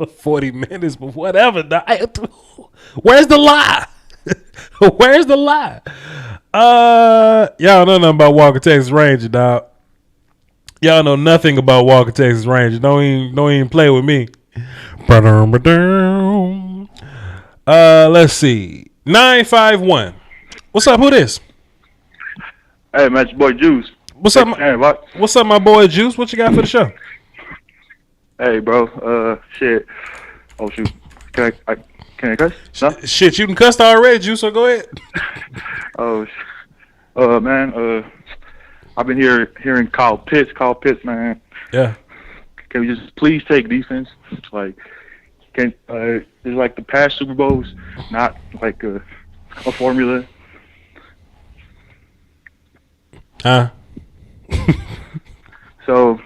40 minutes, but whatever. Where's the lie? Where's the lie? Y'all know nothing about Walker Texas Ranger, dog. Y'all know nothing about Walker Texas Ranger. Don't even play with me. Let's see. 951. What's up? Who this?
Hey, man, it's your boy Juice.
What's up? What's up, my boy Juice? What you got for the show?
Hey, bro. Shit. Oh shoot. Can I cuss? No?
Shit, you can cuss already, Juice. So go ahead.
Man. I've been hearing Kyle Pitts, man.
Yeah.
Can we just please take defense? Like, it's like the past Super Bowls, not like a formula.
Huh?
So,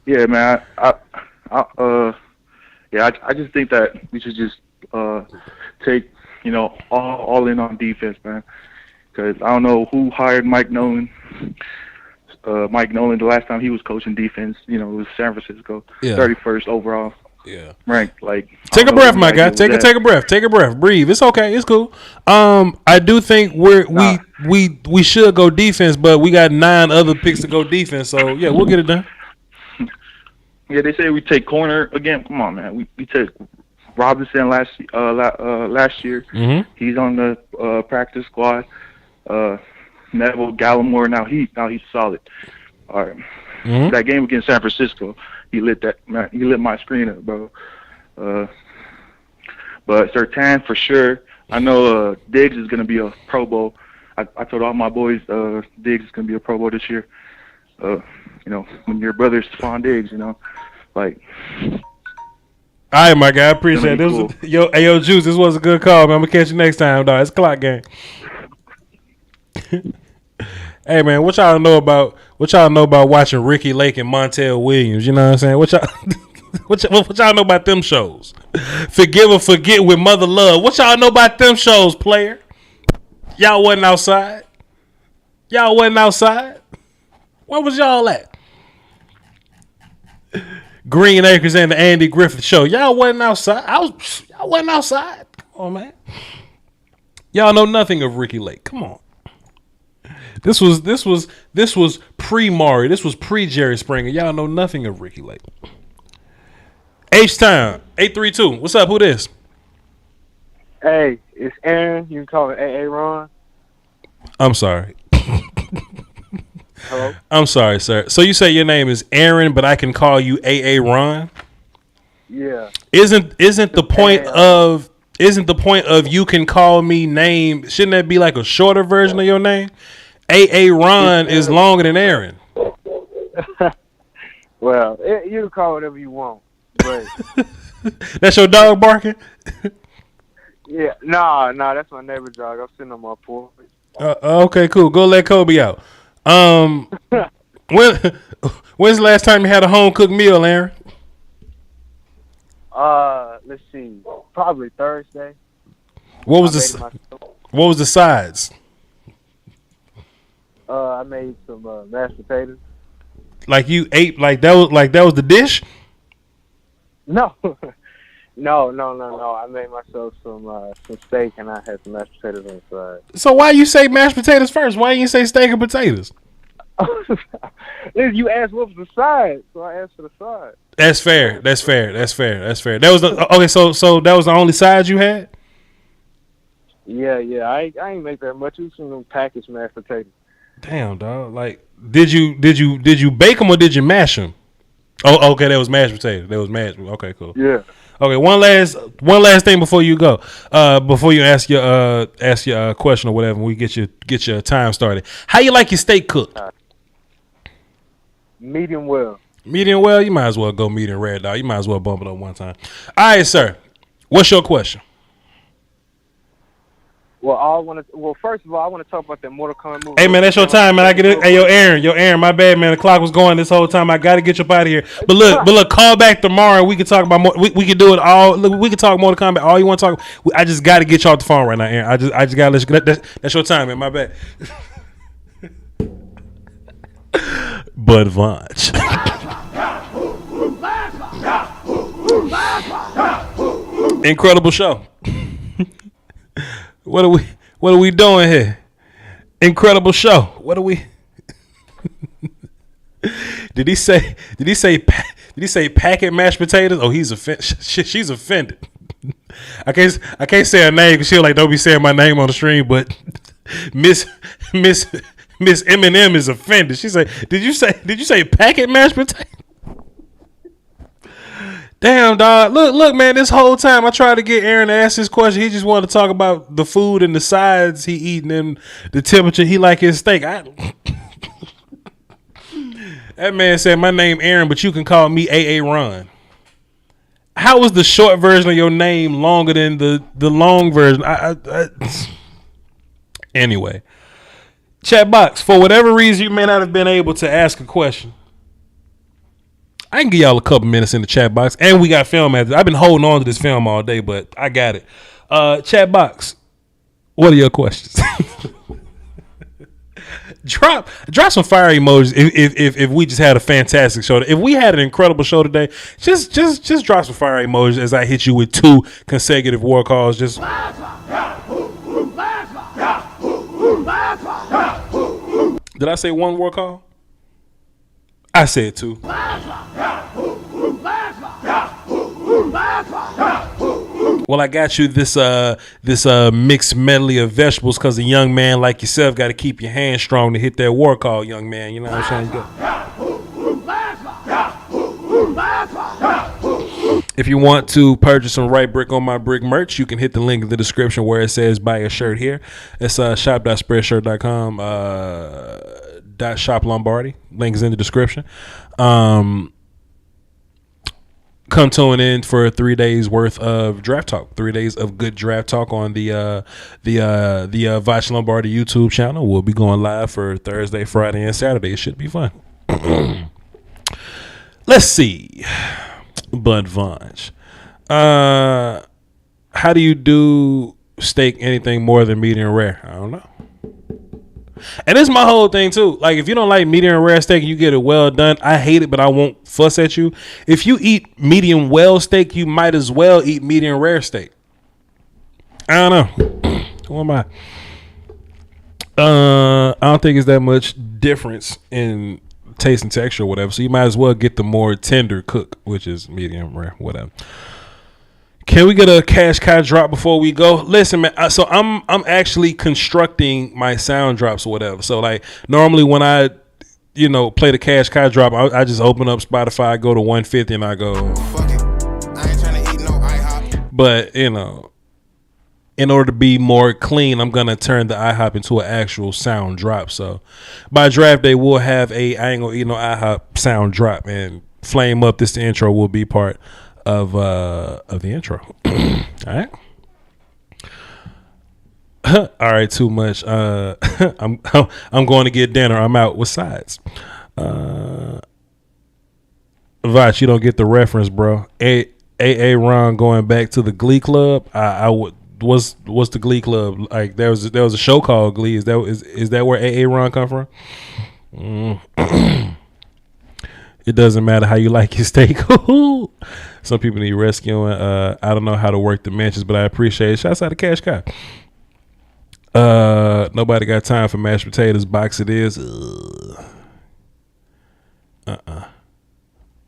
yeah, man. I just think that we should just take, all in on defense, man. Because I don't know who hired Mike Nolan. Mike Nolan, the last time he was coaching defense, it was San Francisco, 31st overall.
Yeah.
Ranked. Like,
take a breath, my guy. Take a breath. Take a breath. Breathe. It's okay. It's cool. I do think we should go defense, but we got 9 other picks to go defense. So yeah, we'll get it done.
Yeah, they say we take corner again. Come on, man. We took Robinson last year.
Mm-hmm.
He's on the practice squad. Neville Gallimore, now he's solid. All right.
Mm-hmm.
That game against San Francisco, he lit my screen up, bro. But Surtain for sure. I know Diggs is gonna be a Pro Bowl. I told all my boys Diggs is gonna be a Pro Bowl this year. When your brother's Stephon Diggs, like.
All right, my guy. I appreciate it. Cool. Yo, Juice, this was a good call, man. I'm gonna catch you next time, dog. It's a clock game. Hey, man, what y'all know about watching Ricky Lake and Montel Williams? You know what I'm saying? What y'all know about them shows? Forgive or Forget with Mother Love. What y'all know about them shows, player? Y'all wasn't outside. Where was y'all at? Green Acres and the Andy Griffith Show. Y'all wasn't outside. Y'all wasn't outside. Come on, man. Y'all know nothing of Ricky Lake. Come on. This was pre-Maury. This was pre-Jerry Springer. Y'all know nothing of Ricky Lake. H-Town, 832. What's up? Who this?
Hey, it's Aaron. You can call me AA Ron.
I'm sorry.
Hello?
I'm sorry, sir. So you say your name is Aaron, but I can call you AA Ron?
Yeah.
Isn't the point of you can call me name? Shouldn't that be like a shorter version of your name? AA Ron is longer than Aaron.
Well, you can call whatever you want, but
that's your dog barking?
yeah, nah, that's my neighbor dog. I'm sitting on my porch.
Okay, cool. Go let Kobe out. When's the last time you had a home cooked meal, Aaron?
Let's see, probably Thursday.
What was the sides?
I made some mashed potatoes.
Like you ate like that was the dish?
No. No. I made myself some steak and I had some mashed potatoes on the side.
So why you say mashed potatoes first? Why you say steak and potatoes?
You asked what was the side, so I asked for the side.
That's fair. That was okay. So that was the only side you had?
Yeah. I ain't make that much. It was some packaged mashed potatoes.
Damn, dog. Like, did you bake them or did you mash them? Oh, okay. That was mashed potatoes. Okay, cool.
Yeah.
Okay. One last thing before you go. Before you ask your question or whatever, we get your time started. How you like your steak cooked?
Medium well.
Medium well. You might as well go medium rare, dog. You might as well bump it up one time. All right, sir. What's your question?
Well, first of all, I want to talk about that Mortal Kombat movie.
Hey, man, that's your time, man. I get it. Hey, yo, Aaron, my bad, man. The clock was going this whole time. I got to get you up out of here. But look, call back tomorrow. And we can talk about more. We can do it all. Look, we can talk Mortal Kombat. All you want to talk. I just got to get you off the phone right now, Aaron. I just got to let you. That's your time, man. My bad. Bud Voch. Incredible show. What are we doing here? Incredible show. What are we? Did he say packet mashed potatoes? Oh, he's offended. She's offended. I can't say her name because she'll don't be saying my name on the stream. But Miss M&M is offended. She said, "Did you say packet mashed potatoes?" Damn, dog. Look, man, this whole time I tried to get Aaron to ask this question. He just wanted to talk about the food and the sides he eating and the temperature he like his steak. That man said, my name Aaron, but you can call me AA Ron. How was the short version of your name longer than the long version? Anyway. Chat box, for whatever reason you may not have been able to ask a question, I can give y'all a couple minutes in the chat box, and we got film at it. I've been holding on to this film all day, but I got it. Chat box, what are your questions? Drop some fire emojis if we just had a fantastic show. If we had an incredible show today, just drop some fire emojis as I hit you with 2 consecutive war calls. Just did I say 1 war call? I said 2. Well, I got you this mixed medley of vegetables because a young man like yourself got to keep your hands strong to hit that war call, young man. You know what I'm saying? If you want to purchase some Right Brick on My Brick merch, you can hit the link in the description where it says buy a shirt here. It's shop.spreadshirt.com .shop Lombardi. Link is in the description. Come tune in for 3 days worth of draft talk. 3 days of good draft talk on the Voch Lombardi YouTube channel. We'll be going live for Thursday, Friday, and Saturday. It should be fun. Let's see. Bud Voch. How do you do steak anything more than medium rare? I don't know. And this is my whole thing too. Like, if you don't like medium rare steak and you get it well done, I hate it, but I won't fuss at you. If you eat medium well steak, you might as well eat medium rare steak. I don't know. Who am I? I don't think it's that much difference in taste and texture or whatever. So you might as well get the more tender cook, which is medium rare, whatever. Can we get a cash cow drop before we go? Listen, man. So I'm actually constructing my sound drops or whatever. So like normally when I play the cash cow drop, I just open up Spotify, go to 150, and I go. Fuck it. I ain't trying to eat no IHOP. But in order to be more clean, I'm gonna turn the IHOP into an actual sound drop. So by draft day, we'll have I ain't gonna eat no IHOP sound drop, and Flame Up. This the intro will be part of the intro. All right. All right, too much. I'm going to get dinner. I'm out with sides. Voch, you don't get the reference, bro. AA Ron going back to the Glee Club. I would. What's the Glee Club like? There was a show called Glee. Is that where AA Ron come from? It doesn't matter how you like your steak. Some people need rescuing. I don't know how to work the mentions, but I appreciate it. Shouts out to Cash Cow. Nobody got time for mashed potatoes. Box it is.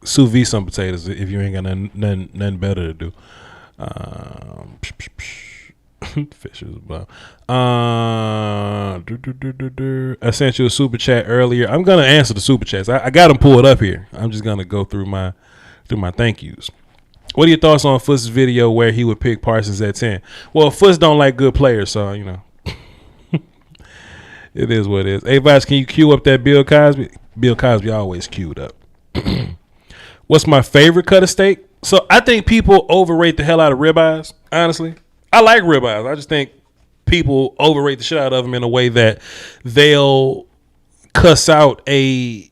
Sous vide some potatoes if you ain't got nothing better to do. Fishers, but I sent you a super chat earlier. I'm gonna answer the super chats. I got them pulled up here. I'm just gonna go through my thank yous. What are your thoughts on Fuss's video where he would pick Parsons at 10? Well, Fuss don't like good players, so it is what it is. Hey, Voch, can you cue up that Bill Cosby? Bill Cosby always queued up. What's my favorite cut of steak? So I think people overrate the hell out of ribeyes, honestly. I like ribeyes. I just think people overrate the shit out of them in a way that they'll cuss out a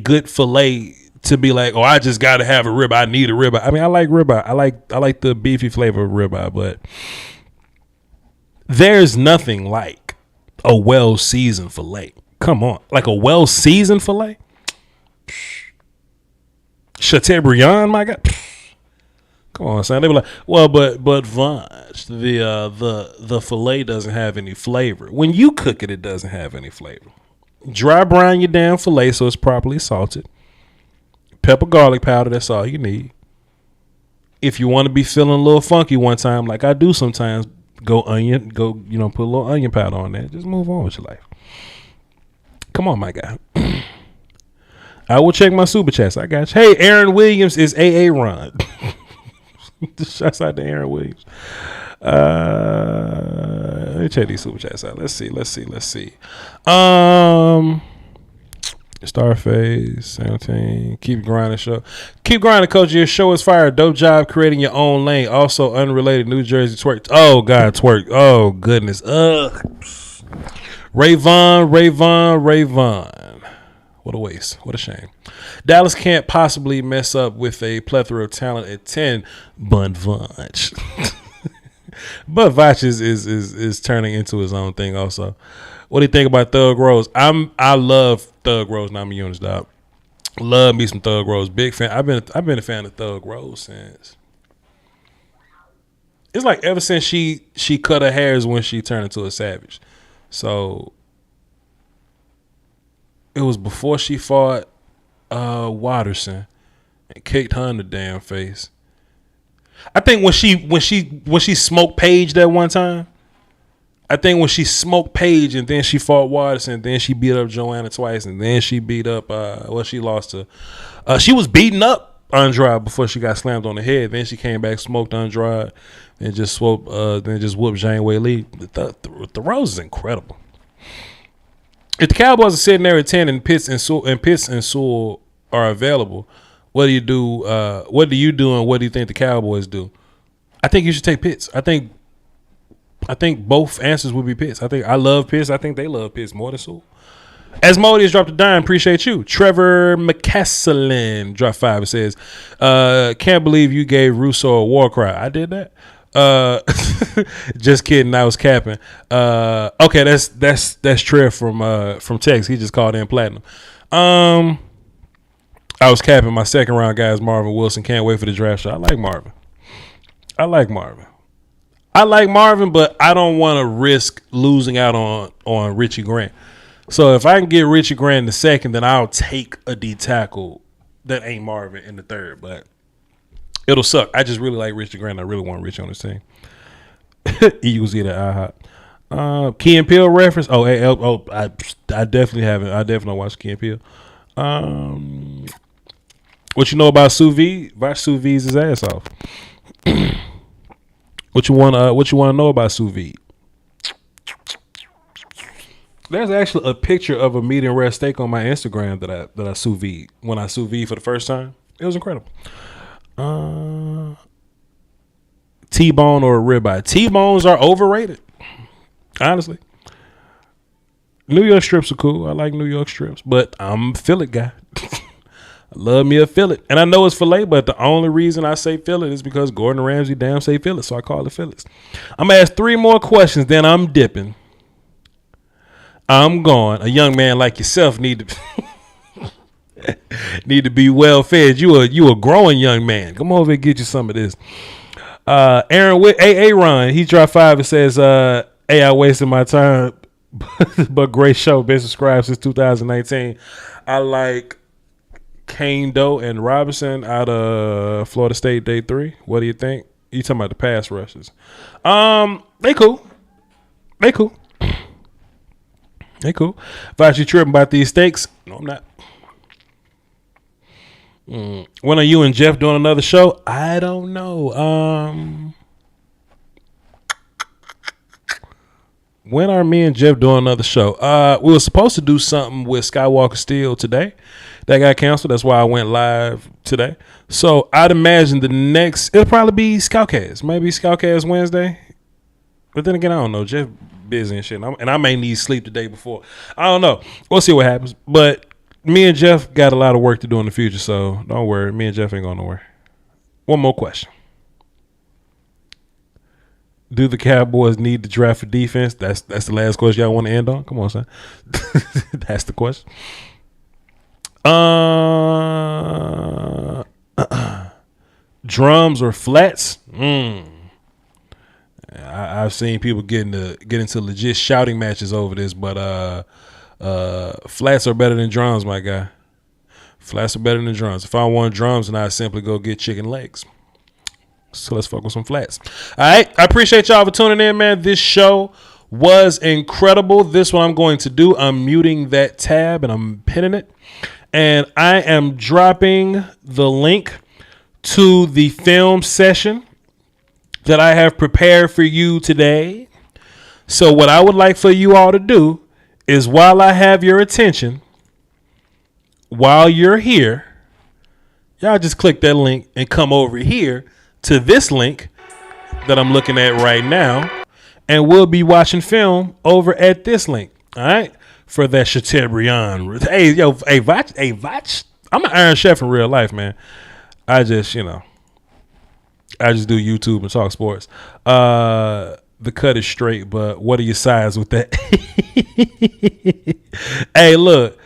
good fillet to be like, oh, I just got to have a ribeye. I need a ribeye. I mean, I like ribeye. I like the beefy flavor of ribeye, but there's nothing like a well-seasoned fillet. Come on. Like a well-seasoned fillet? Chateaubriand, my God. Come on, son. They be like, well, but Voch, the fillet doesn't have any flavor. When you cook it, it doesn't have any flavor. Dry brine your damn fillet so it's properly salted. Pepper, garlic powder, that's all you need. If you want to be feeling a little funky one time, like I do sometimes, put a little onion powder on there. Just move on with your life. Come on, my guy. I will check my super chats. I got you. Hey, Aaron Williams is AA Ron. Shouts out to Aaron Williams. Let me check these super chats out. Let's see. Starface 17. Keep grinding, show. Keep grinding, coach. Your show is fire. Dope job creating your own lane. Also unrelated. New Jersey twerk. Oh God, twerk. Oh goodness. Rayvon. What a waste. What a shame. Dallas can't possibly mess up with a plethora of talent at 10. But Voch. But Voch is turning into his own thing also. What do you think about Thug Rose? I love Thug Rose. Now I'm a Eunice, dog. Love me some Thug Rose. Big fan. I've been a fan of Thug Rose since. It's like ever since she cut her hair is when she turned into a savage. So it was before she fought Watterson and kicked her in the damn face. I think when she smoked Paige that one time. I think when she smoked Paige and then she fought Watterson, and then she beat up Joanna twice, and then she beat up she lost to. She was beating up Andrade before she got slammed on the head. Then she came back, smoked Andrade, and just whooped Janeway Lee. The Rose is incredible. If the Cowboys are sitting there at 10 and Pitts and Sewell are available, what do you do? What do you do, and what do you think the Cowboys do? I think you should take Pitts. I think both answers would be Pitts. I love Pitts. I think they love Pitts more than Sewell. Asmodeus dropped a dime. Appreciate you. Trevor McCaslin dropped 5. It says, can't believe you gave Russo a war cry. I did that. Just kidding. I was capping. Okay, that's Trev from Texas. He just called in platinum. I was capping. My second round guy is Marvin Wilson. Can't wait for the draft show. I like Marvin. I like Marvin, but I don't want to risk losing out on Richie Grant. So if I can get Richie Grant in the second, then I'll take a D tackle that ain't Marvin in the third. But it'll suck. I just really like Richie Grant. I really want Richie on this team. Eagles eat at IHOP. Key and Peele reference. I definitely haven't. I definitely watched Key and Peele. What you know about sous vide? Voch sous vides his ass off. What you want to know about sous vide? There's actually a picture of a medium rare steak on my Instagram that I sous vide when I sous vide for the first time. It was incredible. T-bone or a ribeye? T-bones are overrated. Honestly, New York strips are cool. I like New York strips, but I'm a fillet guy. I love me a fillet, and I know it's filet, but the only reason I say fillet is because Gordon Ramsay damn say fillet, so I call it fillets. I'm gonna ask 3 more questions, then I'm dipping. I'm going. A young man like yourself need to be well fed. You a growing young man. Come over and get you some of this. Aaron with Ron, he dropped 5 and says, "Hey, I wasted my time, but great show. Been subscribed since 2019. I like Kane Doe and Robinson out of Florida State Day 3. What do you think? You talking about the pass rushes? They cool. Voch, you tripping about these steaks? No, I'm not. When are you and Jeff doing another show? I don't know. When are me and Jeff doing another show? We were supposed to do something with Skywalker Steel today. That got canceled. That's why I went live today. So I'd imagine the next, it'll probably be Scoutcast. Maybe Scoutcast Wednesday. But then again, I don't know. Jeff busy and shit. And I may need sleep the day before. I don't know. We'll see what happens. But me and Jeff got a lot of work to do in the future, so don't worry. Me and Jeff ain't going nowhere. One more question. Do the Cowboys need to draft for defense? That's the last question y'all want to end on? Come on, son. That's the question. Drums or flats? I've seen people get into legit shouting matches over this, but flats are better than drums, my guy. Flats are better than drums. If I want drums, then I simply go get chicken legs. So let's fuck with some flats. All right. I appreciate y'all for tuning in, man. This show was incredible. This one I'm going to do. I'm muting that tab and I'm pinning it. And I am dropping the link to the film session that I have prepared for you today. So what I would like for you all to do is, while I have your attention, while you're here, y'all just click that link and come over here to this link that I'm looking at right now, and we'll be watching film over at this link. All right, for that Chateaubriand. Hey, Voch. I'm an Iron Chef in real life, man. I just do YouTube and talk sports. The cut is straight, but what are your sides with that? Hey, look,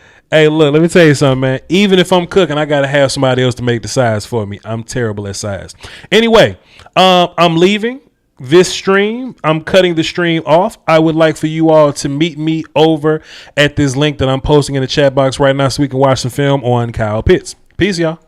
let me tell you something, man. Even if I'm cooking, I got to have somebody else to make the sides for me. I'm terrible at sides. Anyway, I'm leaving this stream. I'm cutting the stream off. I would like for you all to meet me over at this link that I'm posting in the chat box right now so we can watch some film on Kyle Pitts. Peace, y'all.